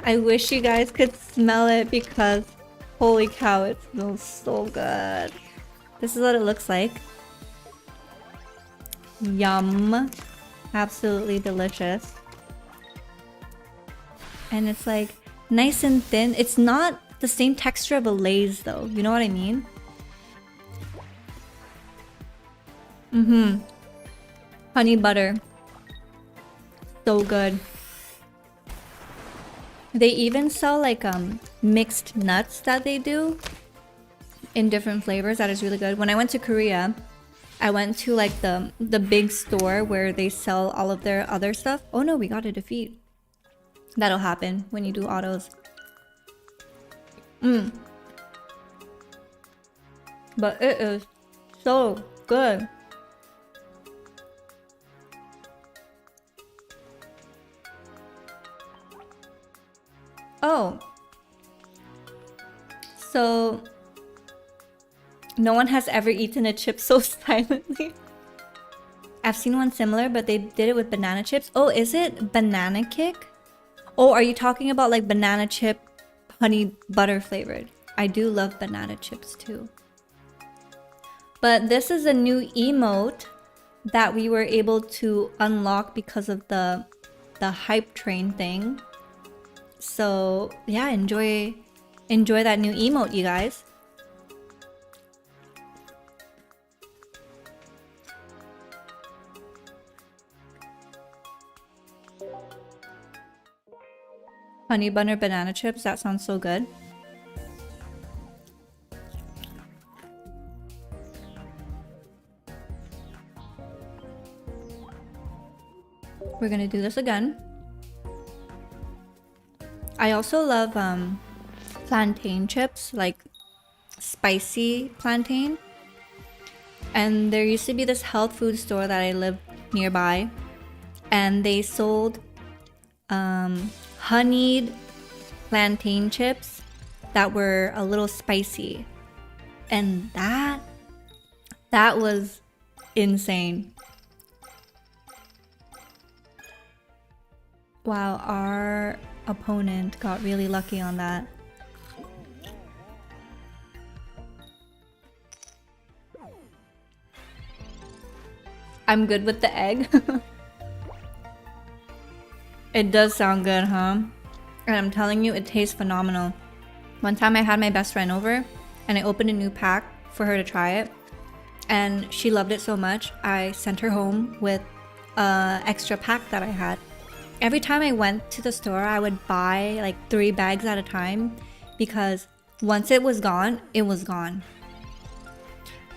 I wish you guys could smell it because holy cow, it smells so good. This is what it looks like. Yum. Absolutely delicious. And it's like nice and thin. It's not the same texture of a Lay's though. You know what I mean? Honey butter. So good. They even sell like mixed nuts that they do in different flavors. That is really good. When I went to Korea, I went to like the big store where they sell all of their other stuff. Oh no, we got a defeat. That'll happen when you do autos. But it is so good. Oh, so no one has ever eaten a chip so silently. I've seen one similar, but they did it with banana chips. Oh, is it Banana Kick? Oh, are you talking about like banana chip honey butter flavored? I do love banana chips too. But this is a new emote that we were able to unlock because of the hype train thing. So yeah, enjoy that new emote, you guys. Honey butter banana chips, that sounds so good. We're gonna do this again. I also love plantain chips, like spicy plantain. And there used to be this health food store that I lived nearby, and they sold honeyed plantain chips that were a little spicy, and that was insane. Wow, our opponent got really lucky on that. I'm good with the egg. It does sound good, huh? And I'm telling you, it tastes phenomenal. One time I had my best friend over and I opened a new pack for her to try it. and she loved it so much, I sent her home with an extra pack that I had. Every time I went to the store, I would buy like 3 bags at a time because once it was gone, it was gone.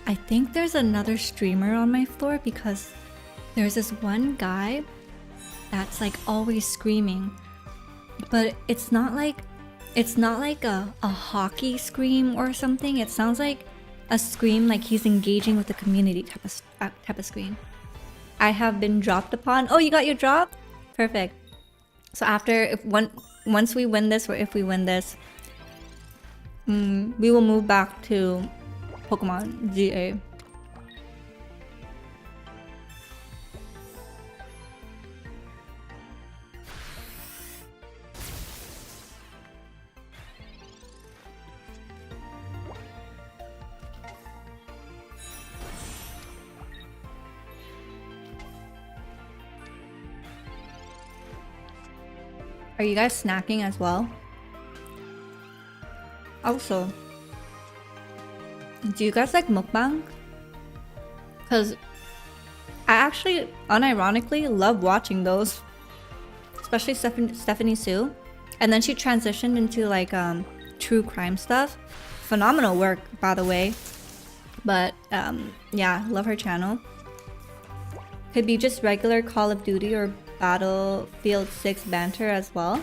I think there's another streamer on my floor because there's this one guy that's like always screaming, but it's not like a hockey scream or something. It sounds like a scream like he's engaging with the community type of scream. I have been dropped upon. Oh, you got your drop? Perfect. So after, once we win this, or if we win this, we will move back to Pokemon Z-A. Are you guys snacking as well? Also, do you guys like mukbang? Because I actually, unironically, love watching those. Especially Stephanie Sue. And then she transitioned into like true crime stuff. Phenomenal work, by the way. But yeah, love her channel. Could be just regular Call of Duty or Battlefield 6 banter as well.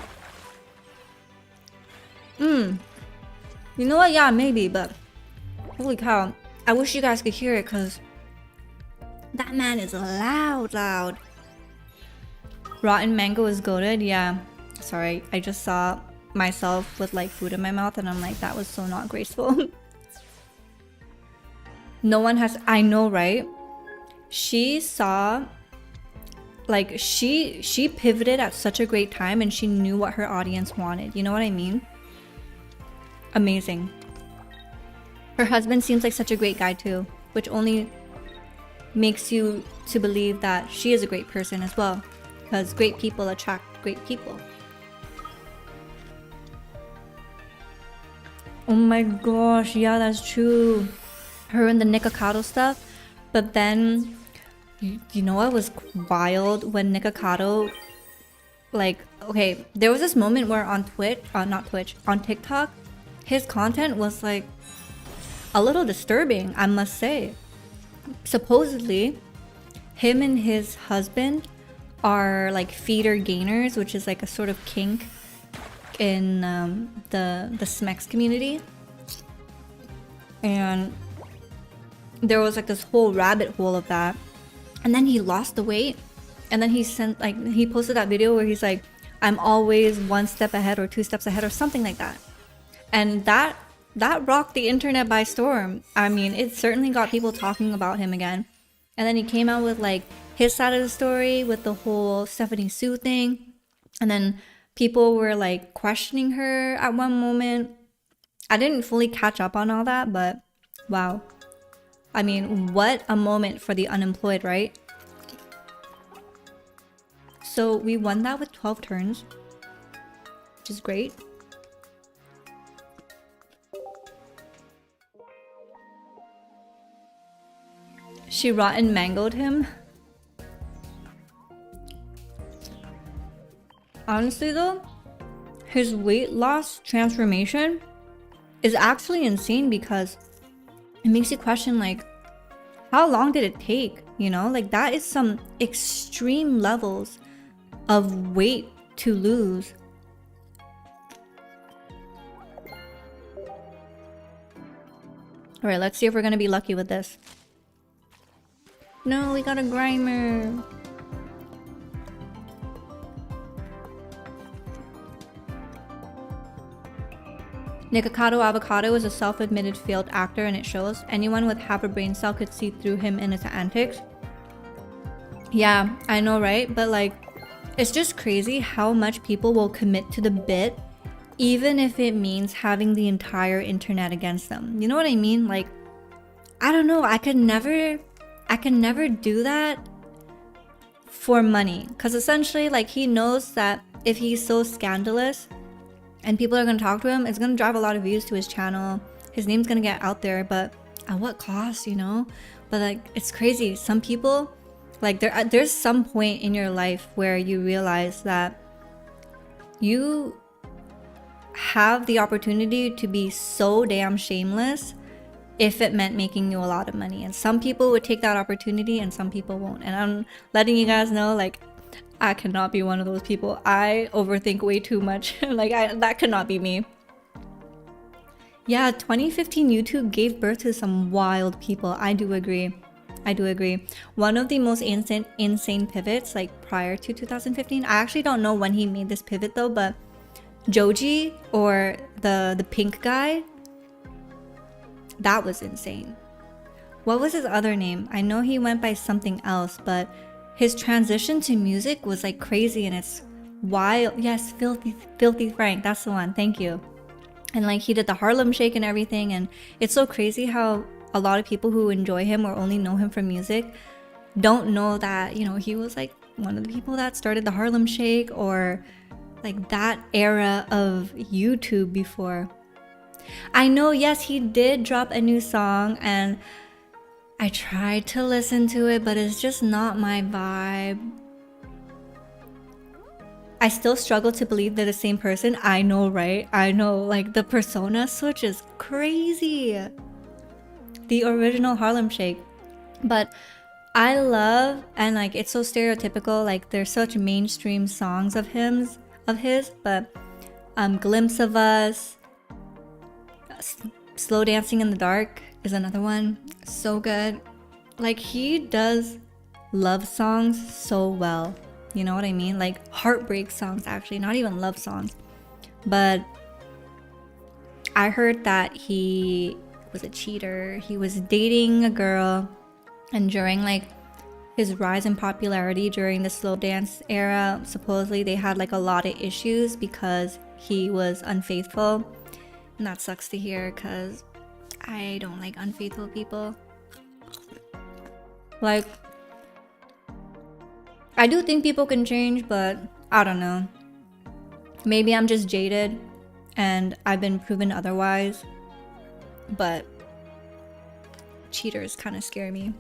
You know what? Yeah, maybe, but holy cow. I wish you guys could hear it because that man is loud. Rotten mango is goated. Yeah. Sorry, I just saw myself with like food in my mouth and I'm like, that was so not graceful. No one has, I know, right? She saw, like, she pivoted at such a great time and she knew what her audience wanted. You know what I mean? Amazing. Her husband seems like such a great guy too, which only makes you to believe that she is a great person as well, because great people attract great people. Oh my gosh, yeah, that's true. Her and the Nikocado stuff. But then, you know what was wild? When Nikocado, like, okay, there was this moment where on on TikTok, his content was like a little disturbing, I must say. Supposedly, him and his husband are like feeder gainers, which is like a sort of kink in the SMEX community. And there was like this whole rabbit hole of that. And then he lost the weight. And then he posted that video where he's like, I'm always 1 step ahead or 2 steps ahead or something like that. And that rocked the internet by storm. I mean, it certainly got people talking about him again. And then he came out with like his side of the story with the whole Stephanie Sue thing. And then people were like questioning her at one moment. I didn't fully catch up on all that, but wow. I mean, what a moment for the unemployed, right? So we won that with 12 turns, which is great. She rotten mangoed him. Honestly though, his weight loss transformation is actually insane because it makes you question like, how long did it take? You know, like that is some extreme levels of weight to lose. All right, let's see if we're gonna be lucky with this. No, we got a Grimer. Nikocado Avocado is a self-admitted failed actor and it shows. Anyone with half a brain cell could see through him and his antics. Yeah, I know, right? But like, it's just crazy how much people will commit to the bit even if it means having the entire internet against them. You know what I mean? Like, I don't know, I could never do that for money. Because essentially, like, he knows that if he's so scandalous and people are going to talk to him, it's going to drive a lot of views to his channel. His name's going to get out there, but at what cost, you know? But like, it's crazy. Some people, like there's some point in your life where you realize that you have the opportunity to be so damn shameless if it meant making you a lot of money. And some people would take that opportunity and some people won't. And I'm letting you guys know, like, I cannot be one of those people. I overthink way too much. Like, that could not be me. Yeah, 2015 YouTube gave birth to some wild people. I do agree. One of the most insane pivots, like prior to 2015, I actually don't know when he made this pivot though, but Joji, or the pink guy, that was insane. What was his other name? I know he went by something else, but his transition to music was like crazy, and it's wild. Yes, Filthy Frank, that's the one. Thank you. And like, he did the Harlem Shake and everything, and it's so crazy how a lot of people who enjoy him or only know him from music don't know that, you know, he was like one of the people that started the Harlem Shake, or like that era of YouTube before. I know, yes, he did drop a new song and I tried to listen to it, but it's just not my vibe. I still struggle to believe they're the same person. I know, right? I know, like, the persona switch is crazy. The original Harlem Shake. But I love, and like, it's so stereotypical, like there's such mainstream songs of his, but Glimpse of Us, Slow Dancing in the Dark is another one. So good. Like, he does love songs so well. You know what I mean? Like heartbreak songs, actually, not even love songs. But I heard that he was a cheater. He was dating a girl, and during like his rise in popularity during the slow dance era, supposedly they had like a lot of issues because he was unfaithful. And that sucks to hear, because I don't like unfaithful people. Like, I do think people can change, but I don't know. Maybe I'm just jaded and I've been proven otherwise. But cheaters kind of scare me.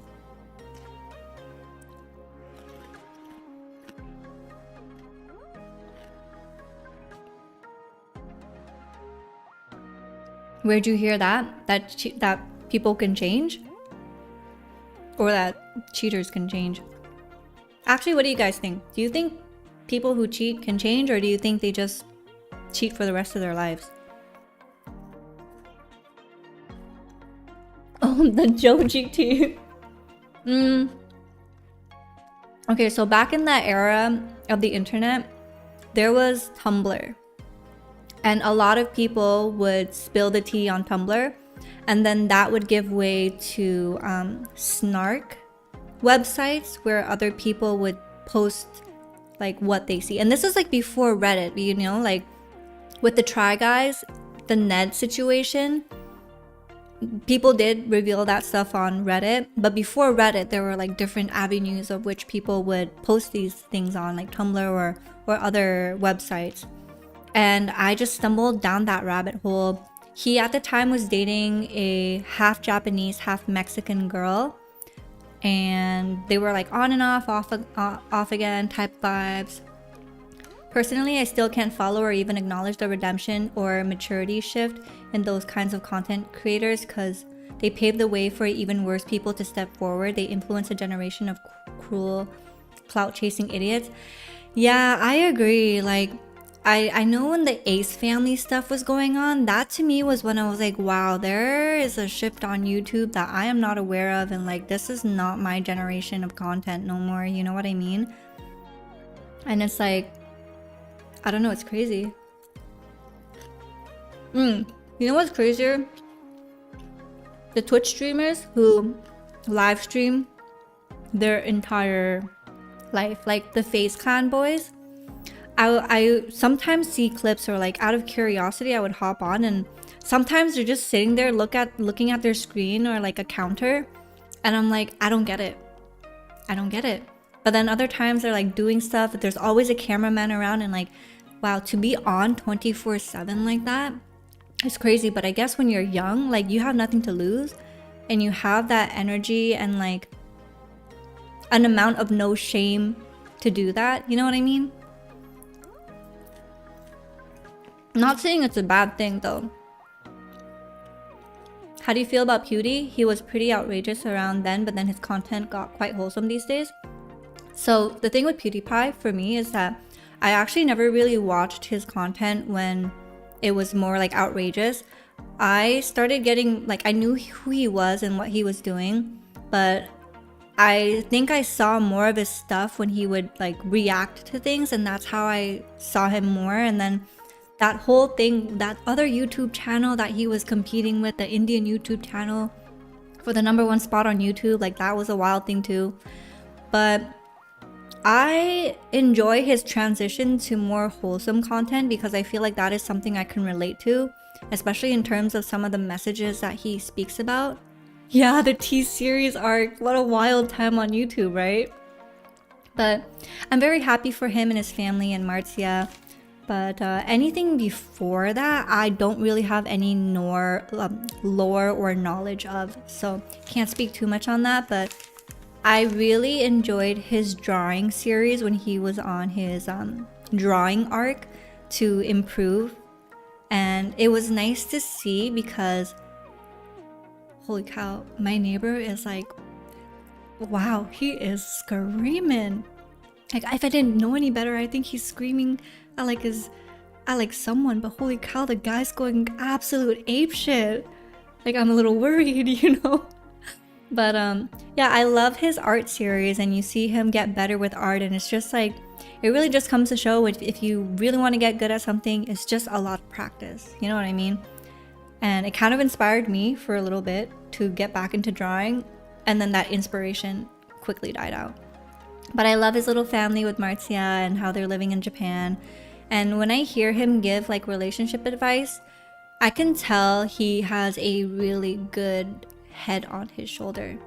Where'd you hear that? That people can change? Or that cheaters can change? Actually, what do you guys think? Do you think people who cheat can change, or do you think they just cheat for the rest of their lives? Oh, the Joji tea. Okay, so back in that era of the internet, there was Tumblr. And a lot of people would spill the tea on Tumblr, and then that would give way to snark websites where other people would post like what they see. And this is like before Reddit, you know, like with the Try Guys, the Ned situation, people did reveal that stuff on Reddit. But before Reddit, there were like different avenues of which people would post these things on, like Tumblr or other websites. And I just stumbled down that rabbit hole. He at the time was dating a half Japanese, half Mexican girl, and they were like on and off again type vibes. Personally, I still can't follow or even acknowledge the redemption or maturity shift in those kinds of content creators, because they pave the way for even worse people to step forward. They influence a generation of cruel, clout-chasing idiots. Yeah, I agree. Like, I know when the Ace Family stuff was going on, that to me was when I was like, wow, there is a shift on YouTube that I am not aware of, and like, this is not my generation of content no more, you know what I mean? And it's like, I don't know, it's crazy. You know what's crazier? The Twitch streamers who live stream their entire life, like the FaZe Clan boys. I sometimes see clips, or like out of curiosity I would hop on, and sometimes they're just sitting there looking at their screen or like a counter, and I'm like, I don't get it. But then other times they're like doing stuff, but there's always a cameraman around, and like, wow, to be on 24/7 like that, it's crazy. But I guess when you're young, like, you have nothing to lose, and you have that energy and like an amount of no shame to do that, you know what I mean? Not saying it's a bad thing though. How do you feel about Pewdie? He was pretty outrageous around then, but then his content got quite wholesome these days. So the thing with PewDiePie for me is that I actually never really watched his content when it was more like outrageous. I started getting like, I knew who he was and what he was doing, but I think I saw more of his stuff when he would like react to things, and that's how I saw him more. And then that whole thing, that other YouTube channel that he was competing with, the Indian YouTube channel for the #1 spot on YouTube, like that was a wild thing too. But I enjoy his transition to more wholesome content because I feel like that is something I can relate to, especially in terms of some of the messages that he speaks about. Yeah, the T-Series arc, what a wild time on YouTube, right? But I'm very happy for him and his family and Marcia. But anything before that, I don't really have any lore or knowledge of, so can't speak too much on that. But I really enjoyed his drawing series when he was on his drawing arc to improve, and it was nice to see because holy cow, my neighbor is like, wow, he is screaming. Like if I didn't know any better, I think he's screaming at like someone, but holy cow, the guy's going absolute apeshit. Like I'm a little worried, you know? But yeah, I love his art series, and you see him get better with art, and it's just like, it really just comes to show if you really want to get good at something, it's just a lot of practice, you know what I mean? And it kind of inspired me for a little bit to get back into drawing, and then that inspiration quickly died out. But I love his little family with Marcia and how they're living in Japan. And when I hear him give like relationship advice, I can tell he has a really good head on his shoulder.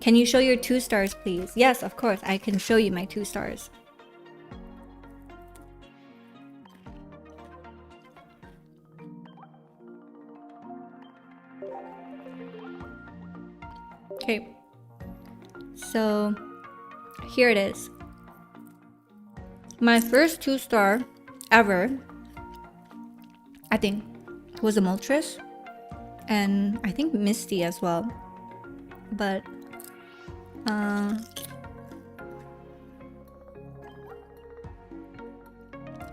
Can you show your 2 stars, please? Yes, of course, I can show you my 2 stars. Okay, so here it is. My first 2-star ever, I think, was a Moltres, and I think Misty as well. But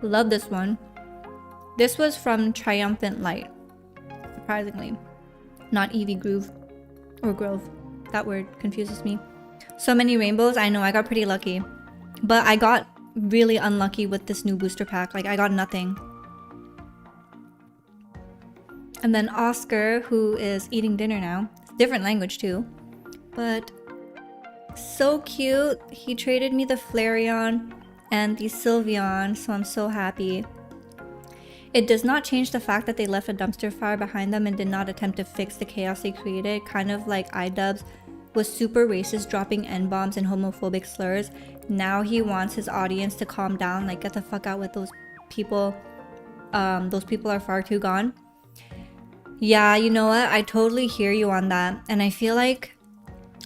love this one. This was from Triumphant Light, surprisingly, not Eevee Groove or Grove. That word confuses me. So many rainbows. I know I got pretty lucky, but I got really unlucky with this new booster pack. Like I got nothing. And then Oscar, who is eating dinner now, different language too, but so cute. He traded me the Flareon and the Sylveon, so I'm so happy. It does not change the fact that they left a dumpster fire behind them and did not attempt to fix the chaos they created, kind of like iDubbbz was super racist, dropping N-bombs and homophobic slurs. Now he wants his audience to calm down, like get the fuck out with those people. Those people are far too gone. Yeah, you know what? I totally hear you on that. And I feel like,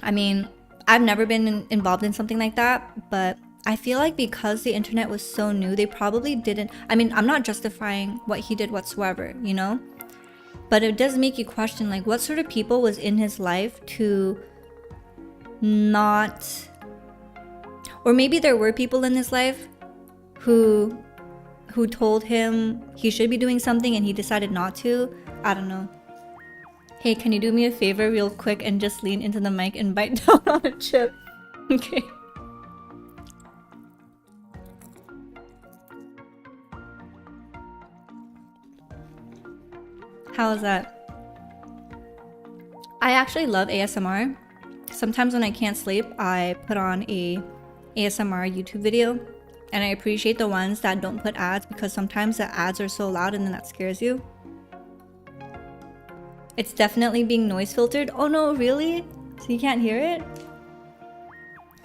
I mean, I've never been involved in something like that, but I feel like because the internet was so new, they probably didn't. I mean, I'm not justifying what he did whatsoever, you know? But it does make you question, like, what sort of people was in his life to not... Or maybe there were people in his life who told him he should be doing something and he decided not to. I don't know. Hey, can you do me a favor real quick and just lean into the mic and bite down on a chip? Okay. How is that? I actually love ASMR. Sometimes when I can't sleep, I put on a ASMR YouTube video, and I appreciate the ones that don't put ads because sometimes the ads are so loud and then that scares you. It's definitely being noise filtered. Oh no, really? So you can't hear it?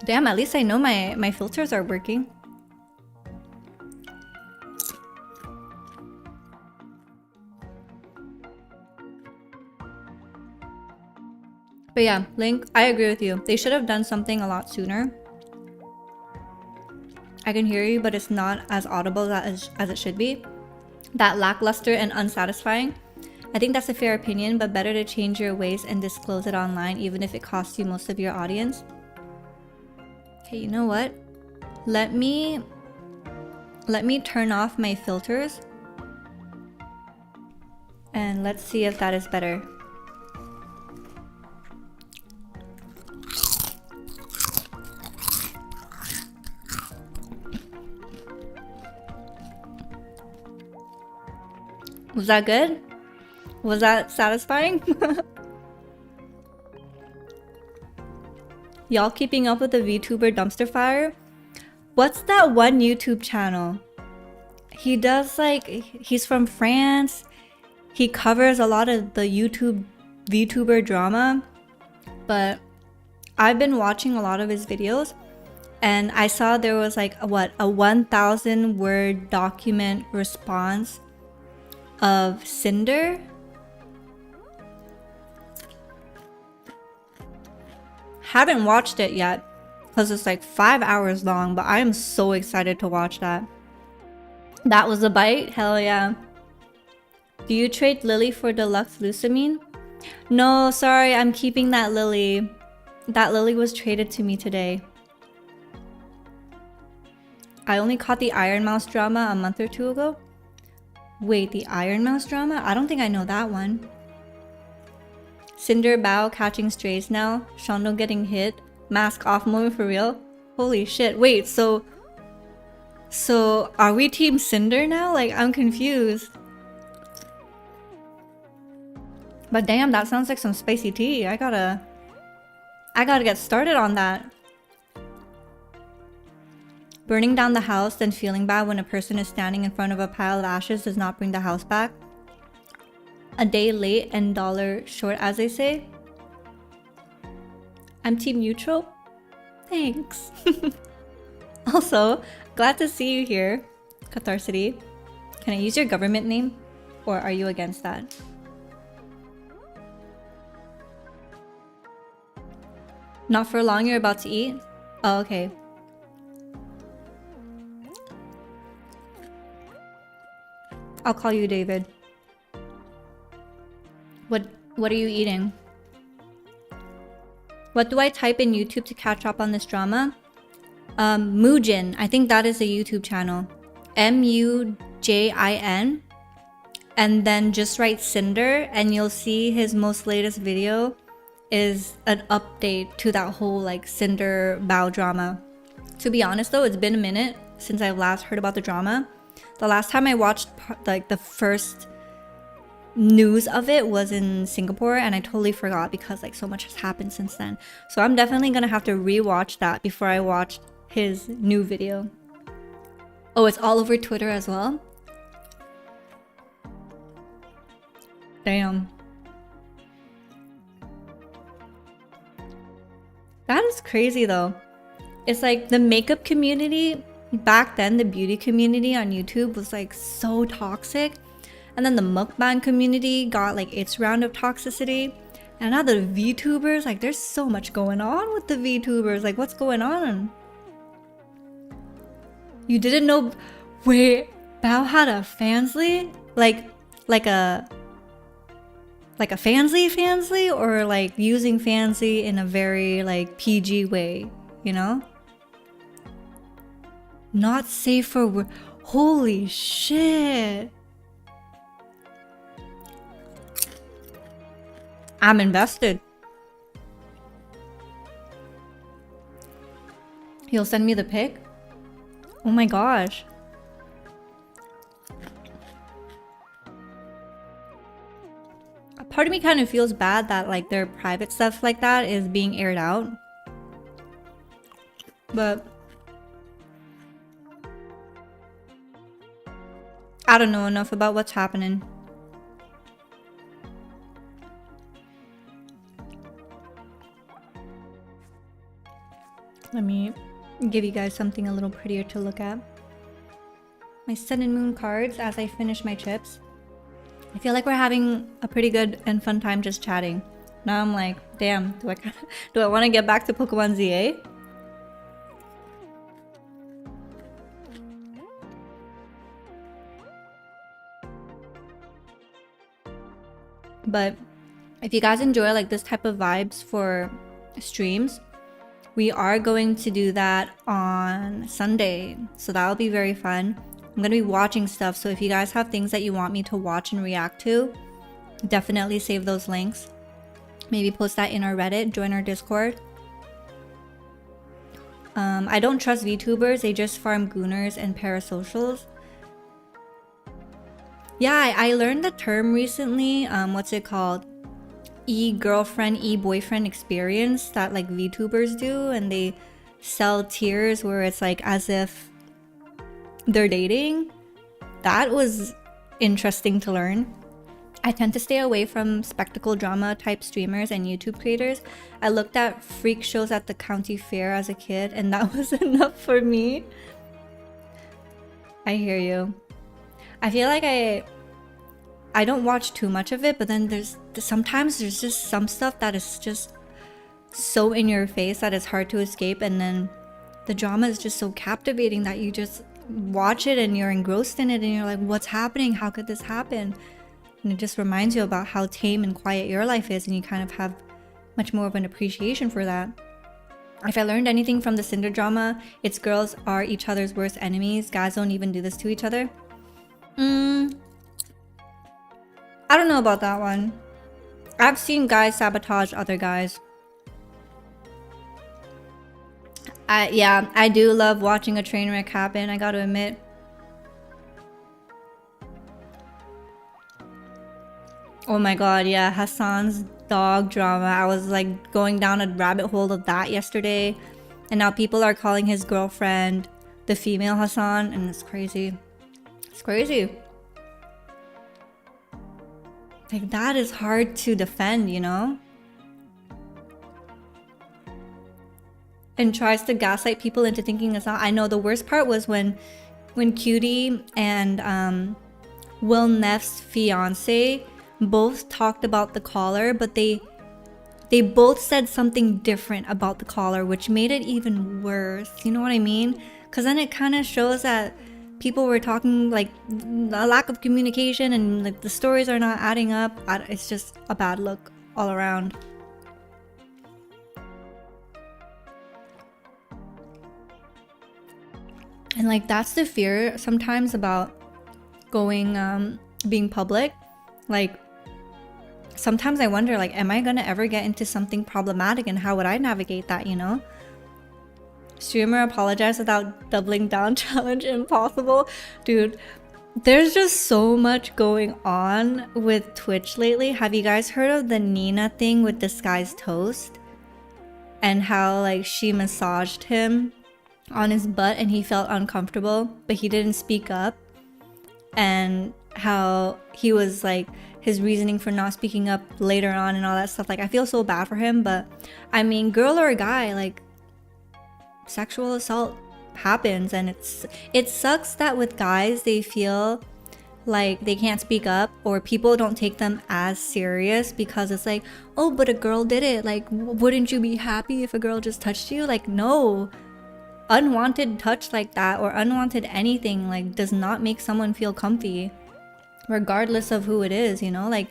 Damn, at least I know my filters are working. But yeah, Link, I agree with you. They should have done something a lot sooner. I can hear you, but it's not as audible as it should be. That lackluster and unsatisfying. I think that's a fair opinion, but better to change your ways and disclose it online, even if it costs you most of your audience. Okay, you know what? Let me turn off my filters. And let's see if that is better. Was that good? Was that satisfying? Y'all keeping up with the VTuber dumpster fire? What's that one YouTube channel? He does like, he's from France. He covers a lot of the VTuber drama. But I've been watching a lot of his videos. And I saw there was like a 1,000 word document response of Cinder. Haven't watched it yet because it's like 5 hours long, but I am so excited to watch that. That was a bite? Hell yeah. Do you trade Lily for Deluxe Lucamine? No, sorry, I'm keeping that Lily. That Lily was traded to me today. I only caught the Iron Mouse drama a month or two ago. Wait, the Iron Mouse drama? I don't think I know that one. Cinder Bao catching strays now. Shondo getting hit. Mask off moment for real. Holy shit. Wait, so are we team Cinder now? Like, I'm confused. But damn, that sounds like some spicy tea. I gotta get started on that. Burning down the house, then feeling bad when a person is standing in front of a pile of ashes does not bring the house back. A day late and dollar short, as they say. I'm team Eutrope. Thanks. Also, glad to see you here, Catharcity. Can I use your government name? Or are you against that? Not for long, you're about to eat? Oh, okay. I'll call you David. What are you eating? What do I type in YouTube to catch up on this drama? Mujin. I think that is a YouTube channel. Mujin. And then just write Cinder and you'll see his most latest video is an update to that whole like Cinder Bao drama. To be honest though, it's been a minute since I've last heard about the drama. The last time I watched like the first news of it was in Singapore and I totally forgot because like so much has happened since then. So I'm definitely gonna have to rewatch that before I watch his new video. Oh, it's all over Twitter as well? Damn. That is crazy though. It's like the makeup community back then, the beauty community on YouTube was like so toxic. And then the mukbang community got like its round of toxicity. And now the VTubers, like there's so much going on with the VTubers. Like what's going on? You didn't know? Wait, Bao had a fansly? Like a fansly or like using fansly in a very like PG way, you know? Not safe for work. Holy shit. I'm invested. You'll send me the pic? Oh my gosh. A part of me kind of feels bad that like their private stuff like that is being aired out. But I don't know enough about what's happening. Let me give you guys something a little prettier to look at. My Sun and Moon cards as I finish my chips. I feel like we're having a pretty good and fun time just chatting. Now I'm like, damn, do I want to get back to Pokemon Z-A? But if you guys enjoy like this type of vibes for streams, we are going to do that on Sunday. So that'll be very fun. I'm going to be watching stuff. So if you guys have things that you want me to watch and react to, definitely save those links. Maybe post that in our Reddit, join our Discord. I don't trust VTubers, they just farm gooners and parasocials. Yeah, I learned the term recently, what's it called? E-girlfriend, e-boyfriend experience that like VTubers do, and they sell tiers where it's like as if they're dating. That was interesting to learn. I tend to stay away from spectacle drama type streamers and YouTube creators. I looked at freak shows at the county fair as a kid and that was enough for me. I hear you. I feel like I don't watch too much of it, but then sometimes there's just some stuff that is just so in your face that it's hard to escape, and then the drama is just so captivating that you just watch it and you're engrossed in it and you're like, what's happening? How could this happen? And it just reminds you about how tame and quiet your life is, and you kind of have much more of an appreciation for that. If I learned anything from the Cinder drama, it's girls are each other's worst enemies. Guys don't even do this to each other. I don't know about that one. I've seen guys sabotage other guys. Yeah, I do love watching a train wreck happen, I gotta admit. Oh my god, yeah, Hassan's dog drama. I was like going down a rabbit hole of that yesterday. And now people are calling his girlfriend the female Hassan, and it's crazy. It's crazy. Like, that is hard to defend, you know? And tries to gaslight people into thinking it's not. I know the worst part was when Cutie and Will Neff's fiance both talked about the caller, but they both said something different about the caller, which made it even worse. You know what I mean? Because then it kind of shows that people were talking like a lack of communication, and like the stories are not adding up. It's just a bad look all around. And like that's the fear sometimes about going being public. Like sometimes I wonder, like, am I gonna ever get into something problematic, and how would I navigate that, you know? Streamer apologize without doubling down challenge impossible. Dude, there's just so much going on with Twitch lately. Have you guys heard of the Nina thing with Disguised Toast? And how like she massaged him on his butt and he felt uncomfortable, but he didn't speak up. And how he was like, his reasoning for not speaking up later on and all that stuff. Like, I feel so bad for him, but I mean, girl or guy, like, sexual assault happens, and it sucks that with guys they feel like they can't speak up, or people don't take them as serious because it's like, oh, but a girl did it, like, wouldn't you be happy if a girl just touched you? Like, no, unwanted touch like that or unwanted anything like does not make someone feel comfy, regardless of who it is, you know? Like,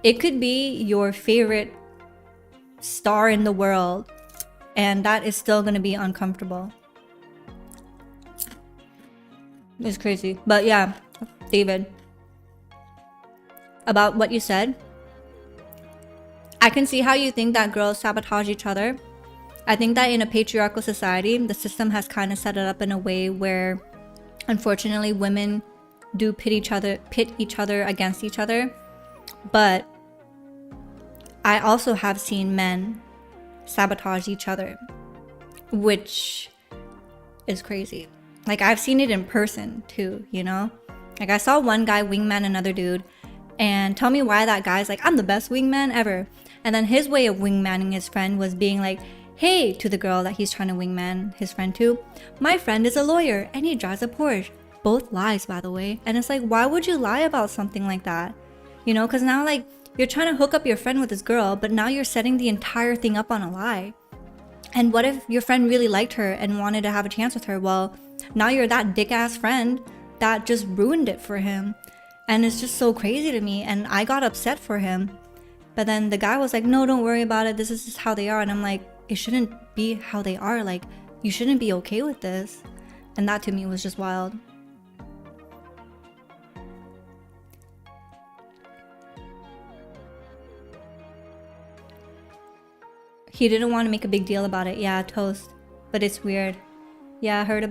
it could be your favorite star in the world and that is still gonna be uncomfortable. It's crazy. But yeah, David, about what you said, I can see how you think that girls sabotage each other. I think that in a patriarchal society, the system has kind of set it up in a way where, unfortunately, women do pit each other against each other. But I also have seen men sabotage each other, which is crazy. Like, I've seen it in person too, you know? Like, I saw one guy wingman another dude, and tell me why that guy's like, I'm the best wingman ever. And then his way of wingmanning his friend was being like, hey, to the girl that he's trying to wingman his friend to, my friend is a lawyer and he drives a Porsche. Both lies, by the way. And it's like, why would you lie about something like that? You know, because now, like, You're trying to hook up your friend with this girl, but now you're setting the entire thing up on a lie. And what if your friend really liked her and wanted to have a chance with her? Well, now you're that dick-ass friend that just ruined it for him. And it's just so crazy to me. And I got upset for him. But then the guy was like, no, don't worry about it. This is just how they are. And I'm like, it shouldn't be how they are. Like, you shouldn't be okay with this. And that to me was just wild. He didn't want to make a big deal about it. Yeah, Toast. But it's weird. Yeah, heard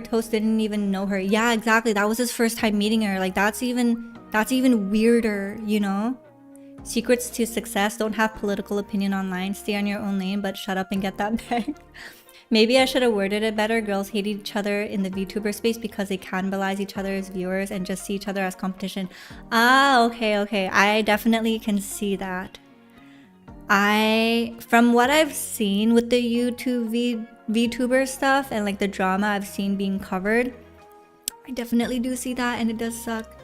Toast didn't even know her. Yeah, exactly. That was his first time meeting her. Like, that's even weirder, you know? Secrets to success: don't have political opinion online. Stay on your own lane, but shut up and get that bag. Maybe I should have worded it better. Girls hate each other in the VTuber space because they cannibalize each other as viewers and just see each other as competition. Ah, okay. I definitely can see that. From what I've seen with the YouTube VTuber stuff and like the drama I've seen being covered, I definitely do see that, and it does suck.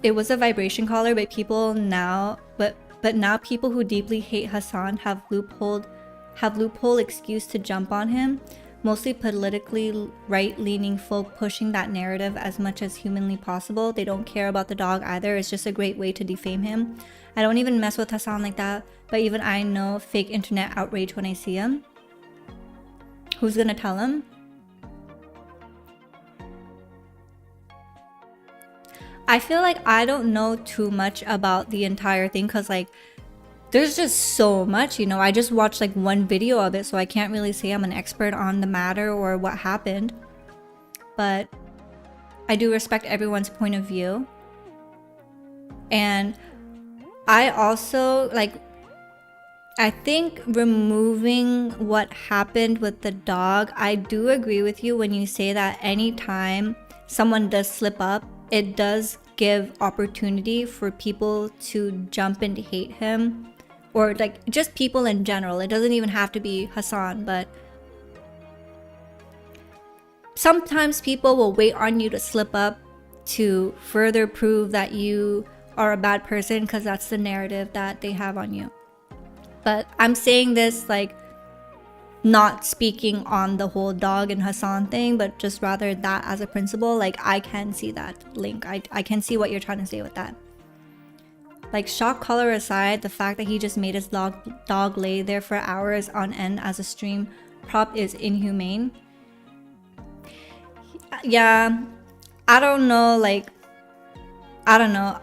It was a vibration collar, but people now, but now people who deeply hate Hassan have loophole excuse to jump on him. Mostly politically right-leaning folk pushing that narrative as much as humanly possible. They don't care about the dog either. It's just a great way to defame him. I don't even mess with Hassan like that, but even I know fake internet outrage when I see him. Who's gonna tell him? I feel like I don't know too much about the entire thing because like there's just so much, you know. I just watched like one video of it, so I can't really say I'm an expert on the matter or what happened. But I do respect everyone's point of view. And I also I think removing what happened with the dog, I do agree with you when you say that anytime someone does slip up, it does give opportunity for people to jump and hate him, or like just people in general. It doesn't even have to be Hassan, but sometimes people will wait on you to slip up to further prove that you are a bad person because that's the narrative that they have on you. But I'm saying this like not speaking on the whole dog and Hassan thing, but just rather that as a principle. Like I can see that link. I can see what you're trying to say with that. Like shock color aside, the fact that he just made his dog lay there for hours on end as a stream prop is inhumane. Yeah, I don't know, like, I don't know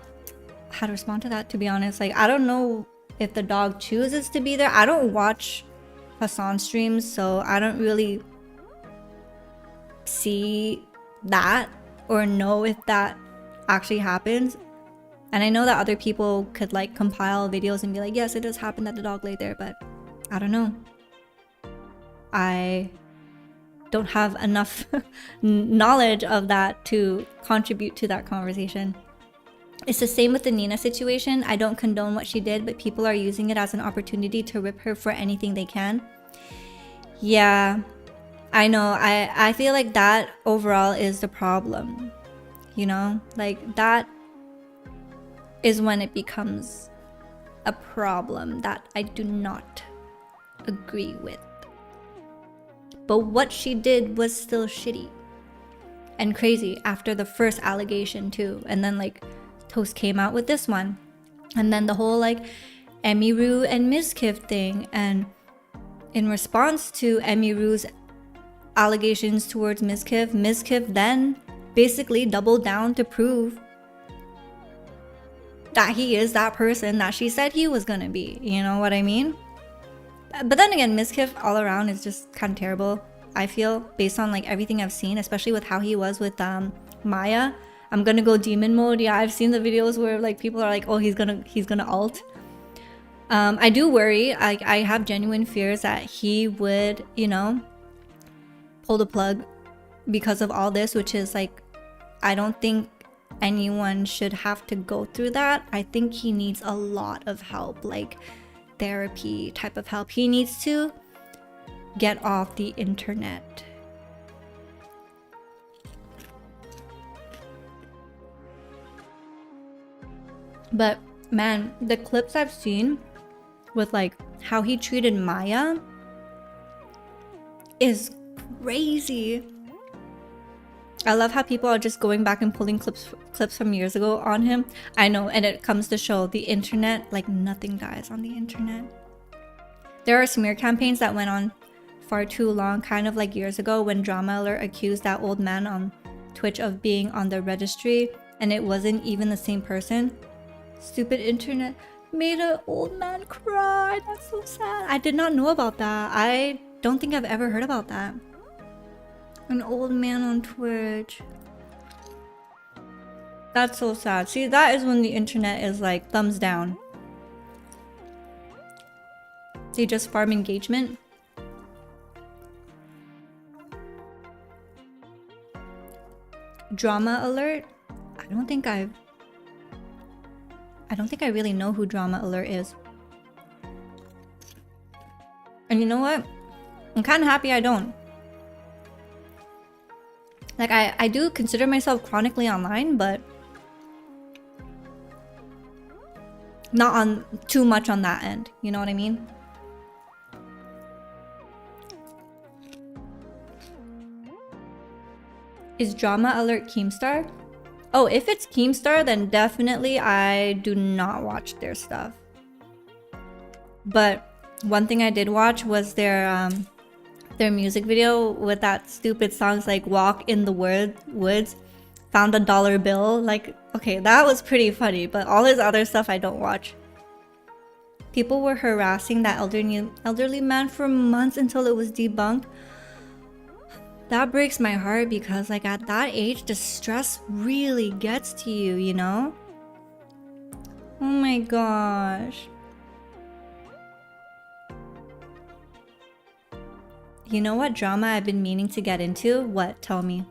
how to respond to that, to be honest. Like, I don't know if the dog chooses to be there. I don't watch Hassan streams, so I don't really see that or know if that actually happens. And I know that other people could like compile videos and be like, yes, it does happen that the dog laid there, but I don't know. I don't have enough knowledge of that to contribute to that conversation. It's the same with the Nina situation. I don't condone what she did, but people are using it as an opportunity to rip her for anything they can. Yeah, I know. I feel like that overall is the problem. You know, like that is when it becomes a problem that I do not agree with. But what she did was still shitty and crazy after the first allegation too. And then like Toast came out with this one. And then the whole like Emiru and Mizkif thing. And in response to Emiru's allegations towards Mizkif then basically doubled down to prove that he is that person that she said he was gonna be. You know what I mean? But then again, Mizkif all around is just kind of terrible, I feel, based on like everything I've seen, especially with how he was with Maya. I'm gonna go demon mode. Yeah, I've seen the videos where like people are like, oh, he's gonna alt. I do worry. I have genuine fears that he would, you know, pull the plug because of all this, which is like, I don't think anyone should have to go through that. I think he needs a lot of help, like therapy type of help. He needs to get off the internet. But man, the clips I've seen with like how he treated Maya is crazy. I love how people are just going back and pulling clips from years ago on him. I know, and it comes to show the internet, like nothing dies on the internet. There are smear campaigns that went on far too long, kind of like years ago when Drama Alert accused that old man on Twitch of being on the registry and it wasn't even the same person. Stupid internet made an old man cry. That's so sad. I did not know about that. I don't think I've ever heard about that. An old man on Twitch. That's so sad. See, that is when the internet is like thumbs down. They just farm engagement. Drama Alert? I don't think I really know who Drama Alert is. And you know what? I'm kind of happy I don't. Like, I do consider myself chronically online, but not on too much on that end. You know what I mean? Is Drama Alert Keemstar? Oh, if it's Keemstar, then definitely I do not watch their stuff. But one thing I did watch was their music video with that stupid songs like Walk in the Woods, Found a Dollar Bill. Like, okay, that was pretty funny, but all his other stuff I don't watch. People were harassing that elderly man for months until it was debunked. That breaks my heart because like at that age, the stress really gets to you, you know? Oh my gosh. You know what drama I've been meaning to get into? What? Tell me.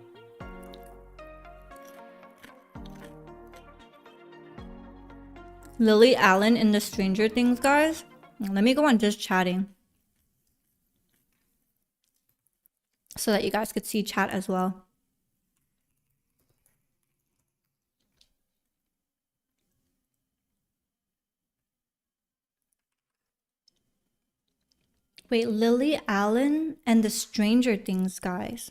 Lily Allen in the Stranger Things guys? Let me go on just chatting. So that you guys could see chat as well. Wait, Lily Allen and the Stranger Things guys.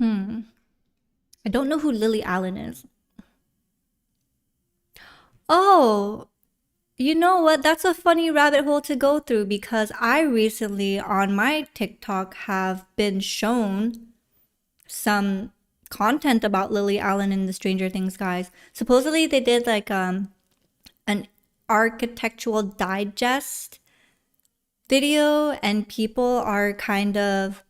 I don't know who Lily Allen is. Oh, you know what? That's a funny rabbit hole to go through because I recently on my TikTok have been shown some content about Lily Allen and the Stranger Things guys. Supposedly they did like an architectural digest video and people are kind of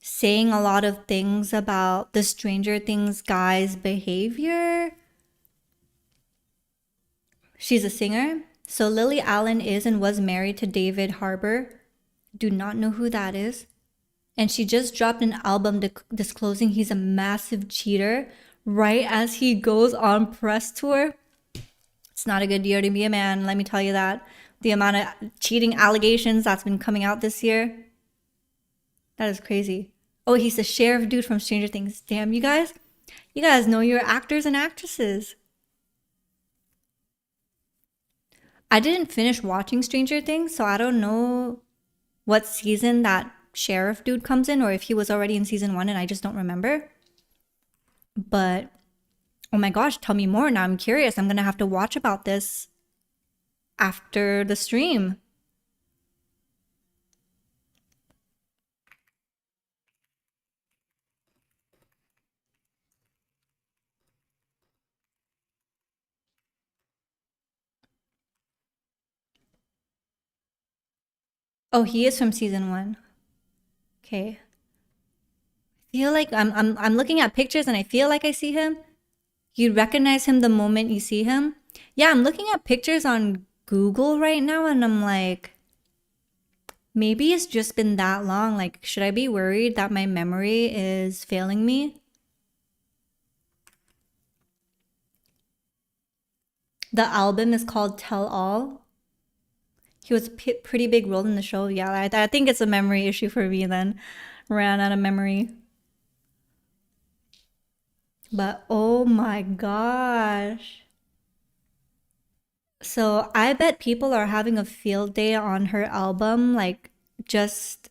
saying a lot of things about the Stranger Things guys' behavior. She's a singer. So Lily Allen is and was married to David Harbour. Do not know who that is. And she just dropped an album disclosing he's a massive cheater right as he goes on press tour. It's not a good year to be a man, let me tell you that. The amount of cheating allegations that's been coming out this year. That is crazy. Oh, he's the sheriff dude from Stranger Things. Damn, you guys know you're actors and actresses. I didn't finish watching Stranger Things, so I don't know what season that sheriff dude comes in or if he was already in season 1 and I just don't remember. But, oh my gosh, tell me more. Now I'm curious. I'm going to have to watch about this after the stream. Oh, he is from season 1. Okay. I feel like I'm looking at pictures and I feel like I see him. You'd recognize him the moment you see him. Yeah, I'm looking at pictures on Google right now and I'm like, maybe it's just been that long. Like, should I be worried that my memory is failing me? The album is called Tell All. He was a pretty big role in the show. Yeah, I think it's a memory issue for me then. Ran out of memory. But oh my gosh. So I bet people are having a field day on her album, like just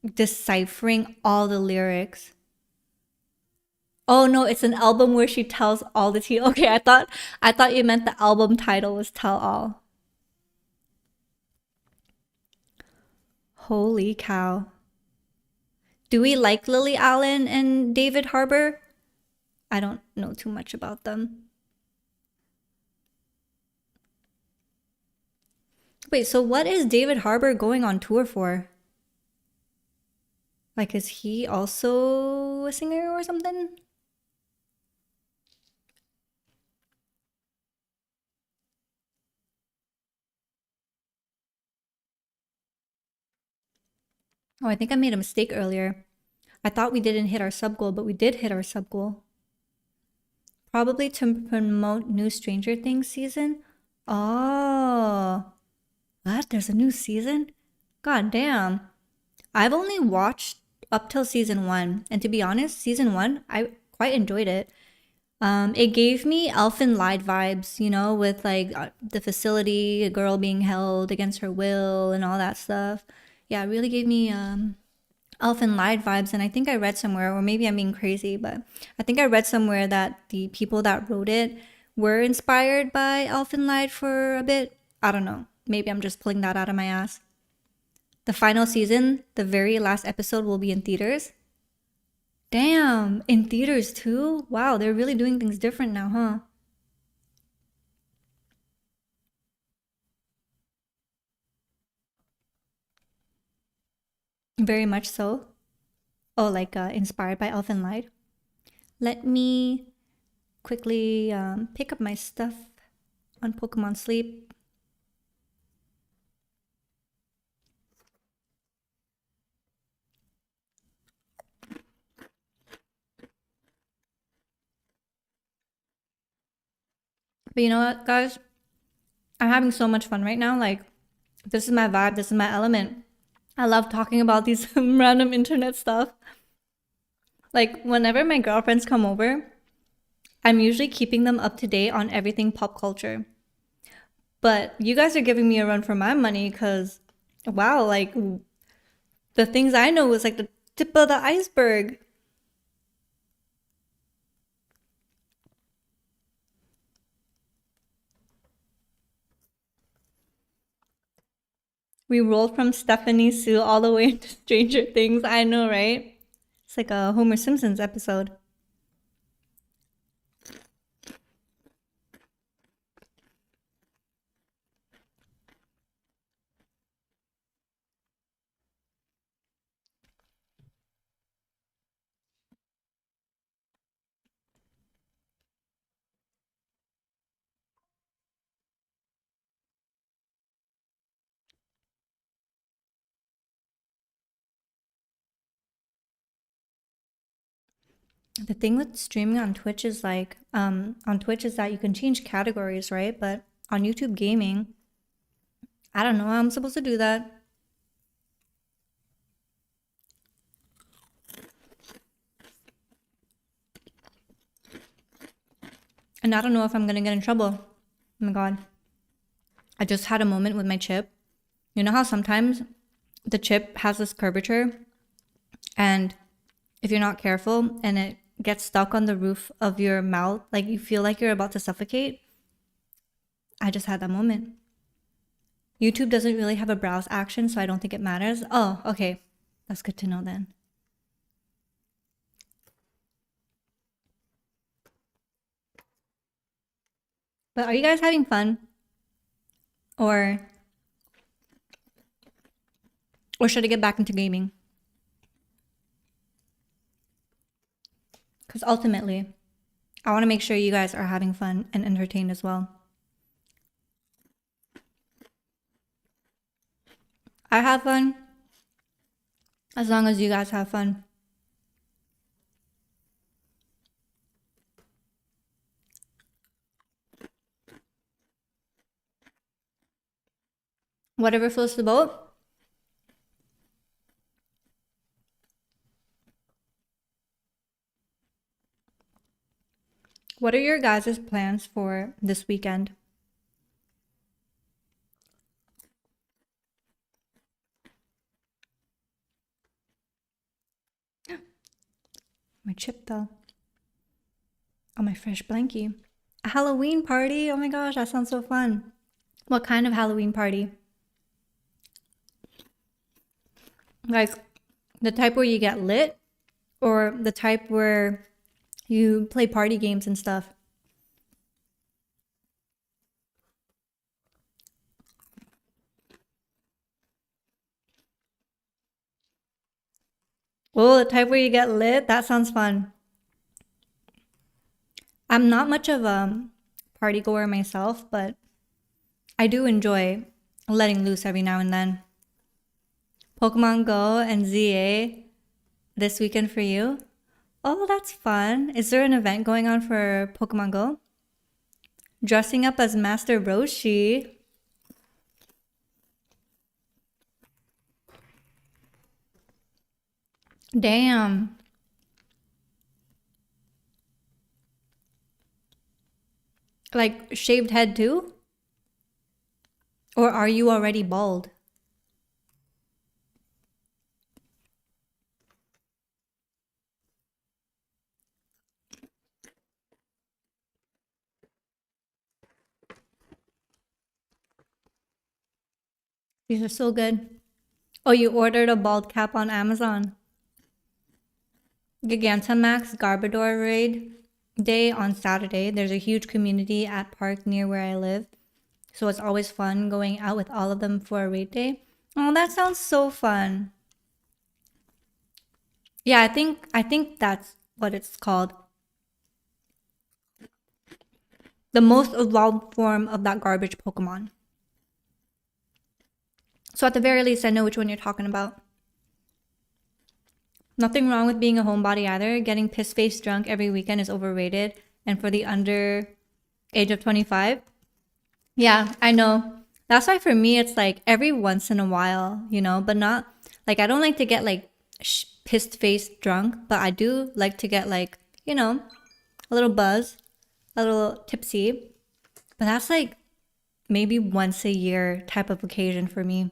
deciphering all the lyrics. Oh no, it's an album where she tells all the tea. Okay, I thought you meant the album title was Tell All. Holy cow. Do we like Lily Allen and David Harbour? I don't know too much about them. Wait, so what is David Harbour going on tour for? Like, is he also a singer or something? Oh, I think I made a mistake earlier. I thought we didn't hit our sub goal, but we did hit our sub goal. Probably to promote new Stranger Things season. Oh, what? There's a new season? God damn. I've only watched up till season one, and to be honest, season one, I quite enjoyed it. It gave me Elfen Lied vibes, you know, with like the facility, a girl being held against her will, and all that stuff. Yeah, it really gave me Elfen Lied vibes, and I think I read somewhere, or maybe I'm being crazy, but I think I read somewhere that the people that wrote it were inspired by Elfen Lied for a bit. I don't know. Maybe I'm just pulling that out of my ass. The final season, the very last episode, will be in theaters. Damn, in theaters too? Wow, they're really doing things different now, huh? Very much so. Oh, like inspired by Elfen Lied. Let me quickly pick up my stuff on Pokemon Sleep. But you know what, guys? I'm having so much fun right now. Like, this is my vibe, this is my element. I love talking about these random internet stuff. Like, whenever my girlfriends come over, I'm usually keeping them up to date on everything pop culture. But you guys are giving me a run for my money because, wow, like, the things I know is like the tip of the iceberg. We rolled from Stephanie Sue all the way into Stranger Things. I know, right? It's like a Homer Simpson's episode. The thing with streaming on Twitch is like, on Twitch is that you can change categories, right? But on YouTube Gaming, I don't know how I'm supposed to do that. And I don't know if I'm gonna get in trouble. Oh my god. I just had a moment with my chip. You know how sometimes the chip has this curvature, and if you're not careful and it gets stuck on the roof of your mouth, like you feel like you're about to suffocate? I just had that moment. YouTube doesn't really have a browse action, so I don't think it matters. Oh, okay. That's good to know then. But are you guys having fun? Or should I get back into gaming? Because ultimately, I want to make sure you guys are having fun and entertained as well. I have fun as long as you guys have fun. Whatever floats the boat. What are your guys' plans for this weekend? My chip though. Oh, my fresh blankie. A Halloween party? Oh my gosh, that sounds so fun. What kind of Halloween party? Like the type where you get lit or the type where you play party games and stuff? Oh, the type where you get lit? That sounds fun. I'm not much of a party goer myself, but I do enjoy letting loose every now and then. Pokemon Go and Z-A this weekend for you? Oh, that's fun. Is there an event going on for Pokemon Go? Dressing up as Master Roshi. Damn. Like shaved head too? Or are you already bald? These are so good. Oh, you ordered a bald cap on Amazon. Gigantamax Garbodor raid day on Saturday. There's a huge community at park near where I live. So it's always fun going out with all of them for a raid day. Oh, that sounds so fun. Yeah, I think that's what it's called. The most evolved form of that garbage Pokemon. So at the very least, I know which one you're talking about. Nothing wrong with being a homebody either. Getting piss-faced drunk every weekend is overrated. And for the under age of 25, yeah, I know. That's why for me, it's like every once in a while, but not like I don't like to get like pissed faced drunk, but I do like to get like, a little buzz, a little tipsy. But that's like maybe once a year type of occasion for me.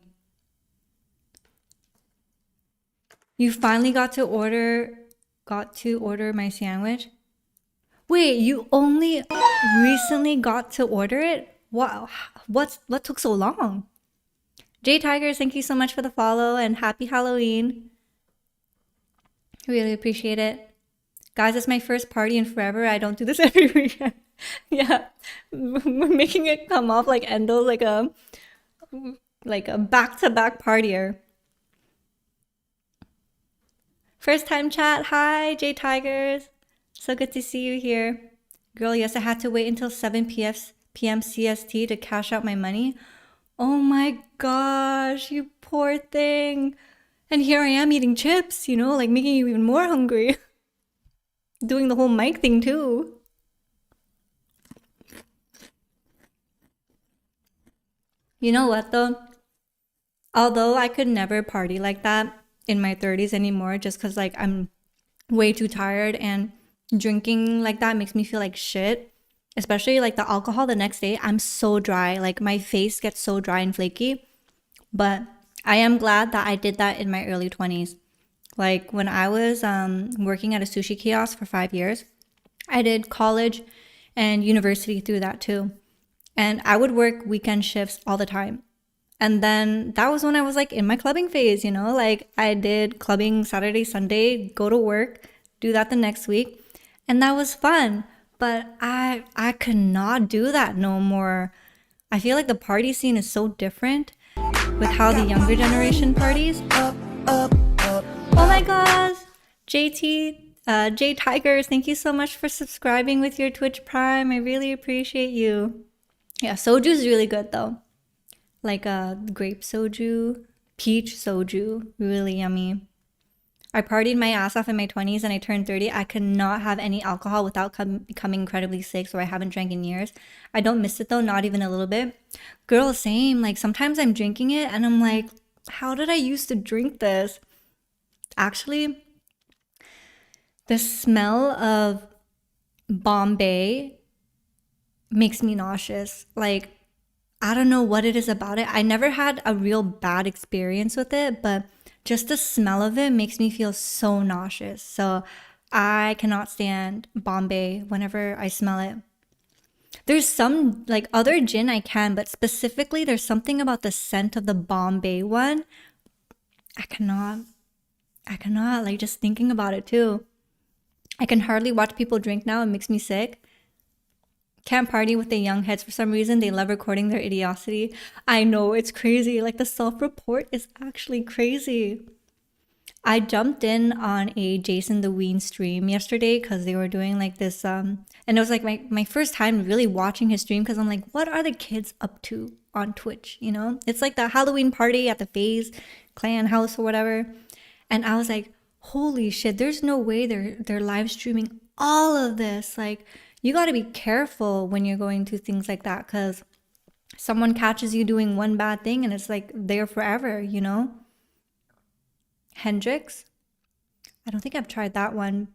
You finally got to order my sandwich. Wait, you only recently got to order it? Wow, what took so long? J Tigers, thank you so much for the follow and happy Halloween. Really appreciate it. Guys, it's my first party in forever. I don't do this every weekend. Yeah. We're making it come off like Endo, like a back-to-back partier. First time chat. Hi, J Tigers. So good to see you here. Girl, yes, I had to wait until 7 p.m. CST to cash out my money. Oh my gosh, you poor thing. And here I am eating chips, like making you even more hungry. Doing the whole mic thing too. You know what though? Although I could never party like that in my 30s anymore just because like I'm way too tired and drinking like that makes me feel like shit. Especially like the alcohol the next day, I'm so dry. Like my face gets so dry and flaky. But I am glad that I did that in my early 20s. Like when I was working at a sushi kiosk for 5 years, I did college and university through that too. And I would work weekend shifts all the time. And then that was when I was like in my clubbing phase, like I did clubbing Saturday, Sunday, go to work, do that the next week. And that was fun. But I could not do that no more. I feel like the party scene is so different with how the younger generation parties. Oh my gosh, J Tigers, thank you so much for subscribing with your Twitch Prime. I really appreciate you. Yeah, soju's really good though. Like grape soju, peach soju, really yummy. I partied my ass off in my 20s and I turned 30. I could not have any alcohol without becoming incredibly sick, so I haven't drank in years. I don't miss it though, not even a little bit. Girl, same. Like sometimes I'm drinking it and I'm like, how did I used to drink this? Actually, the smell of Bombay makes me nauseous. Like, I don't know what it is about it. I never had a real bad experience with it, but just the smell of it makes me feel so nauseous. So I cannot stand Bombay whenever I smell it. There's some like other gin I can, but specifically there's something about the scent of the Bombay one. I cannot. I cannot. Like just thinking about it too. I can hardly watch people drink now. It makes me sick. Can't party with the young heads for some reason. They love recording their idiocy. I know, it's crazy. Like the self-report is actually crazy. I jumped in on a Jason the Ween stream yesterday because they were doing like this and it was like my first time really watching his stream because I'm like, what are the kids up to on Twitch? You know? It's like the Halloween party at the FaZe clan house or whatever. And I was like, holy shit, there's no way they're live streaming all of this. Like you got to be careful when you're going to things like that because someone catches you doing one bad thing and it's like there forever, you know? Hendrix. I don't think I've tried that one.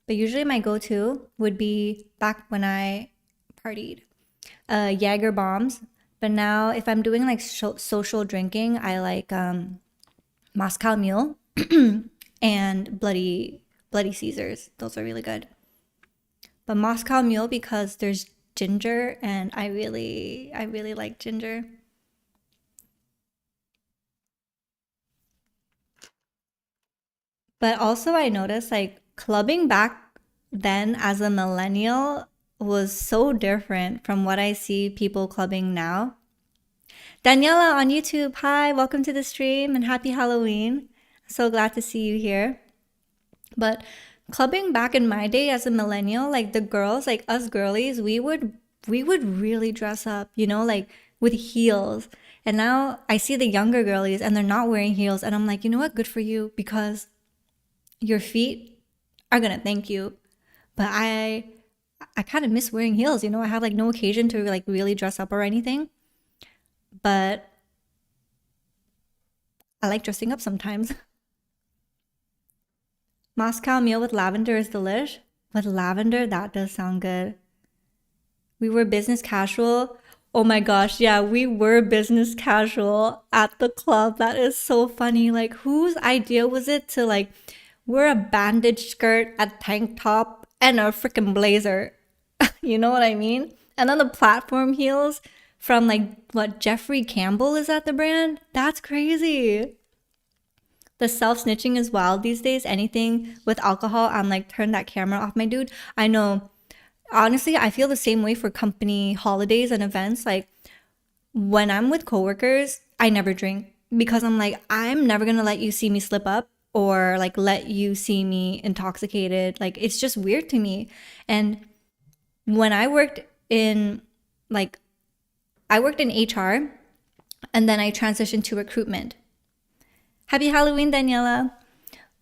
But usually my go-to would be back when I partied. Jaeger bombs. But now if I'm doing like social drinking, I like Moscow Mule and Bloody Caesars. Those are really good. But Moscow Mule because there's ginger and I really like ginger. But also I noticed like clubbing back then as a millennial was so different from what I see people clubbing now. Daniela on YouTube, hi, welcome to the stream and happy Halloween. So glad to see you here. But clubbing back in my day as a millennial, like the girls, like us girlies, we would really dress up, you know, like with heels. And now I see the younger girlies and they're not wearing heels and I'm like, you know what? Good for you because your feet are gonna thank you. But I kind of miss wearing heels, you know. I have like no occasion to like really dress up or anything. But I like dressing up sometimes. Moscow meal with lavender is delish. With lavender, that does sound good. We were business casual. Oh my gosh, yeah, we were business casual at the club. That is so funny. Like, whose idea was it to like wear a bandage skirt, a tank top, and a freaking blazer? You know what I mean? And then the platform heels from like what Jeffrey Campbell is at the brand? That's crazy. The self-snitching is wild these days. Anything with alcohol, I'm like, turn that camera off, my dude. I know. Honestly, I feel the same way for company holidays and events. Like when I'm with coworkers, I never drink because I'm like, I'm never gonna let you see me slip up or like let you see me intoxicated. Like it's just weird to me. And when I worked in like I worked in HR and then I transitioned to recruitment. Happy Halloween, Daniela.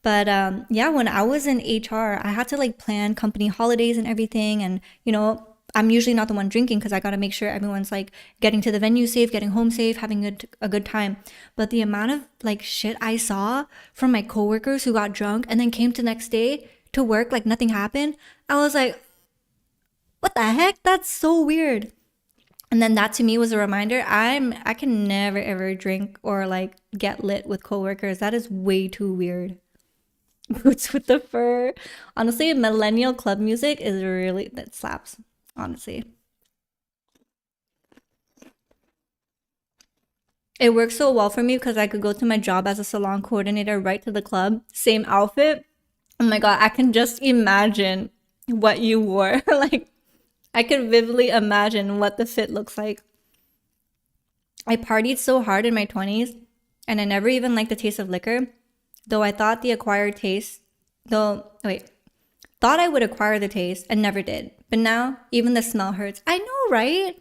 But yeah, when I was in HR, I had to like plan company holidays and everything. And, you know, I'm usually not the one drinking because I got to make sure everyone's like getting to the venue safe, getting home safe, having a good time. But the amount of like shit I saw from my coworkers who got drunk and then came to the next day to work like nothing happened, I was like, what the heck? That's so weird. And then that to me was a reminder I can never ever drink or like get lit with coworkers. That is way too weird. Boots with the fur. Honestly, millennial club music is really that slaps. Honestly, it works so well for me because I could go to my job as a salon coordinator right to the club, same outfit. Oh my god, I can just imagine what you wore. Like I could vividly imagine what the fit looks like. I partied so hard in my 20s and I never even liked the taste of liquor, though I thought the acquired taste, though, wait, thought I would acquire the taste and never did. But now, even the smell hurts. I know, right?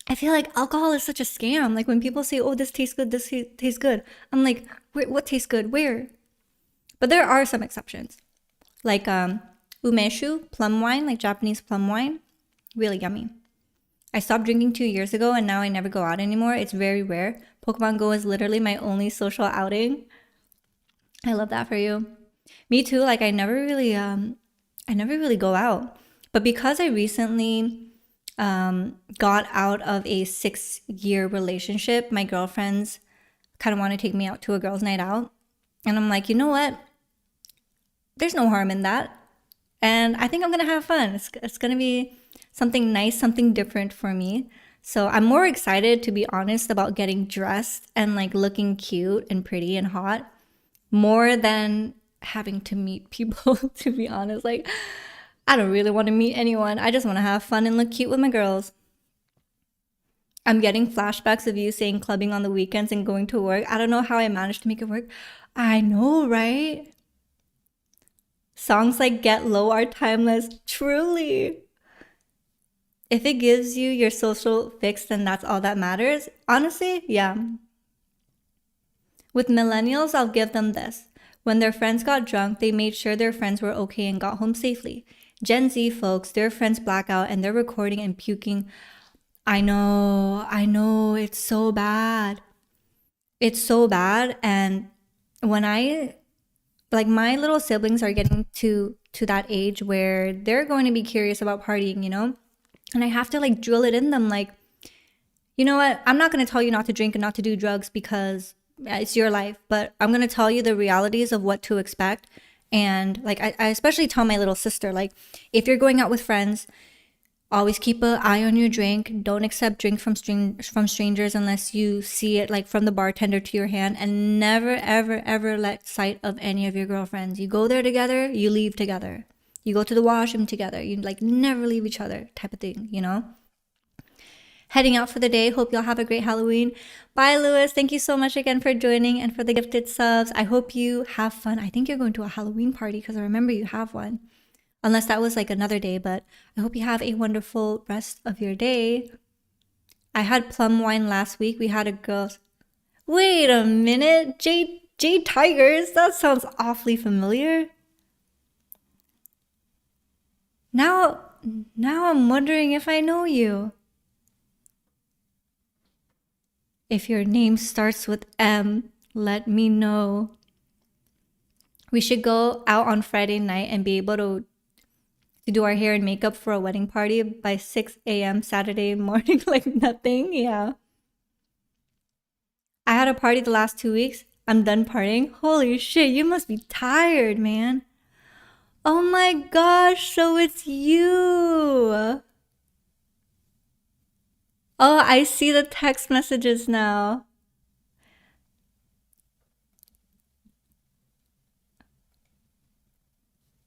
I feel like alcohol is such a scam. Like when people say, oh, this tastes good, this tastes good. I'm like, wait, what tastes good? Where? But there are some exceptions. Like umeshu, plum wine, like Japanese plum wine. Really yummy. I stopped drinking 2 years ago and now I never go out anymore. It's very rare. Pokemon Go is literally my only social outing. I love that for you. Me too. Like I never really I never really go out. But because I recently got out of a 6-year relationship, my girlfriends kind of want to take me out to a girls' night out. And I'm like, you know what? There's no harm in that. And I think I'm going to have fun. It's going to be something nice, something different for me. So I'm more excited, to be honest, about getting dressed and like looking cute and pretty and hot more than having to meet people, to be honest. Like, I don't really want to meet anyone. I just want to have fun and look cute with my girls. I'm getting flashbacks of you saying clubbing on the weekends and going to work. I don't know how I managed to make it work. I know, right? Songs like Get Low are timeless. Truly. If it gives you your social fix, then that's all that matters. Honestly, yeah. With millennials, I'll give them this. When their friends got drunk, they made sure their friends were okay and got home safely. Gen Z folks, their friends black out and they're recording and puking. I know, it's so bad. It's so bad. And when I, like, my little siblings are getting to that age where they're going to be curious about partying, you know? And I have to like drill it in them, like, you know what? I'm not going to tell you not to drink and not to do drugs because it's your life, but I'm going to tell you the realities of what to expect. And like, I especially tell my little sister, like, if you're going out with friends, always keep an eye on your drink. Don't accept drink from strangers unless you see it like from the bartender to your hand. And never, ever, ever let sight of any of your girlfriends. You go there together, you leave together. You go to the washroom together. You like never leave each other type of thing, you know? Heading out for the day. Hope y'all have a great Halloween. Bye, Lewis. Thank you so much again for joining and for the gifted subs. I hope you have fun. I think you're going to a Halloween party because I remember you have one. Unless that was like another day, but I hope you have a wonderful rest of your day. I had plum wine last week. We had a girls. Wait a minute. Jade Tigers? That sounds awfully familiar. Now I'm wondering if I know you. If your name starts with M, let me know. We should go out on Friday night and be able to do our hair and makeup for a wedding party by 6 a.m. Saturday morning, like nothing. Yeah. I had a party the last 2 weeks. I'm done partying. Holy shit, you must be tired, man. Oh my gosh, so it's you. Oh, I see the text messages now.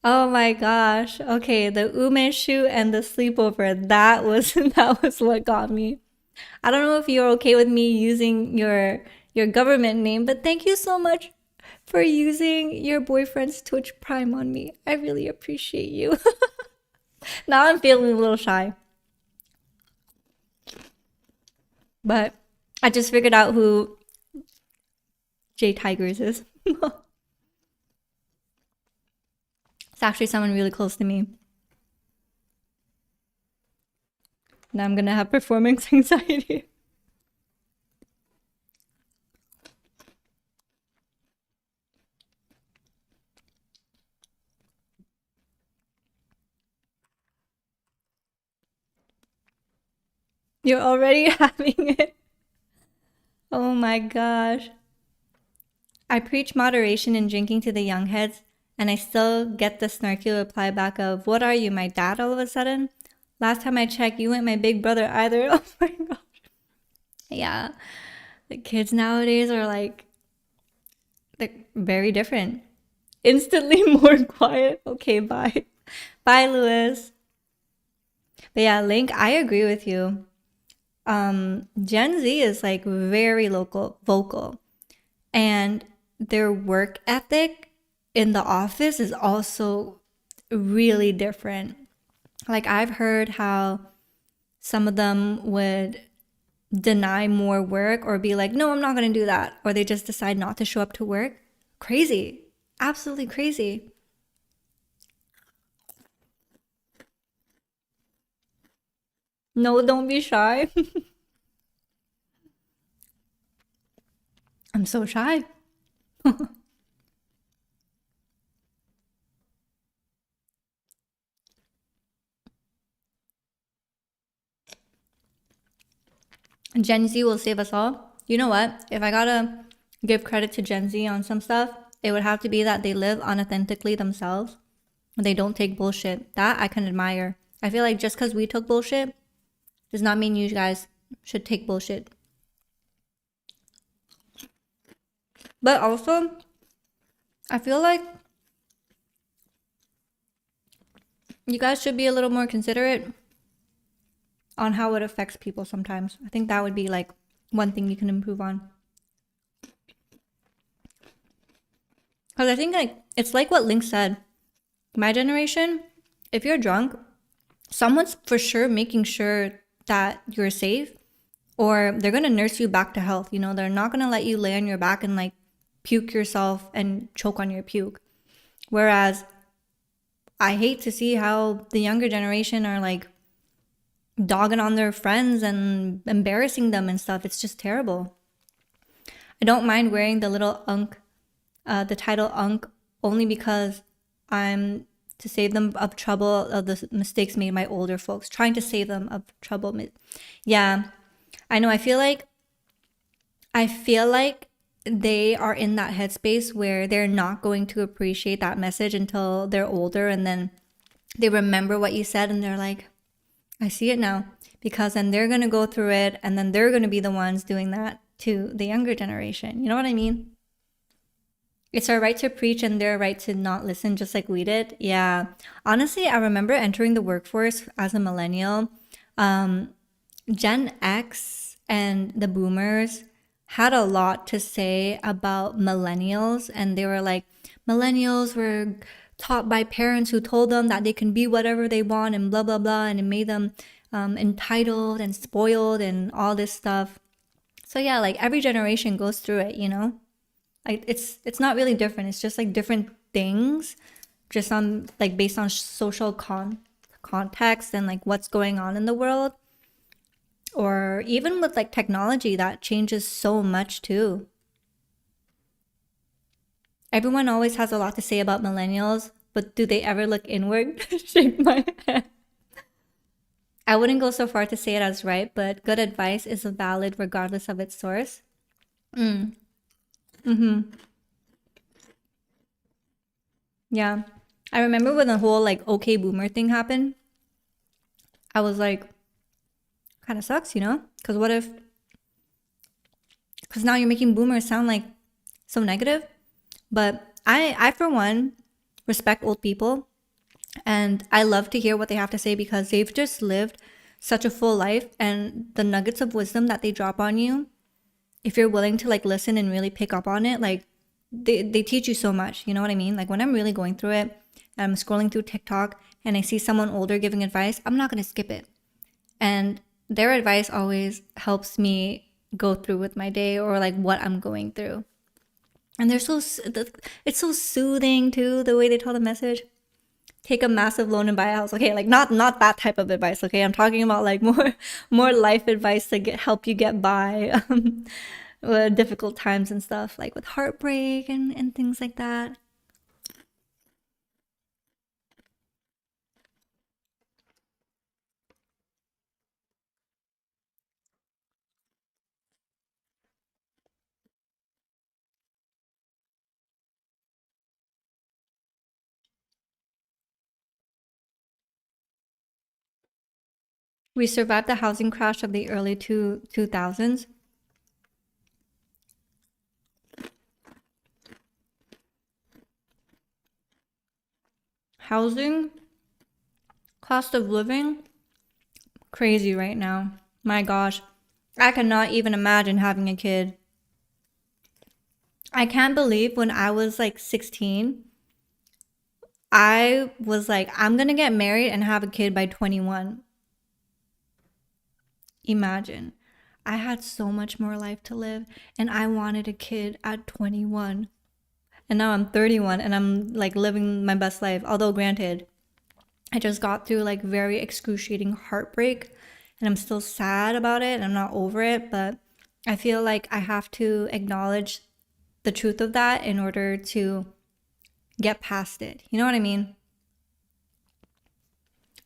Oh my gosh. Okay, the umeshu and the sleepover. That was that was what got me. I don't know if you're okay with me using your government name, but thank you so much for using your boyfriend's Twitch Prime on me. I really appreciate you. Now I'm feeling a little shy. But I just figured out who Jay Tigers is. It's actually someone really close to me. Now I'm gonna have performance anxiety. You're already having it. Oh my gosh. I preach moderation in drinking to the young heads, and I still get the snarky reply back of, "What are you, my dad all of a sudden?" Last time I checked, you weren't my big brother either. Oh my gosh. Yeah. The kids nowadays are like very different. Instantly more quiet. Okay, bye. Bye, Lewis. But yeah, Link, I agree with you. Gen Z is like very vocal, and their work ethic in the office is also really different. Like I've heard how some of them would deny more work or be like, no, I'm not going to do that. Or they just decide not to show up to work. Crazy. Absolutely crazy. No, don't be shy. I'm so shy. Gen Z will save us all. You know what? If I gotta give credit to Gen Z on some stuff, it would have to be that they live unauthentically themselves. They don't take bullshit. That I can admire. I feel like just because we took bullshit does not mean you guys should take bullshit. But also, I feel like you guys should be a little more considerate on how it affects people sometimes. I think that would be like one thing you can improve on. Because I think like it's like what Link said. My generation, if you're drunk, someone's for sure making sure that you're safe, or they're gonna nurse you back to health. You know, they're not gonna let you lay on your back and like puke yourself and choke on your puke. Whereas I hate to see how the younger generation are like dogging on their friends and embarrassing them and stuff. It's just terrible. I don't mind wearing the little unk, the title unk, only because I'm to save them of trouble of the mistakes made by older folks, trying to save them of trouble. Yeah, I know. I feel like they are in that headspace where they're not going to appreciate that message until they're older, and then they remember what you said and they're like, I see it now. Because then they're going to go through it, and then they're going to be the ones doing that to the younger generation. You know what I mean? It's our right to preach and their right to not listen, just like we did. Yeah. Honestly, I remember entering the workforce as a millennial. Gen X and the boomers had a lot to say about millennials, and they were like, millennials were taught by parents who told them that they can be whatever they want and blah blah blah, and it made them entitled and spoiled and all this stuff. So yeah, like every generation goes through it, you know. Like it's not really different. It's just like different things, just on like based on social context and like what's going on in the world, or even with like technology that changes so much too. Everyone always has a lot to say about millennials, but do they ever look inward? Shake my head. I wouldn't go so far to say it as right, but good advice is valid regardless of its source. Mm. Mm-hmm. Yeah. I remember when the whole like okay boomer thing happened, I was like, kind of sucks, you know? Because what if, because now you're making boomers sound like so negative. But I for one, respect old people, and I love to hear what they have to say because they've just lived such a full life, and the nuggets of wisdom that they drop on you, if you're willing to like listen and really pick up on it, like they teach you so much. You know what I mean? Like when I'm really going through it, I'm scrolling through TikTok and I see someone older giving advice, I'm not going to skip it. And their advice always helps me go through with my day or like what I'm going through. And they're it's so soothing too, the way they tell the message. Take a massive loan and buy a house. Okay, like not that type of advice. Okay, I'm talking about like more life advice to help you get by difficult times and stuff, like with heartbreak and things like that. We survived the housing crash of the early 2000s. Housing, cost of living, crazy right now. My gosh, I cannot even imagine having a kid. I can't believe when I was like 16, I was like, I'm gonna get married and have a kid by 21. Imagine. I had so much more life to live, and I wanted a kid at 21. And now I'm 31 and I'm like living my best life. Although, granted, I just got through like very excruciating heartbreak and I'm still sad about it. I'm not over it, but I feel like I have to acknowledge the truth of that in order to get past it. You know what I mean?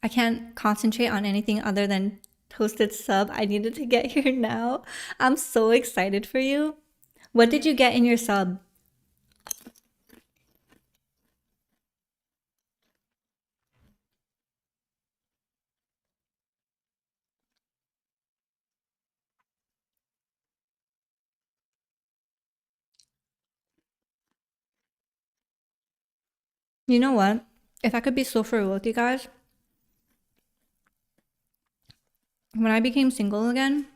I can't concentrate on anything other than Toasted sub. I needed to get here now. I'm so excited for you. What did you get in your sub? You know what? If I could be so for real with you guys, when I became single again,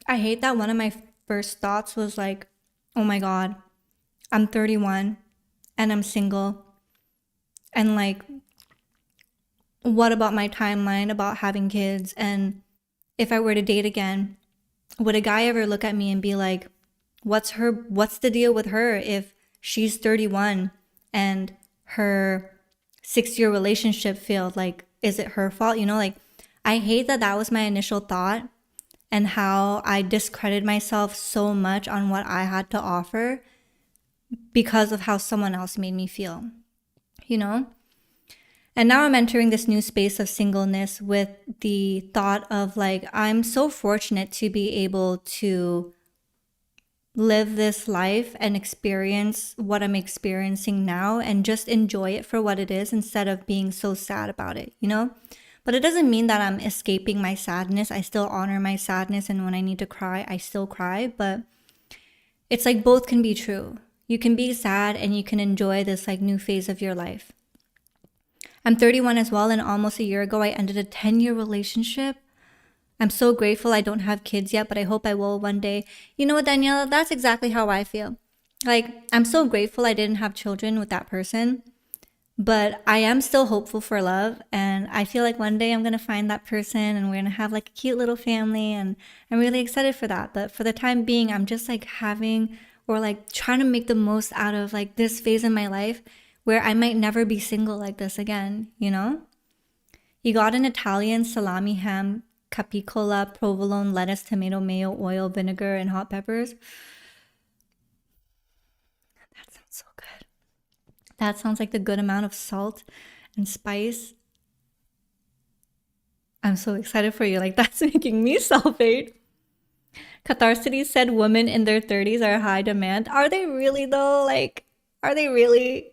I hate that one of my first thoughts was like, oh my God, I'm 31 and I'm single. And like, what about my timeline about having kids? And if I were to date again, would a guy ever look at me and be like, what's the deal with her if she's 31 and her 6 year relationship failed? Like, is it her fault? You know, like, I hate that that was my initial thought and how I discredited myself so much on what I had to offer because of how someone else made me feel, you know? And now I'm entering this new space of singleness with the thought of like, I'm so fortunate to be able to live this life and experience what I'm experiencing now and just enjoy it for what it is instead of being so sad about it, you know? But it doesn't mean that I'm escaping my sadness. I still honor my sadness, and when I need to cry, I still cry. But it's like both can be true. You can be sad and you can enjoy this like new phase of your life. I'm 31 as well, and almost a year ago, I ended a 10-year relationship. I'm so grateful I don't have kids yet, but I hope I will one day. You know what, Daniela? That's exactly how I feel. Like, I'm so grateful I didn't have children with that person, but I am still hopeful for love. And I feel like one day I'm going to find that person and we're going to have like a cute little family. And I'm really excited for that. But for the time being, I'm just like having or like trying to make the most out of like this phase in my life where I might never be single like this again, you know? You got an Italian salami ham, capicola, provolone, lettuce, tomato, mayo, oil, vinegar, and hot peppers. That sounds so good. That sounds like the good amount of salt and spice. I'm so excited for you. Like, that's making me salivate. Catharsis said women in their 30s are high demand. Are they really, though? Like, are they really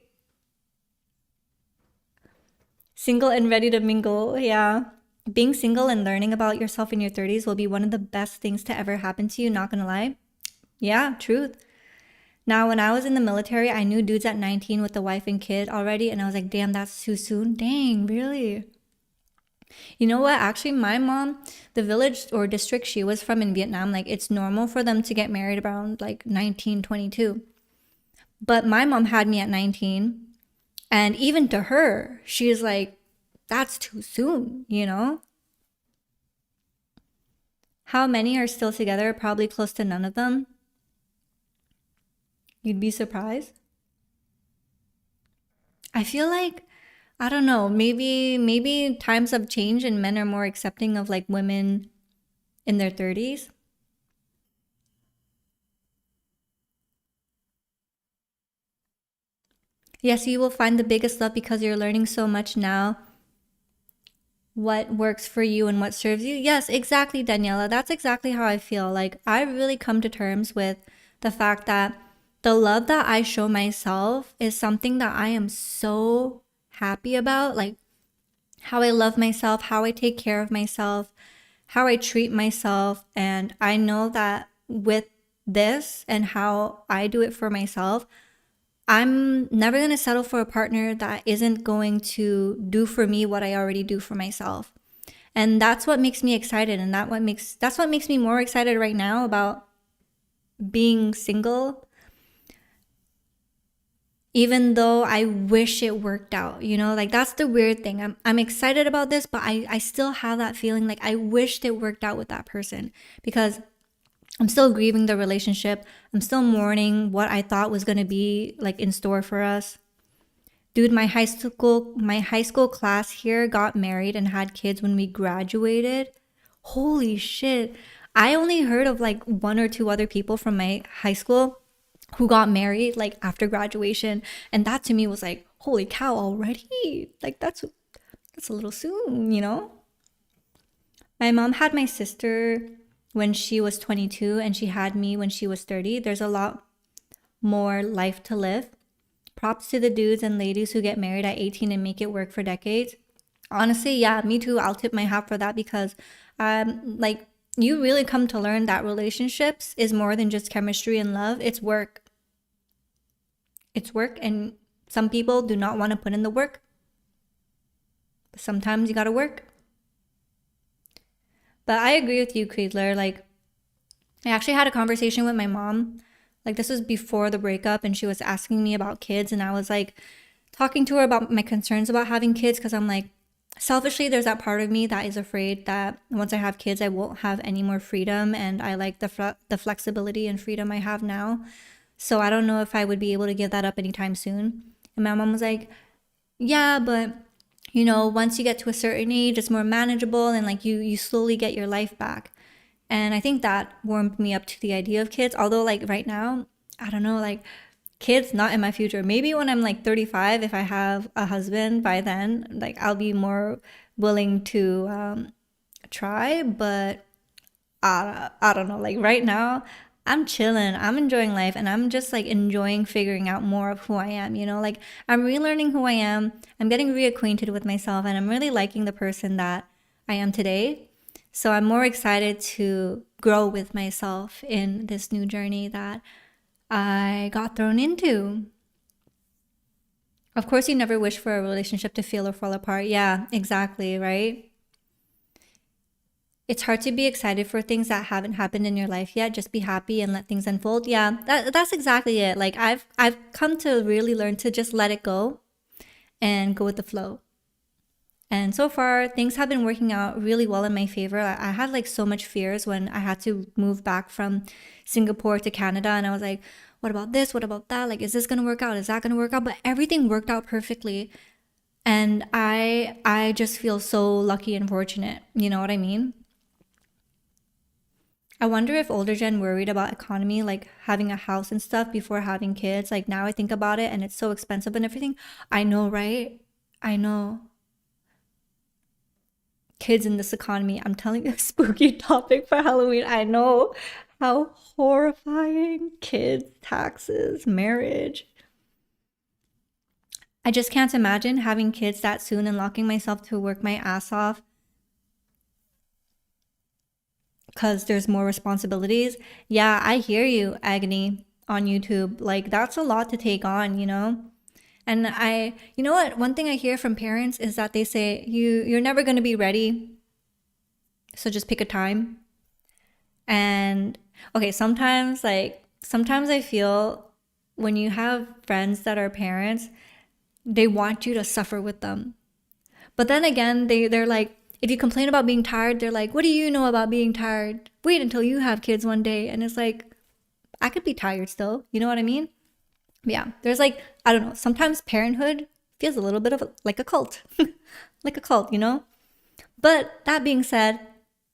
single and ready to mingle? Yeah. Being single and learning about yourself in your 30s will be one of the best things to ever happen to you, not gonna lie. Yeah, truth. Now, when I was in the military, I knew dudes at 19 with a wife and kid already, and I was like, damn, that's too soon. Dang, really? You know what? Actually, my mom, the village or district she was from in Vietnam, like it's normal for them to get married around like 19, 22. But my mom had me at 19, and even to her, she's like, that's too soon, you know? How many are still together? Probably close to none of them. You'd be surprised. I feel like I don't know, maybe times have changed and men are more accepting of like women in their 30s. Yes, you will find the biggest love because you're learning so much now what works for you and what serves you. Yes, exactly, Daniela. That's exactly how I feel. Like I've really come to terms with the fact that the love that I show myself is something that I am so happy about. Like how I love myself, how I take care of myself, how I treat myself. And I know that with this and how I do it for myself, I'm never going to settle for a partner that isn't going to do for me what I already do for myself. And that's what makes me excited, and that's what makes me more excited right now about being single, even though I wish it worked out. You know, like that's the weird thing. I'm excited about this, but I still have that feeling like I wished it worked out with that person because I'm still grieving the relationship. I'm still mourning what I thought was going to be like in store for us. Dude, my high school class here got married and had kids when we graduated. Holy shit. I only heard of like one or two other people from my high school who got married like after graduation, and that to me was like, holy cow, already? Like that's a little soon, you know? My mom had my sister when she was 22 and she had me when she was 30. There's a lot more life to live. Props to the dudes and ladies who get married at 18 and make it work for decades. Honestly, yeah, me too. I'll tip my hat for that because like you really come to learn that relationships is more than just chemistry and love. It's work. It's work, and some people do not want to put in the work. But sometimes you gotta work. But I agree with you, Creedler. Like, I actually had a conversation with my mom. Like, this was before the breakup, and she was asking me about kids, and I was like talking to her about my concerns about having kids because I'm like, selfishly, there's that part of me that is afraid that once I have kids, I won't have any more freedom, and I like the flexibility and freedom I have now. So I don't know if I would be able to give that up anytime soon. And my mom was like, yeah, but you know, once you get to a certain age, it's more manageable and like you slowly get your life back. And I think that warmed me up to the idea of kids. Although like right now, I don't know, like kids not in my future. Maybe when I'm like 35, if I have a husband by then, like I'll be more willing to try, but I don't know. Like right now, I'm chilling. I'm enjoying life and I'm just like enjoying figuring out more of who I am, you know? Like I'm relearning who I am. I'm getting reacquainted with myself and I'm really liking the person that I am today. So I'm more excited to grow with myself in this new journey that I got thrown into. Of course, you never wish for a relationship to fail or fall apart. Yeah, exactly, right? It's hard to be excited for things that haven't happened in your life yet. Just be happy and let things unfold. Yeah, that's exactly it. Like I've come to really learn to just let it go and go with the flow. And so far, things have been working out really well in my favor. I had like so much fears when I had to move back from Singapore to Canada, and I was like, what about this? What about that? Like, is this gonna work out? Is that gonna work out? But everything worked out perfectly. And I just feel so lucky and fortunate. You know what I mean? I wonder if older gen worried about economy, like having a house and stuff before having kids. Like now I think about it and it's so expensive and everything. I know, right? I know. Kids in this economy. I'm telling you, a spooky topic for Halloween. I know how horrifying. Kids, taxes, marriage. I just can't imagine having kids that soon and locking myself to work my ass off because there's more responsibilities. Yeah, I hear you, Agony, on YouTube. Like, that's a lot to take on, you know? And you know what? One thing I hear from parents is that they say, you're never going to be ready. So just pick a time. And okay, sometimes I feel when you have friends that are parents, they want you to suffer with them. But then again, they're like, if you complain about being tired, they're like, what do you know about being tired? Wait until you have kids one day. And it's like, I could be tired still. You know what I mean? But yeah, there's like, I don't know, sometimes parenthood feels a little bit of like a cult, like a cult, you know? But that being said,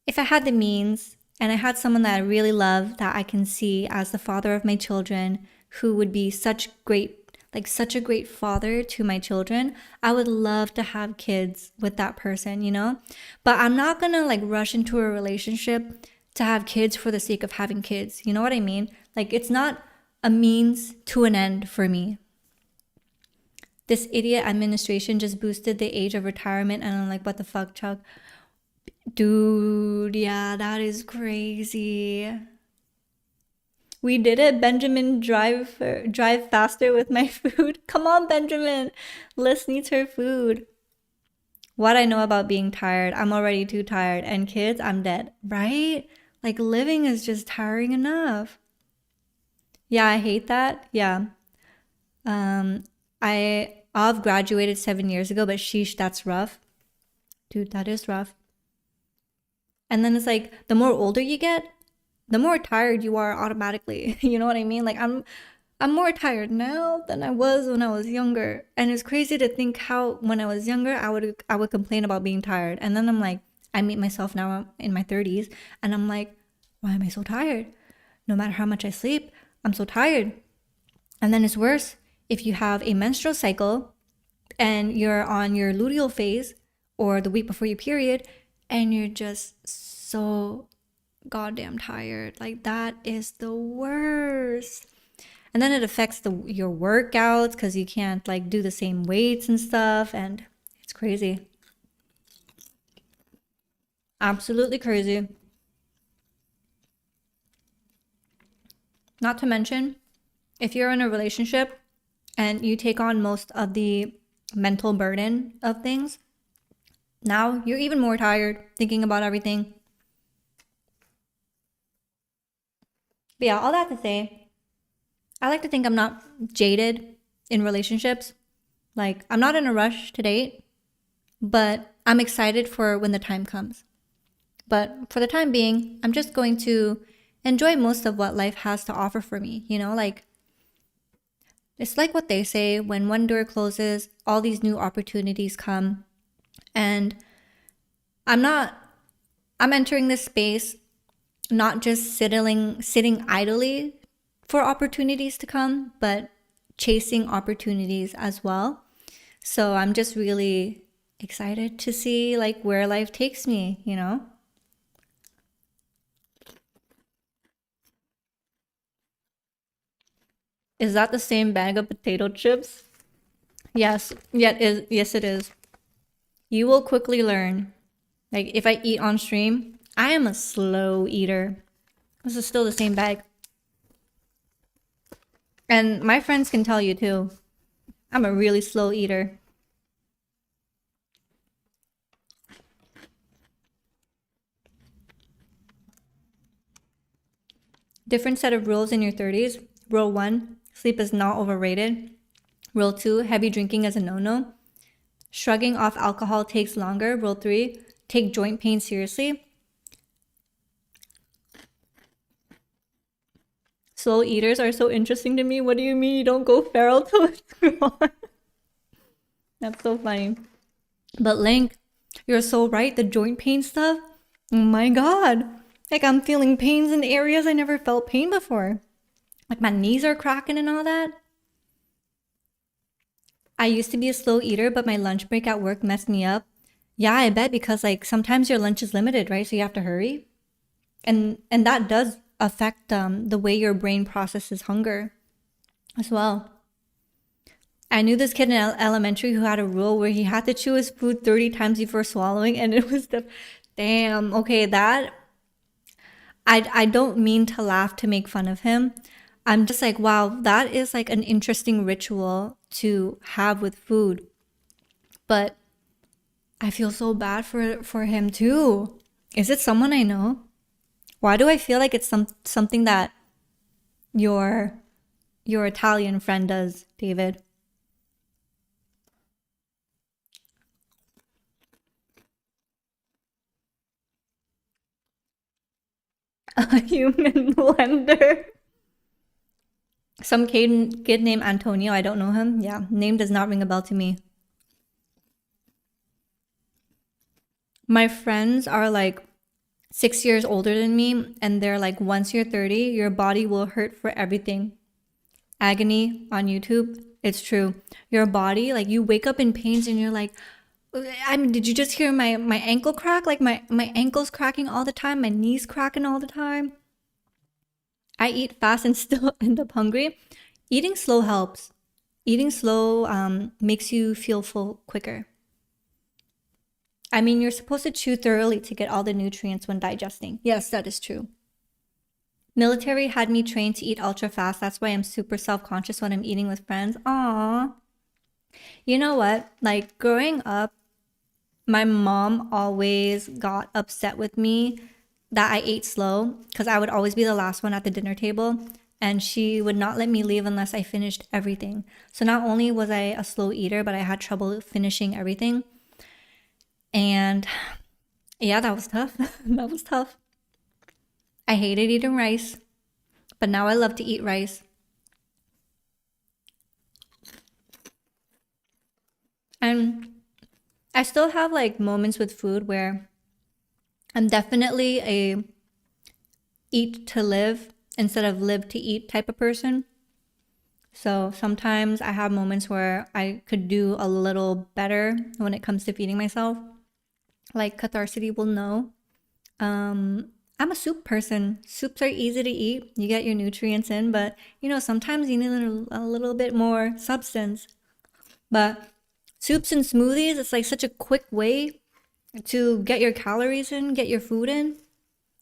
if I had the means and I had someone that I really love that I can see as the father of my children who would be such a great father to my children, I would love to have kids with that person, you know? But I'm not gonna like rush into a relationship to have kids for the sake of having kids. You know what I mean? Like it's not a means to an end for me. This idiot administration just boosted the age of retirement and I'm like, what the fuck, Chuck? Dude, yeah, that is crazy. We did it, Benjamin. Drive faster with my food. Come on, Benjamin. Liz needs her food. What I know about being tired, I'm already too tired. And kids, I'm dead. Right? Like living is just tiring enough. Yeah, I hate that. Yeah. I've graduated 7 years ago, but sheesh, that's rough. Dude, that is rough. And then it's like the more older you get, the more tired you are automatically. You know what I mean? Like I'm more tired now than I was when I was younger. And it's crazy to think how when I was younger I would complain about being tired. And then I'm like, I meet myself now in my 30s and I'm like, why am I so tired? No matter how much I sleep, I'm so tired. And then it's worse if you have a menstrual cycle and you're on your luteal phase or the week before your period and you're just so goddamn tired. Like that is the worst. And then it affects your workouts because you can't like do the same weights and stuff, and it's crazy. Absolutely crazy. Not to mention, if you're in a relationship and you take on most of the mental burden of things, now you're even more tired thinking about everything. But yeah, all that to say, I like to think I'm not jaded in relationships. Like, I'm not in a rush to date, but I'm excited for when the time comes. But for the time being, I'm just going to enjoy most of what life has to offer for me. You know, like, it's like what they say, when one door closes, all these new opportunities come. And I'm not, I'm entering this space not just sitting idly for opportunities to come, but chasing opportunities as well. So I'm just really excited to see like where life takes me, you know? Is that the same bag of potato chips? Yes, yes it is. You will quickly learn. Like if I eat on stream, I am a slow eater. This is still the same bag. And my friends can tell you too. I'm a really slow eater. Different set of rules in your 30s. Rule 1, sleep is not overrated. Rule 2, heavy drinking is a no-no. Shrugging off alcohol takes longer. Rule 3, take joint pain seriously. Slow eaters are so interesting to me. What do you mean you don't go feral till it's gone? That's so funny. But Link, you're so right. The joint pain stuff. Oh my god. Like I'm feeling pains in areas I never felt pain before. Like my knees are cracking and all that. I used to be a slow eater, but my lunch break at work messed me up. Yeah, I bet because like sometimes your lunch is limited, right? So you have to hurry. And that does affect the way your brain processes hunger as well. I knew this kid in elementary who had a rule where he had to chew his food 30 times before swallowing, and it was the damn. Okay, that I don't mean to laugh to make fun of him. I'm just like, wow, that is like an interesting ritual to have with food. But I feel so bad for him too. Is it someone I know? Why do I feel like it's something that your your Italian friend does, David? A human blender. Some kid named Antonio. I don't know him. Yeah, name does not ring a bell to me. My friends are like 6 years older than me, and they're like, once you're 30, your body will hurt for everything. Agony on YouTube. It's true. Your body, like you wake up in pains and you're like, I mean, did you just hear my ankle crack? Like my ankle's cracking all the time, my knees cracking all the time. I eat fast and still end up hungry. Eating slow helps. Eating slow makes you feel full quicker. I mean, you're supposed to chew thoroughly to get all the nutrients when digesting. Yes, that is true. Military had me trained to eat ultra fast. That's why I'm super self-conscious when I'm eating with friends. Aww. You know what? Like growing up, my mom always got upset with me that I ate slow because I would always be the last one at the dinner table, and she would not let me leave unless I finished everything. So not only was I a slow eater, but I had trouble finishing everything. And yeah, that was tough. That was tough. I hated eating rice, but now I love to eat rice. And I still have like moments with food where I'm definitely a eat to live instead of live to eat type of person. So sometimes I have moments where I could do a little better when it comes to feeding myself. like Catharcity will know. I'm a soup person. Soups are easy to eat. You get your nutrients in, but you know, sometimes you need a little bit more substance. But soups and smoothies, it's like such a quick way to get your calories in, get your food in.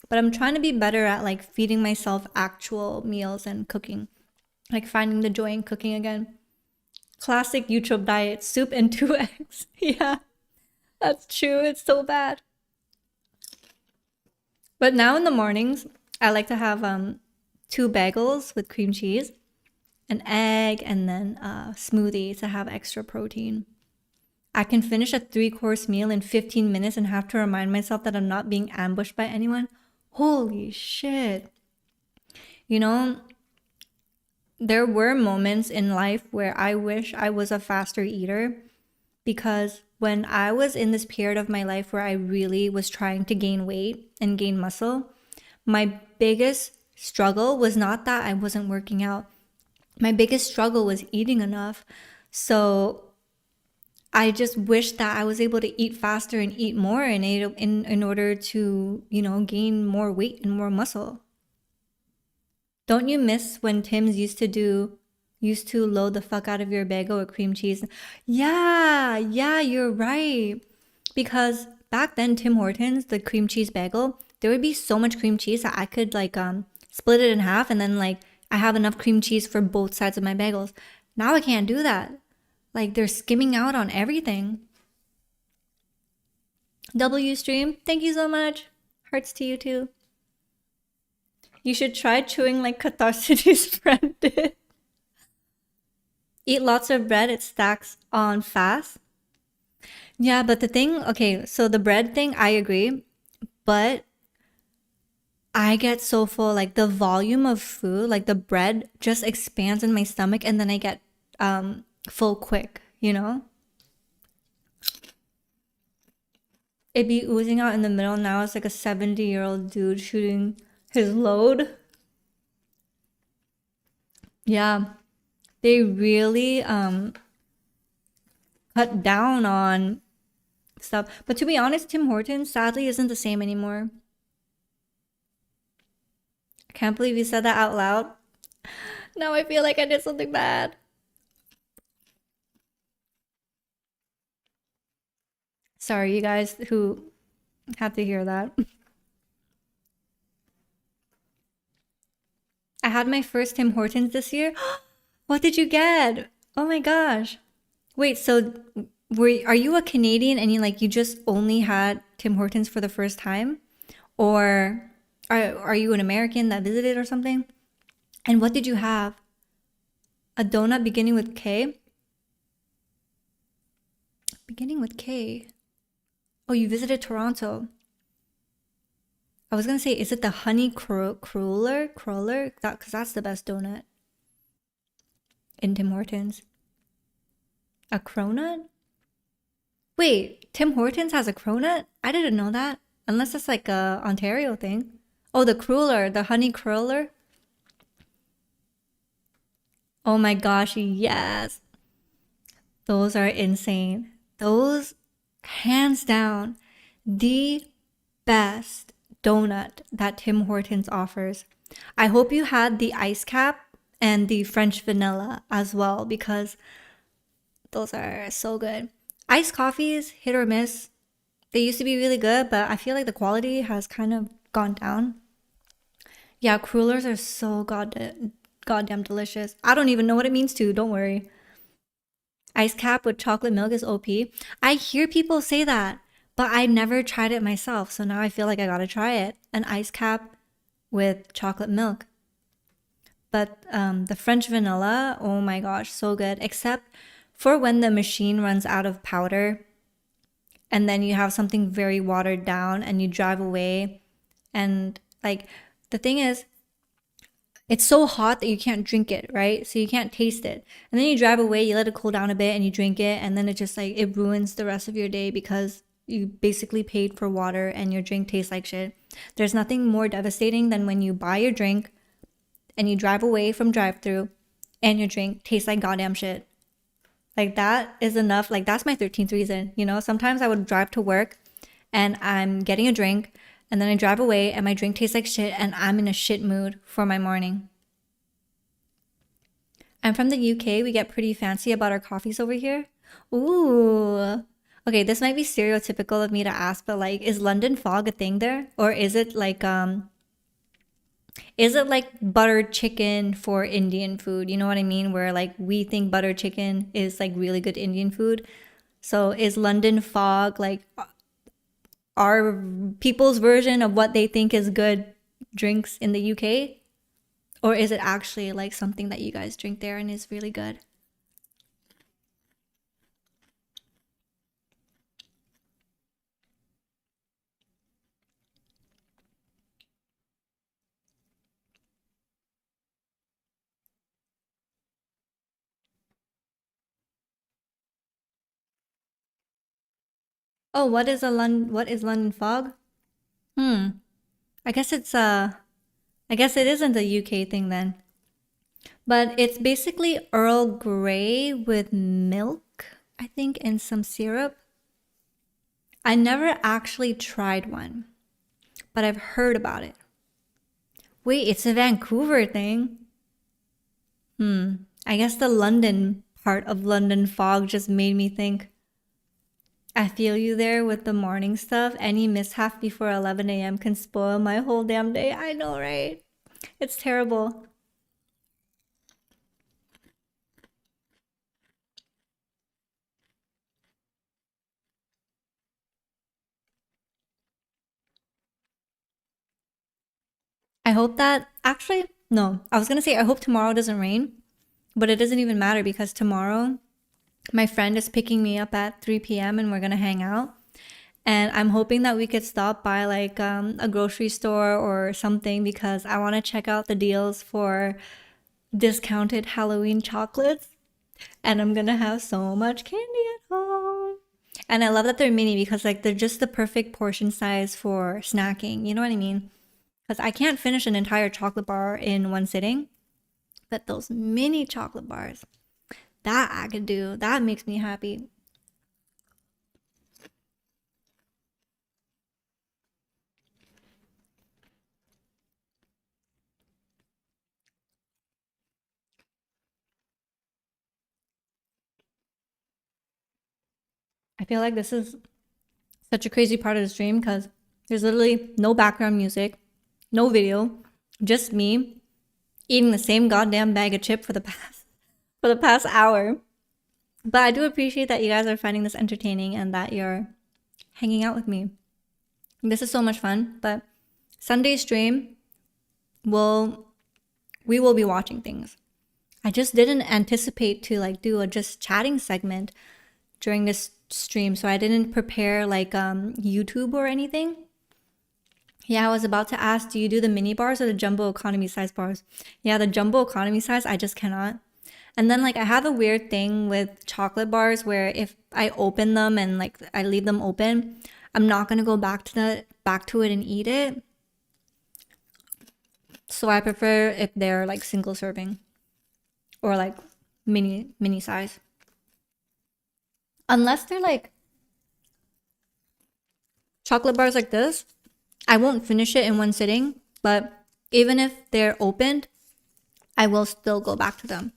But I'm trying to be better at like feeding myself actual meals and cooking, like finding the joy in cooking again. Classic Eutrope diet, soup and 2 eggs. Yeah, that's true. It's so bad. But now in the mornings, I like to have 2 bagels with cream cheese, an egg, and then a smoothie to have extra protein. I can finish a 3-course meal in 15 minutes and have to remind myself that I'm not being ambushed by anyone. Holy shit. You know, there were moments in life where I wish I was a faster eater, because when I was in this period of my life where I really was trying to gain weight and gain muscle, my biggest struggle was not that I wasn't working out. My biggest struggle was eating enough. So I just wish that I was able to eat faster and eat more in order to, you know, gain more weight and more muscle. Don't you miss when Tim's used to load the fuck out of your bagel with cream cheese? Yeah, you're right. Because back then, Tim Hortons, the cream cheese bagel, there would be so much cream cheese that I could like split it in half, and then like I have enough cream cheese for both sides of my bagels. Now I can't do that. Like they're skimming out on everything. W stream, thank you so much. Hearts to you too. You should try chewing like Catharsity's friend did. Eat lots of bread, it stacks on fast. Yeah, but the thing, okay, so the bread thing, I agree, but I get so full, like the volume of food, like the bread just expands in my stomach, and then I get full quick, you know? It'd be oozing out in the middle. Now it's like a 70-year-old dude shooting his load. Yeah, they really cut down on stuff. But to be honest, Tim Hortons sadly isn't the same anymore. I can't believe you said that out loud. Now I feel like I did something bad. Sorry, you guys who had to hear that. I had my first Tim Hortons this year. What did you get? Oh my gosh. Wait, so are you a Canadian and you just only had Tim Hortons for the first time? Or are you an American that visited or something? And what did you have? A donut beginning with K? Beginning with K. Oh, you visited Toronto. I was gonna say, is it the honey cruller? Because that's the best donut in Tim Hortons. A cronut? Wait, Tim Hortons has a cronut? I didn't know that. Unless it's like a Ontario thing. Oh, the cruller, the honey cruller. Oh my gosh, yes. Those are insane. Those, hands down, the best donut that Tim Hortons offers. I hope you had the ice cap and the French vanilla as well, because those are so good. Iced coffees, hit or miss. They used to be really good, but I feel like the quality has kind of gone down. Yeah, crullers are so goddamn delicious. I don't even know what it means to, don't worry. Ice cap with chocolate milk is OP. I hear people say that, but I never tried it myself. So now I feel like I gotta try it. An ice cap with chocolate milk. But the French vanilla, oh my gosh, so good. Except for when the machine runs out of powder and then you have something very watered down and you drive away. And like, the thing is, it's so hot that you can't drink it, right? So you can't taste it. And then you drive away, you let it cool down a bit and you drink it. And then it just like, it ruins the rest of your day because you basically paid for water and your drink tastes like shit. There's nothing more devastating than when you buy your drink and you drive away from drive-thru and your drink tastes like goddamn shit. Like that is enough. Like that's my 13th reason, you know? Sometimes I would drive to work and I'm getting a drink, and then I drive away and my drink tastes like shit and I'm in a shit mood for my morning. I'm from the UK. We get pretty fancy about our coffees over here. Ooh. Okay, this might be stereotypical of me to ask, but like, is London fog a thing there? Or is it like buttered chicken for Indian food? You know what I mean? Where like we think buttered chicken is like really good Indian food. So is London fog like our people's version of what they think is good drinks in the UK? Or is it actually like something that you guys drink there and is really good? Oh, what is London fog? Hmm. I guess I guess it isn't a UK thing then. But it's basically Earl Grey with milk, I think, and some syrup. I never actually tried one, but I've heard about it. Wait, it's a Vancouver thing. Hmm. I guess the London part of London fog just made me think. I feel you there with the morning stuff. Any mishap before 11 a.m. can spoil my whole damn day. I know, right? It's terrible. I hope that actually, no, I was gonna say, I hope tomorrow doesn't rain, but it doesn't even matter because tomorrow my friend is picking me up at 3 p.m. and we're gonna hang out. And I'm hoping that we could stop by like a grocery store or something because I want to check out the deals for discounted Halloween chocolates. And I'm gonna have so much candy at home. And I love that they're mini because like they're just the perfect portion size for snacking. You know what I mean? Because I can't finish an entire chocolate bar in one sitting, but those mini chocolate bars, that I could do. That makes me happy. I feel like this is such a crazy part of the stream because there's literally no background music, no video, just me eating the same goddamn bag of chip for the past hour. But I do appreciate that you guys are finding this entertaining and that you're hanging out with me. This is so much fun. But Sunday stream will we will be watching things. I just didn't anticipate to like do a just chatting segment during this stream, so I didn't prepare like YouTube or anything. Yeah, I was about to ask, do you do the mini bars or the jumbo economy size bars? Yeah, the jumbo economy size, I just cannot. And then like I have a weird thing with chocolate bars where if I open them and like I leave them open, I'm not gonna go back to it and eat it. So I prefer if they're like single serving or like mini size. Unless they're like chocolate bars like this, I won't finish it in one sitting, but even if they're opened, I will still go back to them.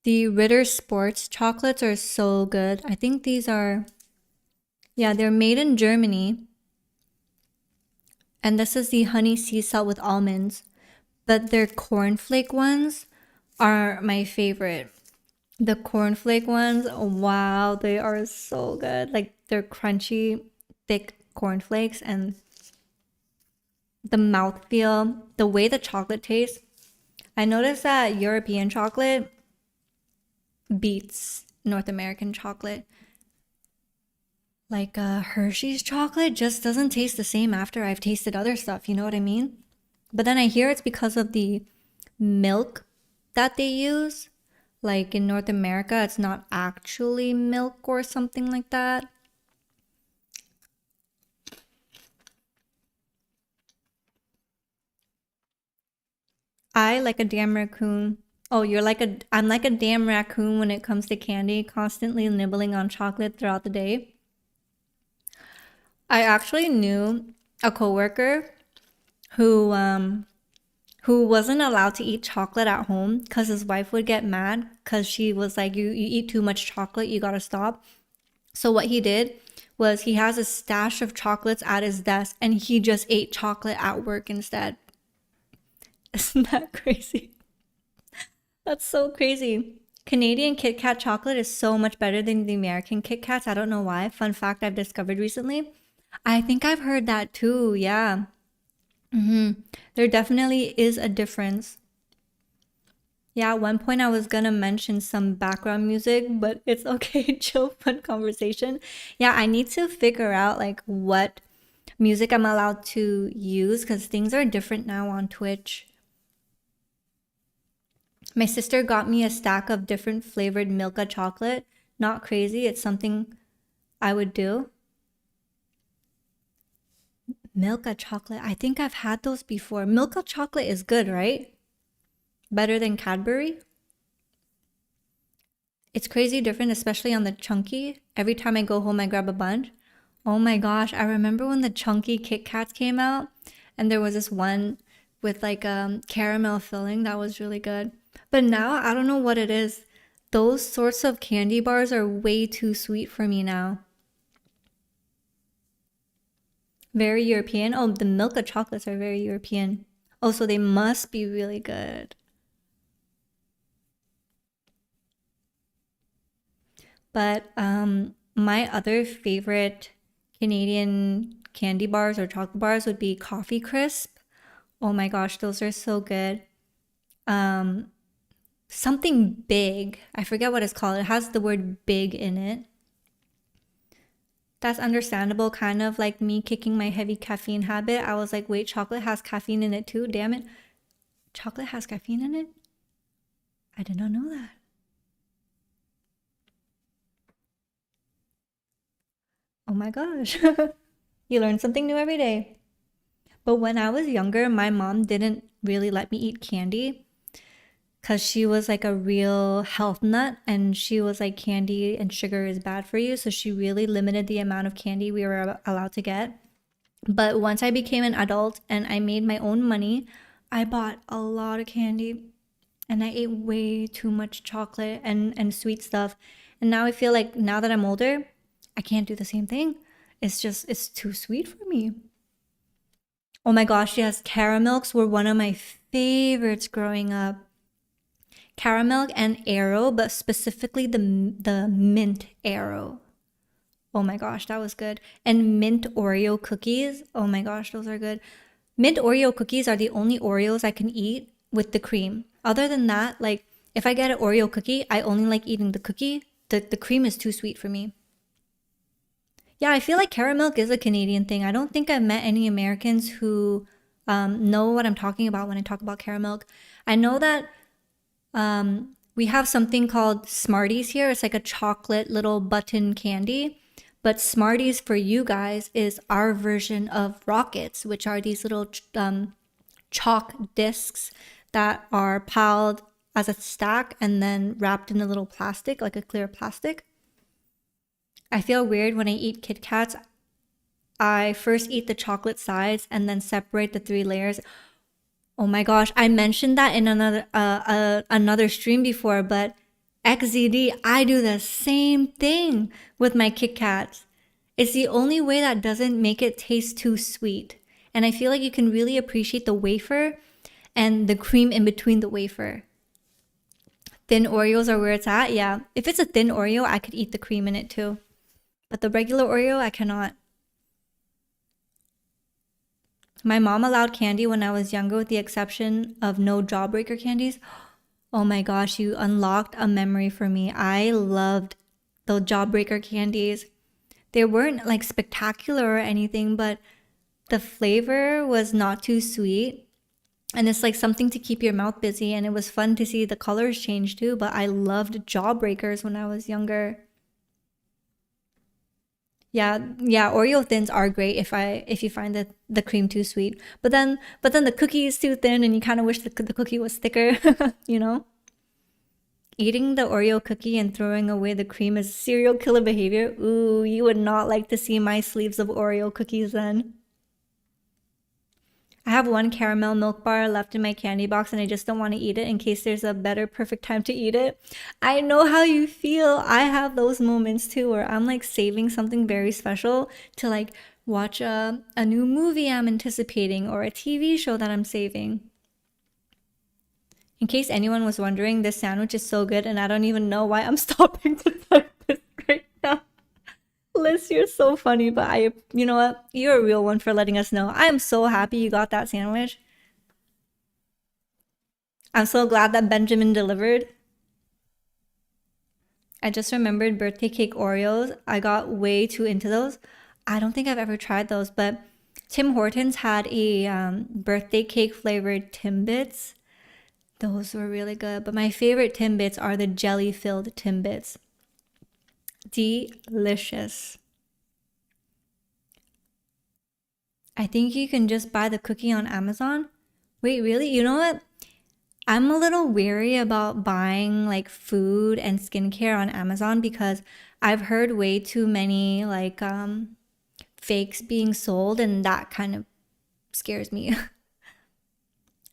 The Ritter Sports chocolates are so good. I think these are, yeah, they're made in Germany. And this is the honey sea salt with almonds. But their cornflake ones are my favorite. The cornflake ones, wow, they are so good. Like they're crunchy, thick cornflakes and the mouthfeel, the way the chocolate tastes. I noticed that European chocolate beats North American chocolate. Like Hershey's chocolate just doesn't taste the same after I've tasted other stuff, you know what I mean? But then I hear it's because of the milk that they use. Like in North America, it's not actually milk or something like that. I like a damn raccoon. Oh, I'm like a damn raccoon when it comes to candy, constantly nibbling on chocolate throughout the day. I actually knew a coworker who who wasn't allowed to eat chocolate at home because his wife would get mad because she was like, you eat too much chocolate, you gotta stop. So what he did was he has a stash of chocolates at his desk and he just ate chocolate at work instead. Isn't that crazy? That's so crazy. Canadian Kit Kat chocolate is so much better than the American Kit Kats. I don't know why. Fun fact I've discovered recently. I think I've heard that too. Yeah. There definitely is a difference. Yeah, at one point I was gonna mention some background music, but it's okay. Chill, fun conversation. Yeah, I need to figure out like what music I'm allowed to use because things are different now on Twitch. My sister got me a stack of different flavored Milka chocolate. Not crazy, it's something I would do. Milka chocolate, I think I've had those before. Milka chocolate is good, right? Better than Cadbury? It's crazy different, especially on the chunky. Every time I go home, I grab a bunch. Oh my gosh, I remember when the chunky Kit Kats came out, and there was this one with like caramel filling that was really good. But now I don't know what it is. Those sorts of candy bars are way too sweet for me now. Very European. Oh, the Milka chocolates are very European. Oh, so they must be really good. But my other favorite Canadian candy bars or chocolate bars would be Coffee Crisp. Oh my gosh, those are so good. Um, Something big. I forget what it's called. It has the word big in it. That's understandable, kind of like me kicking my heavy caffeine habit. I was like, wait, chocolate has caffeine in it too? Damn it. Chocolate has caffeine in it? I did not know that. Oh my gosh. You learn something new every day. But when I was younger, my mom didn't really let me eat candy because she was like a real health nut and she was like, candy and sugar is bad for you. So she really limited the amount of candy we were allowed to get. But once I became an adult and I made my own money, I bought a lot of candy and I ate way too much chocolate and sweet stuff. And now I feel like now that I'm older, I can't do the same thing. It's too sweet for me. Oh my gosh, yes, caramels were one of my favorites growing up. Caramel and Arrow, but specifically the mint Arrow. Oh my gosh, that was good. And mint Oreo cookies. Oh my gosh, those are good. Mint Oreo cookies are the only Oreos I can eat with the cream. Other than that, like if I get an Oreo cookie, I only like eating the cookie. The cream is too sweet for me. Yeah, I feel like caramel is a Canadian thing. I don't think I've met any Americans who know what I'm talking about when I talk about caramel. I know that we have something called Smarties here. It's like a chocolate little button candy. But Smarties for you guys is our version of Rockets, which are these little chalk discs that are piled as a stack and then wrapped in a little plastic, like a clear plastic. I feel weird when I eat Kit Kats. I first eat the chocolate sides and then separate the three layers. Oh my gosh, I mentioned that in another stream before, but XZD, I do the same thing with my Kit Kats. It's the only way that doesn't make it taste too sweet. And I feel like you can really appreciate the wafer and the cream in between the wafer. Thin Oreos are where it's at. Yeah, if it's a thin Oreo, I could eat the cream in it too. But the regular Oreo, I cannot. My mom allowed candy when I was younger with the exception of no jawbreaker candies. Oh my gosh, you unlocked a memory for me. I loved the jawbreaker candies. They weren't like spectacular or anything, but the flavor was not too sweet. And it's like something to keep your mouth busy. And it was fun to see the colors change too. But I loved jawbreakers when I was younger. Yeah, Oreo thins are great if you find the cream too sweet. But then the cookie is too thin and you kind of wish the cookie was thicker, you know? Eating the Oreo cookie and throwing away the cream is serial killer behavior. Ooh, you would not like to see my sleeves of Oreo cookies then. I have one caramel milk bar left in my candy box and I just don't want to eat it in case there's a better perfect time to eat it. I know how you feel. I have those moments too where I'm like saving something very special to like watch a new movie I'm anticipating or a TV show that I'm saving. In case anyone was wondering, this sandwich is so good and I don't even know why I'm stopping to type this right now. Liz, you're so funny, but you know what? You're a real one for letting us know. I am so happy you got that sandwich. I'm so glad that Benjamin delivered. I just remembered birthday cake Oreos. I got way too into those. I don't think I've ever tried those, but Tim Hortons had a birthday cake flavored Timbits. Those were really good, but my favorite Timbits are the jelly filled Timbits. Delicious. I think you can just buy the cookie on Amazon. Wait, really? You know what? I'm a little weary about buying like food and skincare on Amazon because I've heard way too many like fakes being sold and that kind of scares me.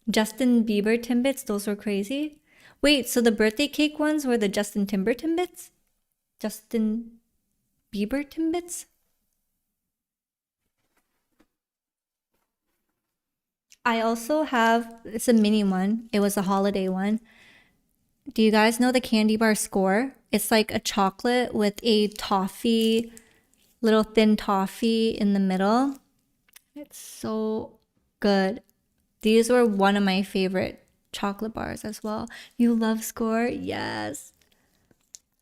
Justin Bieber Timbits, those were crazy. Wait, so the birthday cake ones were the Justin Timber Timbits? Justin Bieber Timbits? I also have, it's a mini one. It was a holiday one. Do you guys know the candy bar score? It's like a chocolate with a toffee, little thin toffee in the middle. It's so good. These were one of my favorite chocolate bars as well. You love score? Yes.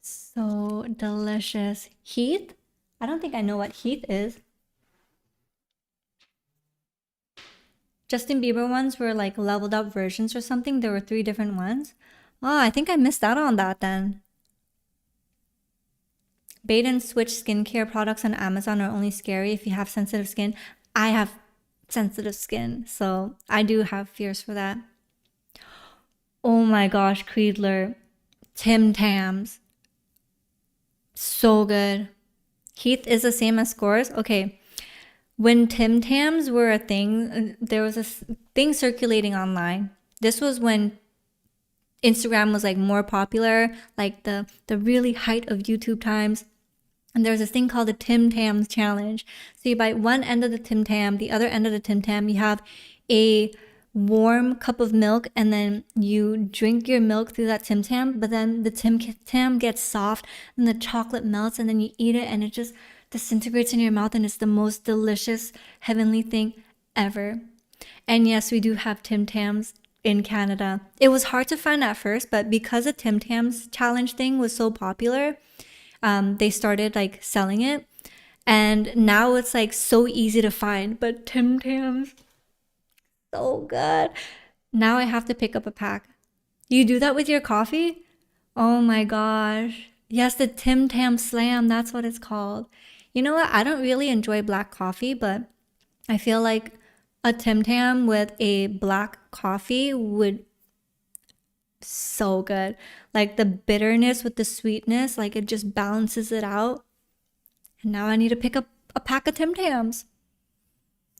So delicious. Heath? I don't think I know what Heath is. Justin Bieber ones were like leveled up versions or something. There were 3 different ones. Oh, I think I missed out on that then. Bait and switch skincare products on Amazon are only scary if you have sensitive skin. I have sensitive skin, so I do have fears for that. Oh my gosh, Creedler. Tim Tams. So good. Heath is the same as scores? Okay. When Tim Tams were a thing, there was a thing circulating online. This was when Instagram was like more popular, like the really height of YouTube times. And there was this thing called the Tim Tams challenge. So you bite one end of the Tim Tam, the other end of the Tim Tam, you have a warm cup of milk and then you drink your milk through that Tim Tam, but then the Tim Tam gets soft and the chocolate melts and then you eat it and it just disintegrates in your mouth and it's the most delicious heavenly thing ever. And yes, we do have Tim Tams in Canada. It was hard to find at first, but because the Tim Tams challenge thing was so popular, they started like selling it and now it's like so easy to find. But Tim Tams, so good. Now I have to pick up a pack. You do that with your coffee? Oh my gosh. Yes, the Tim Tam Slam, that's what it's called. You know what? I don't really enjoy black coffee, but I feel like a Tim Tam with a black coffee would so good. Like the bitterness with the sweetness, like it just balances it out. And now I need to pick up a pack of Tim Tams.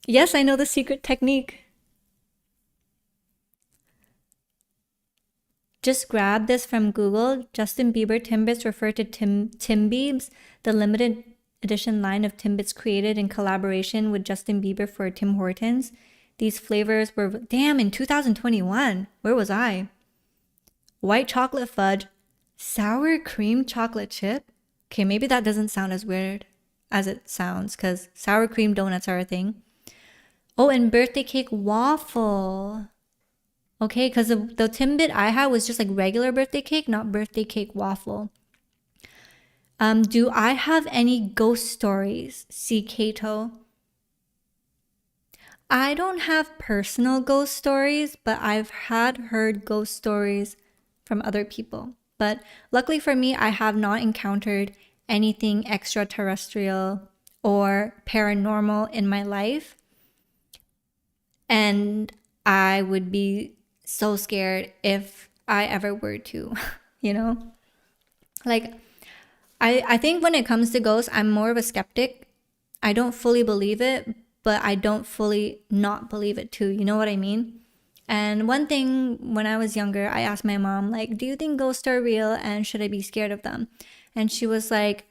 Yes, I know the secret technique. Just grab this from Google. Justin Bieber Timbits refer to Timbiebs, the limited edition line of Timbits created in collaboration with Justin Bieber for Tim Hortons. These flavors were, damn, in 2021. Where was I? White chocolate fudge, sour cream chocolate chip. Okay, maybe that doesn't sound as weird as it sounds because sour cream donuts are a thing. Oh, and birthday cake waffle. Okay, because the Timbit I had was just like regular birthday cake, not birthday cake waffle. Do I have any ghost stories? See Kato. I don't have personal ghost stories, but I've heard ghost stories from other people. But luckily for me, I have not encountered anything extraterrestrial or paranormal in my life. And I would be so scared if I ever were to. you know? Like, I think when it comes to ghosts, I'm more of a skeptic. I don't fully believe it, but I don't fully not believe it too. You know what I mean? And one thing when I was younger, I asked my mom, like, do you think ghosts are real and should I be scared of them? And she was like,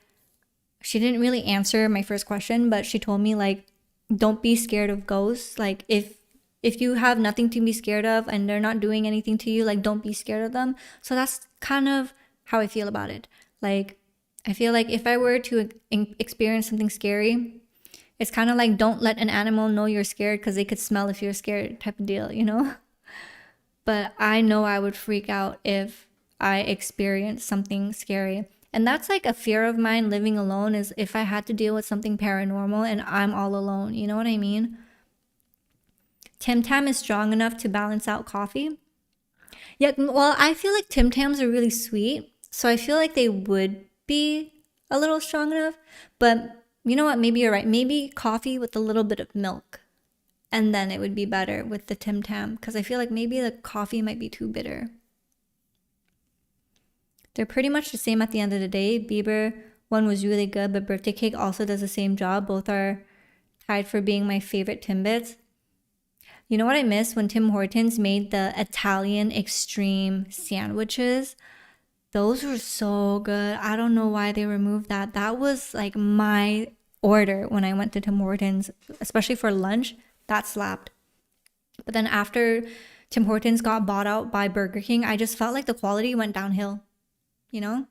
she didn't really answer my first question, but she told me, like, don't be scared of ghosts. Like, if you have nothing to be scared of and they're not doing anything to you, like, don't be scared of them. So that's kind of how I feel about it. Like, I feel like if I were to experience something scary, it's kind of like don't let an animal know you're scared because they could smell if you're scared type of deal, you know? But I know I would freak out if I experienced something scary. And that's like a fear of mine living alone, is if I had to deal with something paranormal and I'm all alone. You know what I mean? Tim Tam is strong enough to balance out coffee. Yeah, well, I feel like Tim Tams are really sweet. So I feel like they would be a little strong enough. But you know what? Maybe you're right. Maybe coffee with a little bit of milk. And then it would be better with the Tim Tam. Because I feel like maybe the coffee might be too bitter. They're pretty much the same at the end of the day. Bieber one was really good, but Birthday Cake also does the same job. Both are tied for being my favorite Timbits. You know what I miss? When Tim Hortons made the Italian extreme sandwiches. Those were so good. I don't know why they removed that. That was like my order when I went to Tim Hortons, especially for lunch. That slapped. But then after Tim Hortons got bought out by Burger King, I just felt like the quality went downhill, you know?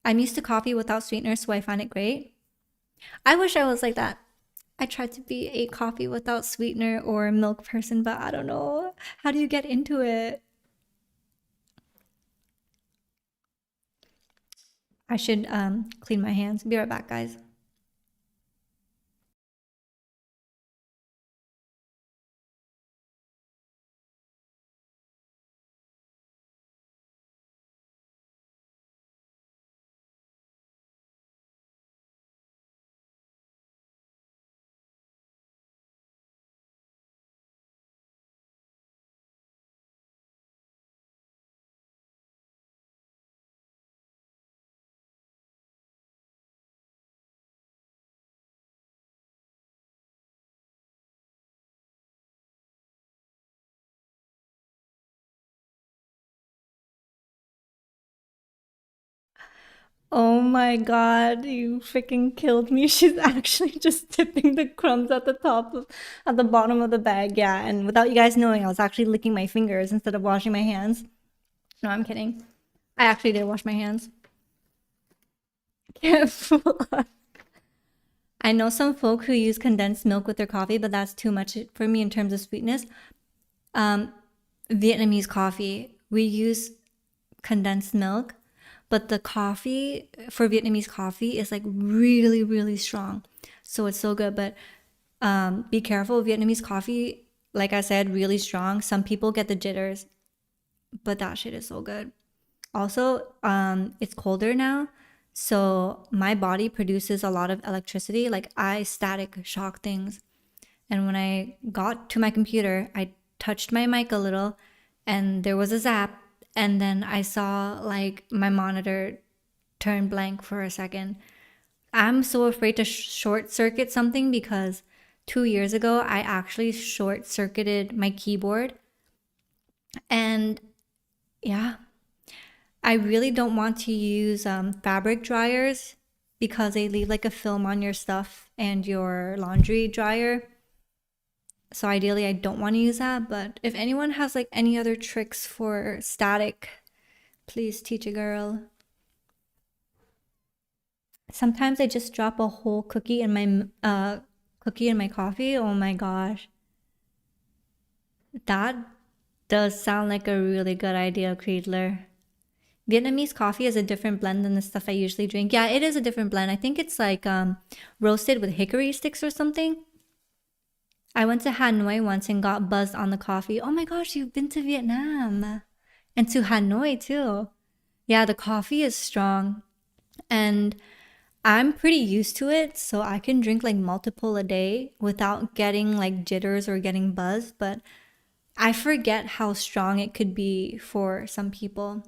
I'm used to coffee without sweetener, so I find it great. I wish I was like that. I tried to be a coffee without sweetener or milk person, but I don't know. How do you get into it? I should clean my hands. Be right back, guys. Oh my god, you freaking killed me. She's actually just tipping the crumbs at the at the bottom of the bag. Yeah, and without you guys knowing, I was actually licking my fingers instead of washing my hands. No, I'm kidding. I actually did wash my hands. Can't fool us. I know some folk who use condensed milk with their coffee, but that's too much for me in terms of sweetness. Um, Vietnamese coffee, we use condensed milk, but the coffee for Vietnamese coffee is like really, really strong. So it's so good. But be careful. Vietnamese coffee, like I said, really strong. Some people get the jitters, but that shit is so good. Also, it's colder now. So my body produces a lot of electricity. Like I static shock things. And when I got to my computer, I touched my mic a little and there was a zap. And then I saw like my monitor turn blank for a second. I'm so afraid to short circuit something because 2 years ago, I actually short circuited my keyboard. And yeah, I really don't want to use fabric dryers because they leave like a film on your stuff and your laundry dryer. So ideally, I don't want to use that. But if anyone has like any other tricks for static, please teach a girl. Sometimes I just drop a whole cookie in my coffee. Oh my gosh, that does sound like a really good idea, Creedler. Vietnamese coffee is a different blend than the stuff I usually drink. Yeah, it is a different blend. I think it's like roasted with hickory sticks or something. I went to Hanoi once and got buzzed on the coffee. Oh my gosh, you've been to Vietnam and to Hanoi too. Yeah, the coffee is strong and I'm pretty used to it, so I can drink like multiple a day without getting like jitters or getting buzzed. But I forget how strong it could be for some people.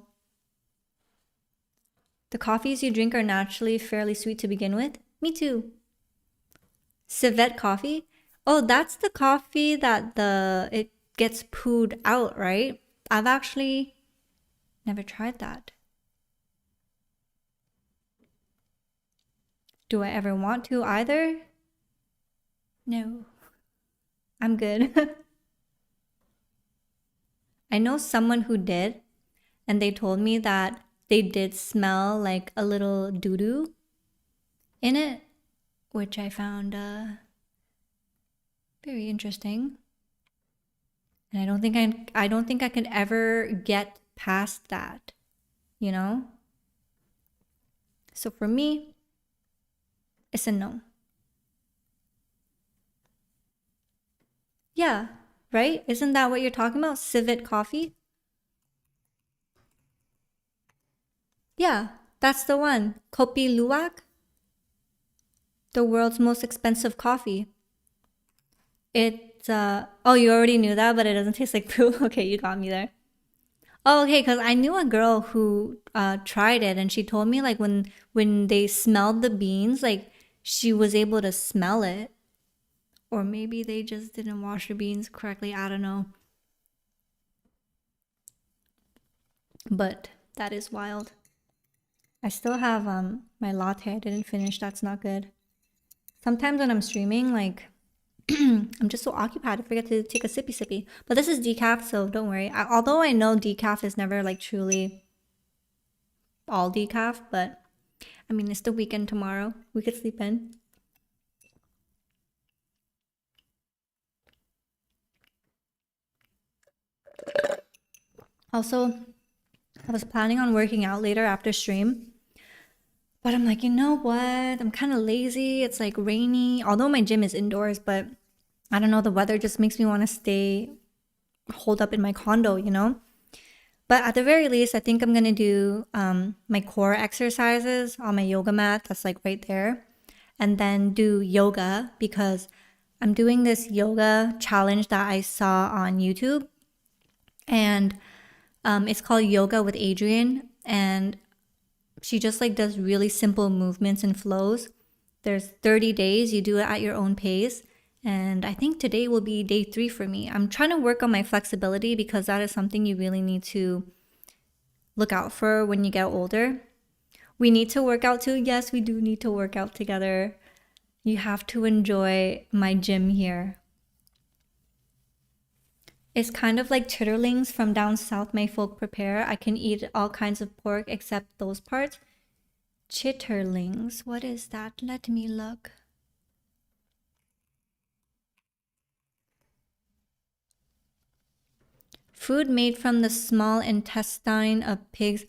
The coffees you drink are naturally fairly sweet to begin with. Me too. Civet coffee? Oh, that's the coffee that it gets pooed out, right? I've actually never tried that. Do I ever want to either? No. I'm good. I know someone who did, and they told me that they did smell like a little doo-doo in it, which I found very interesting. And I don't think I could ever get past that, you know? So for me, it's a no. Yeah, right? Isn't that what you're talking about? Civet coffee? Yeah, that's the one. Kopi Luwak, the world's most expensive coffee. It's oh, you already knew that, but it doesn't taste like poo. Okay, you got me there. Oh, okay, because I knew a girl who tried it, and she told me like when they smelled the beans, like she was able to smell it, or maybe they just didn't wash the beans correctly. I don't know, but that is wild. I still have my latte. I didn't finish. That's not good. Sometimes when I'm streaming, like I'm just so occupied, I forget to take a sippy. But this is decaf, so don't worry. Although I know decaf is never like truly all decaf, but I mean, it's the weekend tomorrow. We could sleep in. Also, I was planning on working out later after stream, but I'm like, you know what? I'm kind of lazy. It's like rainy, although my gym is indoors, but I don't know, the weather just makes me want to stay holed up in my condo, you know? But at the very least, I think I'm gonna do my core exercises on my yoga mat that's like right there, and then do yoga because I'm doing this yoga challenge that I saw on YouTube, and it's called Yoga with Adriene, and she just like does really simple movements and flows. There's 30 days, you do it at your own pace. And I think today will be day 3 for me. I'm trying to work on my flexibility because that is something you really need to look out for when you get older. We need to work out too. Yes, we do need to work out together. You have to enjoy my gym here. It's kind of like chitterlings from down south my folk prepare. I can eat all kinds of pork except those parts. Chitterlings, what is that? Let me look. Food made from the small intestine of pigs.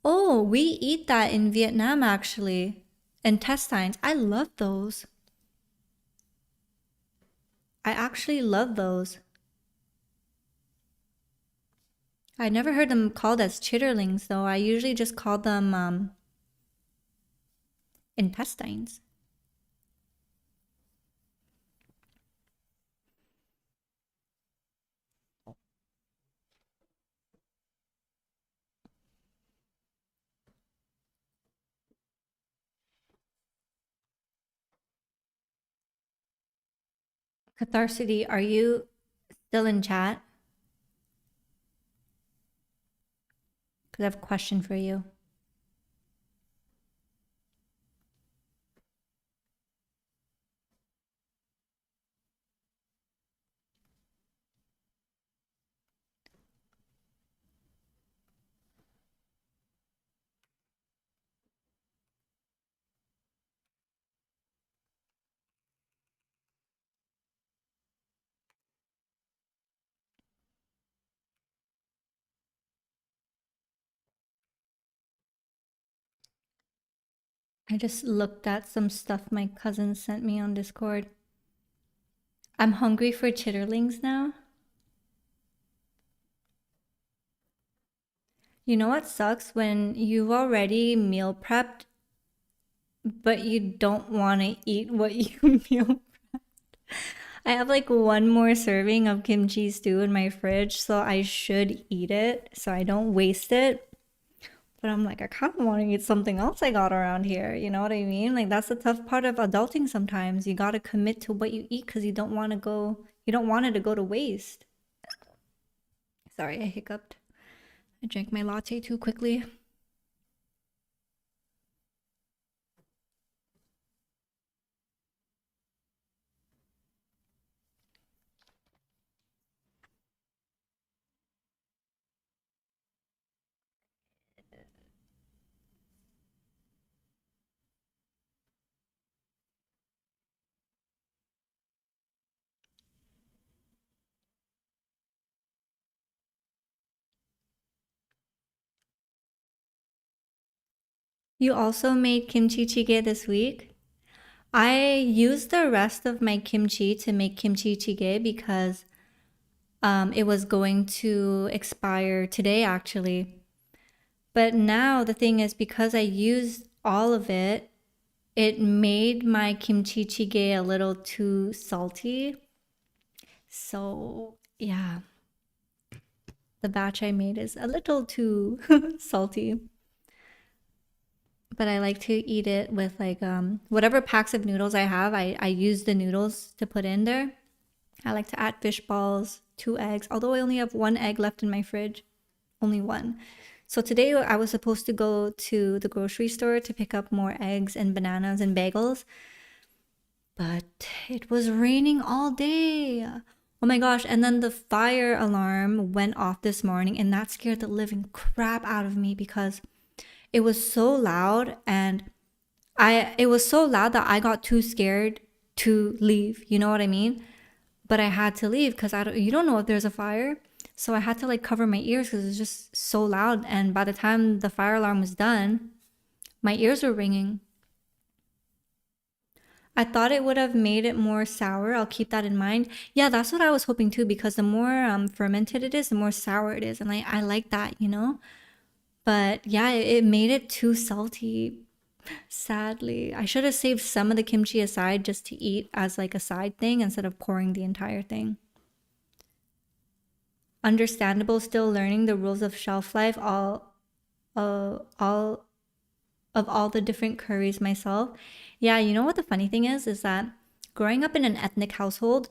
Oh, we eat that in Vietnam actually. Intestines. I love those. I actually love those. I never heard them called as chitterlings though. I usually just call them intestines. Catharcity, are you still in chat? Because I have a question for you. I just looked at some stuff my cousin sent me on Discord. I'm hungry for chitterlings now. You know what sucks? When you've already meal prepped, but you don't want to eat what you meal prepped. I have like one more serving of kimchi stew in my fridge, so I should eat it so I don't waste it. But I'm like, I kind of want to eat something else I got around here. You know what I mean? Like, that's the tough part of adulting sometimes. You got to commit to what you eat because you don't want it to go to waste. Sorry, I hiccuped. I drank my latte too quickly. You also made kimchi jjigae this week. I used the rest of my kimchi to make kimchi jjigae because it was going to expire today actually. But now the thing is, because I used all of it, it made my kimchi jjigae a little too salty. So yeah, the batch I made is a little too salty. But I like to eat it with like whatever packs of noodles I have. I use the noodles to put in there. I like to add fish balls, 2 eggs, although I only have 1 egg left in my fridge. Only one. So today I was supposed to go to the grocery store to pick up more eggs and bananas and bagels, but it was raining all day. Oh my gosh, and then the fire alarm went off this morning, and that scared the living crap out of me because it was so loud, and it was so loud that I got too scared to leave. You know what I mean? But I had to leave because you don't know if there's a fire. So I had to like cover my ears because it was just so loud. And by the time the fire alarm was done, my ears were ringing. I thought it would have made it more sour. I'll keep that in mind. Yeah, that's what I was hoping too, because the more fermented it is, the more sour it is. And I like that, you know? But yeah, it made it too salty, sadly. I should have saved some of the kimchi aside just to eat as like a side thing instead of pouring the entire thing. Understandable, still learning the rules of shelf life, all of all the different curries myself. Yeah, you know what the funny thing is that growing up in an ethnic household,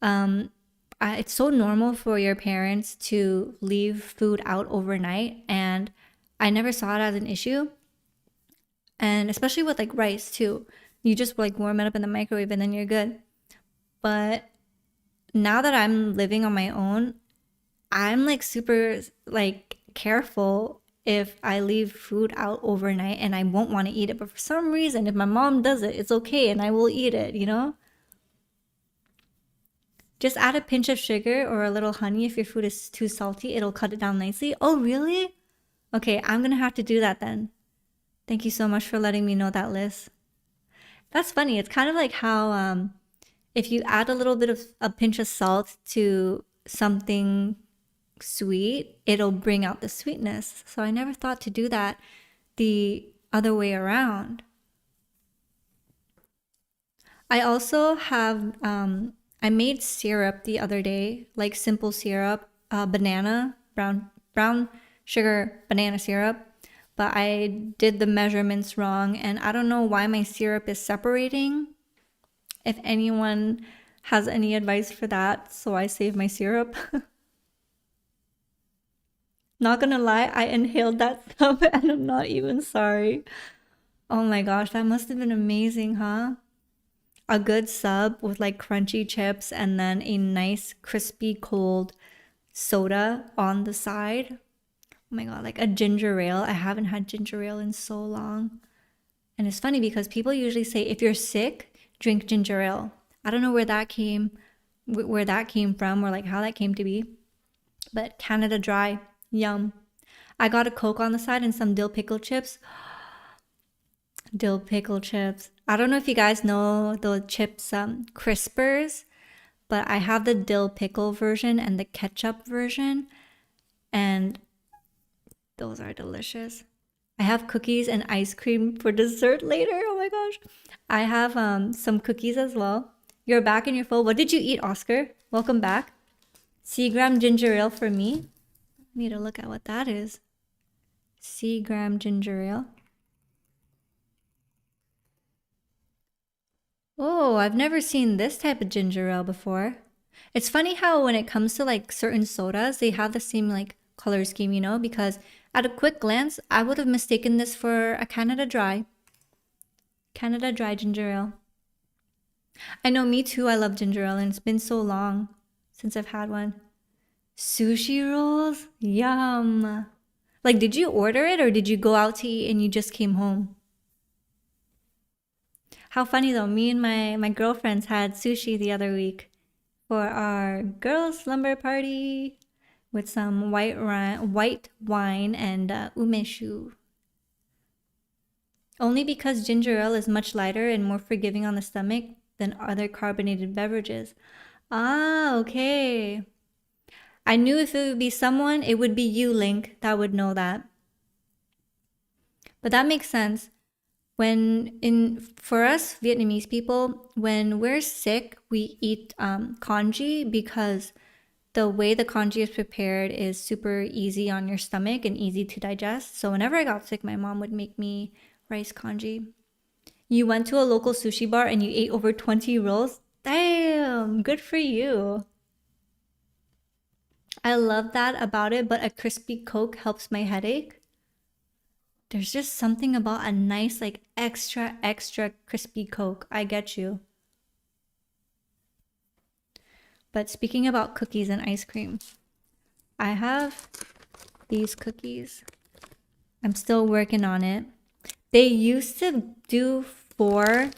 it's so normal for your parents to leave food out overnight, and I never saw it as an issue. And especially with like rice too, you just like warm it up in the microwave and then you're good. But now that I'm living on my own, I'm like super like careful if I leave food out overnight and I won't want to eat it. But for some reason, if my mom does it, it's okay and I will eat it, you know? Just add a pinch of sugar or a little honey if your food is too salty. It'll cut it down nicely. Oh, really? Okay, I'm gonna have to do that then. Thank you so much for letting me know that, Liz. That's funny. It's kind of like how if you add a little bit of a pinch of salt to something sweet, it'll bring out the sweetness. So I never thought to do that the other way around. I also have, I made syrup the other day, like simple syrup, banana, brown sugar banana syrup. But I did the measurements wrong, and I don't know why my syrup is separating. If anyone has any advice for that, so I save my syrup. Not gonna lie, I inhaled that stuff and I'm not even sorry. Oh my gosh, that must have been amazing, huh? A good sub with like crunchy chips and then a nice crispy cold soda on the side. Oh my god, like a ginger ale. I haven't had ginger ale in so long. And it's funny because people usually say if you're sick, drink ginger ale. I don't know where that came from or like how that came to be. But Canada Dry, yum. I got a Coke on the side and some dill pickle chips. Dill pickle chips. I don't know if you guys know the chips, Crispers, but I have the dill pickle version and the ketchup version, and those are delicious. I have cookies and ice cream for dessert later. Oh my gosh. I have some cookies as well. You're back and you're full. What did you eat, Oscar? Welcome back. Seagram ginger ale for me. Need to look at what that is. Seagram ginger ale. Oh, I've never seen this type of ginger ale before. It's funny how when it comes to like certain sodas, they have the same like color scheme, you know, because at a quick glance, I would have mistaken this for a Canada Dry. Canada Dry ginger ale. I know, me too. I love ginger ale and it's been so long since I've had one. Sushi rolls? Yum. Like, did you order it or did you go out to eat and you just came home? How funny though, me and my girlfriends had sushi the other week for our girls' slumber party with some white wine and umeshu. Only because ginger ale is much lighter and more forgiving on the stomach than other carbonated beverages. Ah, okay. I knew if it would be someone, it would be you, Link, that would know that. But that makes sense. For us Vietnamese people, when we're sick, we eat congee because the way the congee is prepared is super easy on your stomach and easy to digest. So whenever I got sick, my mom would make me rice congee. You went to a local sushi bar and you ate over 20 rolls? Damn, good for you. I love that about it, but a crispy Coke helps my headache. There's just something about a nice, like, extra crispy Coke. I get you. But speaking about cookies and ice cream, I have these cookies. I'm still working on it. They used to do 4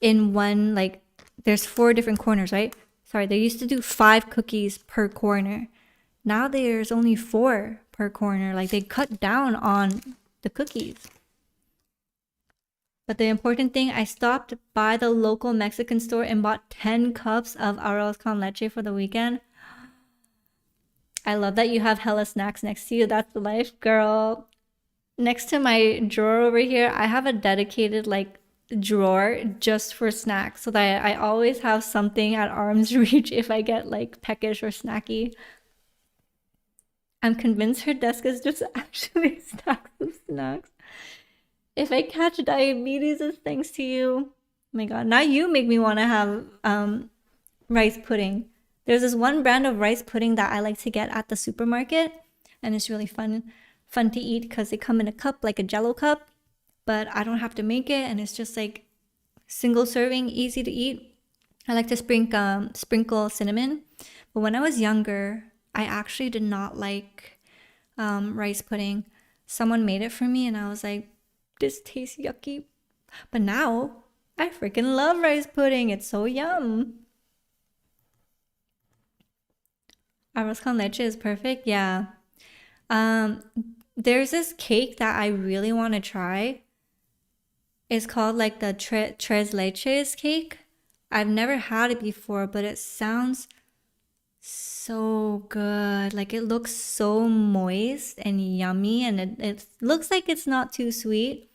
in one, like, there's 4 different corners, right? Sorry, they used to do 5 cookies per corner. Now there's only 4 per corner. Like, they cut down on the cookies. But the important thing, I stopped by the local Mexican store and bought 10 cups of arroz con leche for the weekend. I love that you have hella snacks next to you. That's the life, girl. Next to my drawer over here, I have a dedicated like drawer just for snacks so that I always have something at arm's reach if I get like peckish or snacky. I'm convinced her desk is just actually stacks of snacks. If I catch diabetes, it's thanks to you. Oh my god, now you make me want to have rice pudding. There's this one brand of rice pudding that I like to get at the supermarket, and it's really fun to eat because they come in a cup, like a Jello cup, but I don't have to make it, and it's just like single serving, easy to eat. I like to sprinkle cinnamon, but when I was younger, I actually did not like rice pudding. Someone made it for me, and I was like, this tastes yucky. But now, I freaking love rice pudding. It's so yum. Arroz con leche is perfect. Yeah. There's this cake that I really want to try. It's called like the tres leches cake. I've never had it before, but it sounds so good. Like, it looks so moist and yummy, and it looks like it's not too sweet.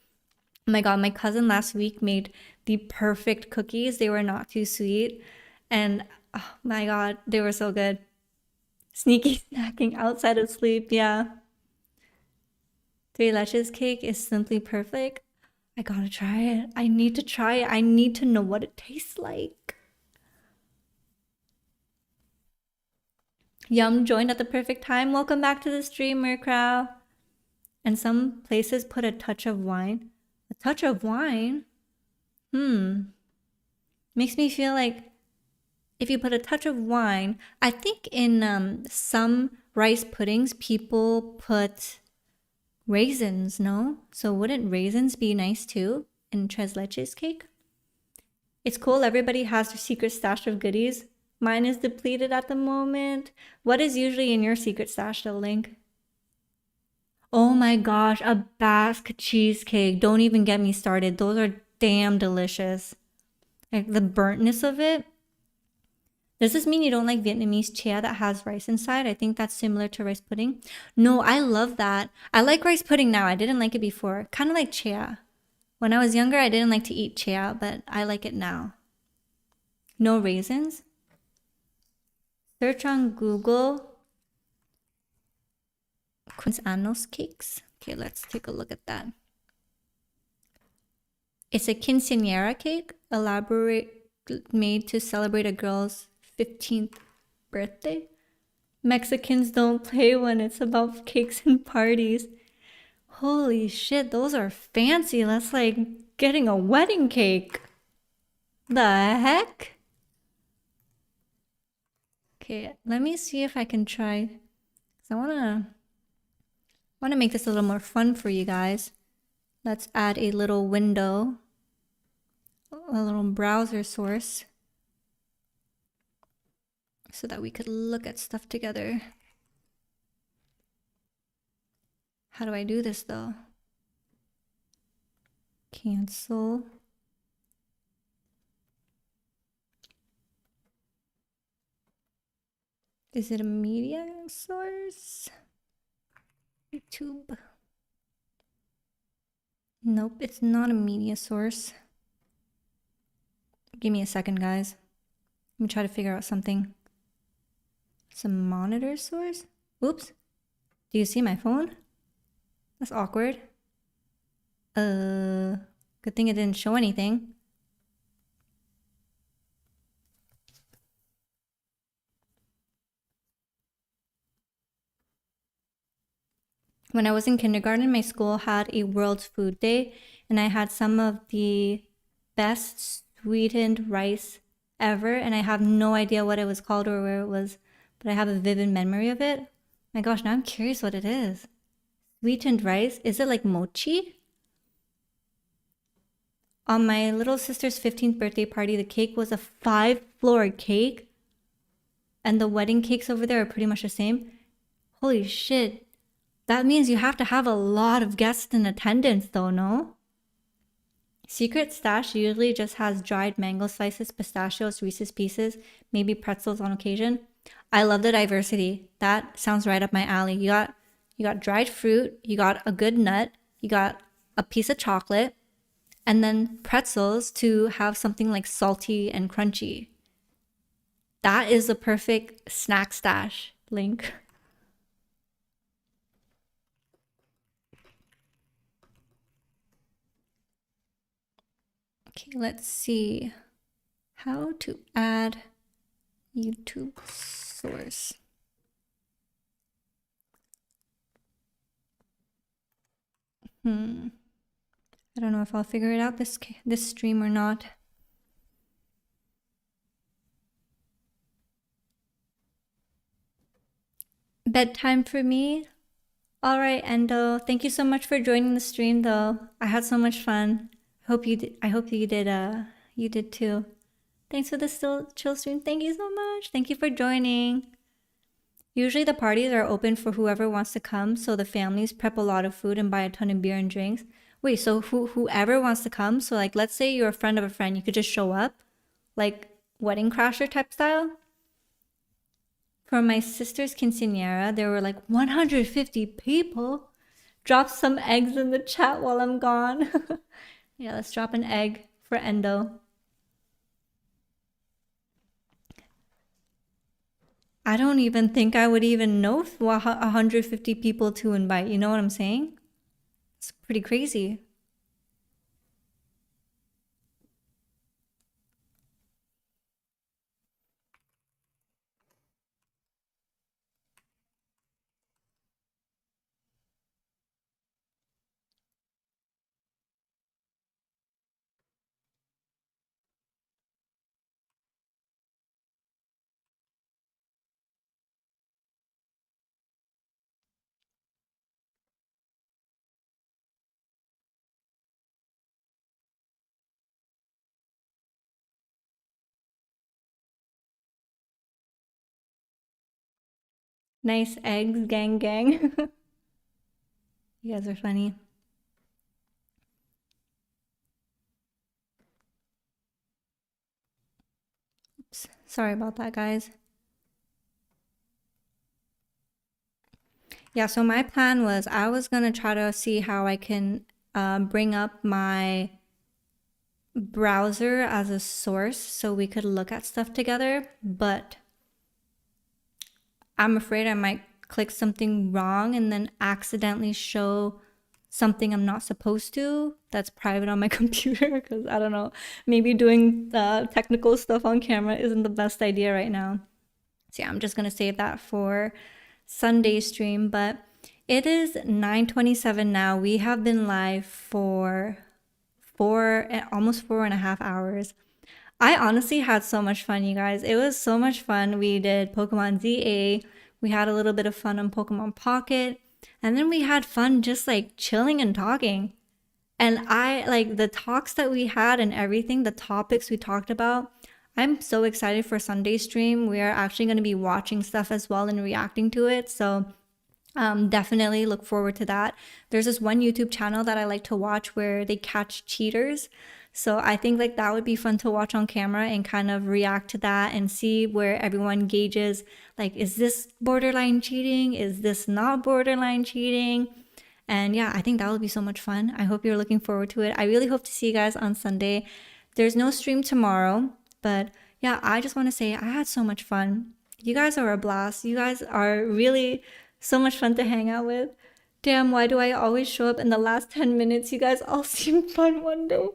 Oh my god, my cousin last week made the perfect cookies. They were not too sweet, and oh my god, they were so good. Sneaky snacking outside of sleep, yeah. Three leches cake is simply perfect. I gotta try it. I need to try it. I need to know what it tastes like. Yum joined at the perfect time. Welcome back to the stream, Mercrow. And some places put a touch of wine. A touch of wine? Makes me feel like if you put a touch of wine, I think in some rice puddings, people put raisins, no? So wouldn't raisins be nice too in tres leches cake? It's cool. Everybody has their secret stash of goodies. Mine is depleted at the moment. What is usually in your secret stash though, Link? Oh my gosh, a Basque cheesecake. Don't even get me started. Those are damn delicious. Like the burntness of it. Does this mean you don't like Vietnamese chia that has rice inside? I think that's similar to rice pudding. No, I love that. I like rice pudding now. I didn't like it before. Kind of like chia. When I was younger, I didn't like to eat chia, but I like it now. No raisins? Search on Google. Quinceaños cakes. Okay, let's take a look at that. It's a quinceañera cake, made to celebrate a girl's 15th birthday. Mexicans don't play when it's about cakes and parties. Holy shit, those are fancy. That's like getting a wedding cake. The heck? Okay, let me see if I can try. I wanna make this a little more fun for you guys. Let's add a little window, a little browser source, so that we could look at stuff together. How do I do this though? Cancel. Is it a media source? YouTube. Nope, it's not a media source. Give me a second, guys. Let me try to figure out something. It's a monitor source? Oops. Do you see my phone? That's awkward. Good thing it didn't show anything. When I was in kindergarten, my school had a World Food Day, and I had some of the best sweetened rice ever, and I have no idea what it was called or where it was, but I have a vivid memory of it. My gosh, now I'm curious what it is. Sweetened rice? Is it like mochi? On my little sister's 15th birthday party, the cake was a 5-floor cake, and the wedding cakes over there are pretty much the same. Holy shit. That means you have to have a lot of guests in attendance though, no? Secret Stash usually just has dried mango slices, pistachios, Reese's Pieces, maybe pretzels on occasion. I love the diversity. That sounds right up my alley. You got dried fruit, you got a good nut, you got a piece of chocolate, and then pretzels to have something like salty and crunchy. That is the perfect snack stash, Link. Okay, let's see how to add YouTube source. I don't know if I'll figure it out this stream or not. Bedtime for me. All right, Endo. Thank you so much for joining the stream, though. I had so much fun. I hope you did. You did too. Thanks for the still chill stream. Thank you so much. Thank you for joining. Usually the parties are open for whoever wants to come, so the families prep a lot of food and buy a ton of beer and drinks. Wait, so whoever wants to come, so like let's say you're a friend of a friend, you could just show up, like wedding crasher type style. For my sister's quinceañera, there were like 150 people. Drop some eggs in the chat while I'm gone. Yeah, let's drop an egg for Endo. I don't even think I would even know 150 people to invite. You know what I'm saying? It's pretty crazy. Nice eggs, gang gang. You guys are funny. Oops. Sorry about that, guys. Yeah, so my plan was I was gonna try to see how I can bring up my browser as a source so we could look at stuff together, but I'm afraid I might click something wrong and then accidentally show something I'm not supposed to that's private on my computer, because I don't know, maybe doing technical stuff on camera isn't the best idea right now. So yeah, I'm just gonna save that for Sunday stream. But it is 9:27 now. We have been live for almost 4.5 hours. I honestly had so much fun, you guys. It was so much fun. We did Pokemon Z-A. We had a little bit of fun on Pokemon Pocket. And then we had fun just like chilling and talking. And I like the talks that we had and everything, the topics we talked about. I'm so excited for Sunday stream. We are actually going to be watching stuff as well and reacting to it. So definitely look forward to that. There's this one YouTube channel that I like to watch where they catch cheaters. So I think like that would be fun to watch on camera and kind of react to that and see where everyone gauges, like, is this borderline cheating? Is this not borderline cheating? And yeah, I think that would be so much fun. I hope you're looking forward to it. I really hope to see you guys on Sunday. There's no stream tomorrow, but yeah, I just want to say I had so much fun. You guys are a blast. You guys are really so much fun to hang out with. Damn, why do I always show up in the last 10 minutes? You guys all seem fun one day.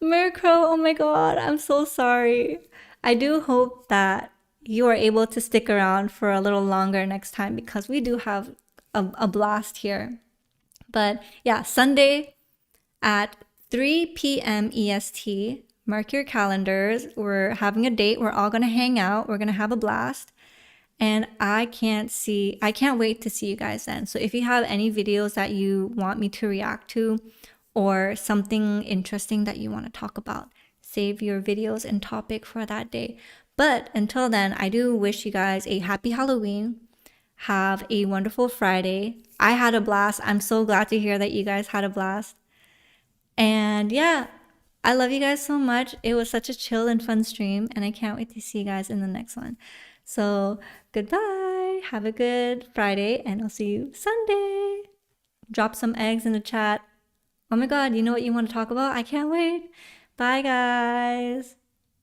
Murkrow, oh my god, I'm so sorry. I do hope that you are able to stick around for a little longer next time because we do have a blast here. But yeah, Sunday at 3 p.m. EST, mark your calendars. We're having a date. We're all going to hang out. We're going to have a blast. And I can't wait to see you guys then. So if you have any videos that you want me to react to or something interesting that you want to talk about, save your videos and topic for that day. But until then, I do wish you guys a happy Halloween. Have a wonderful Friday. I had a blast. I'm so glad to hear that you guys had a blast. And yeah, I love you guys so much. It was such a chill and fun stream, and I can't wait to see you guys in the next one. So goodbye. Have a good Friday, and I'll see you Sunday. Drop some eggs in the chat. Oh my god, you know what you want to talk about? I can't wait. Bye, guys.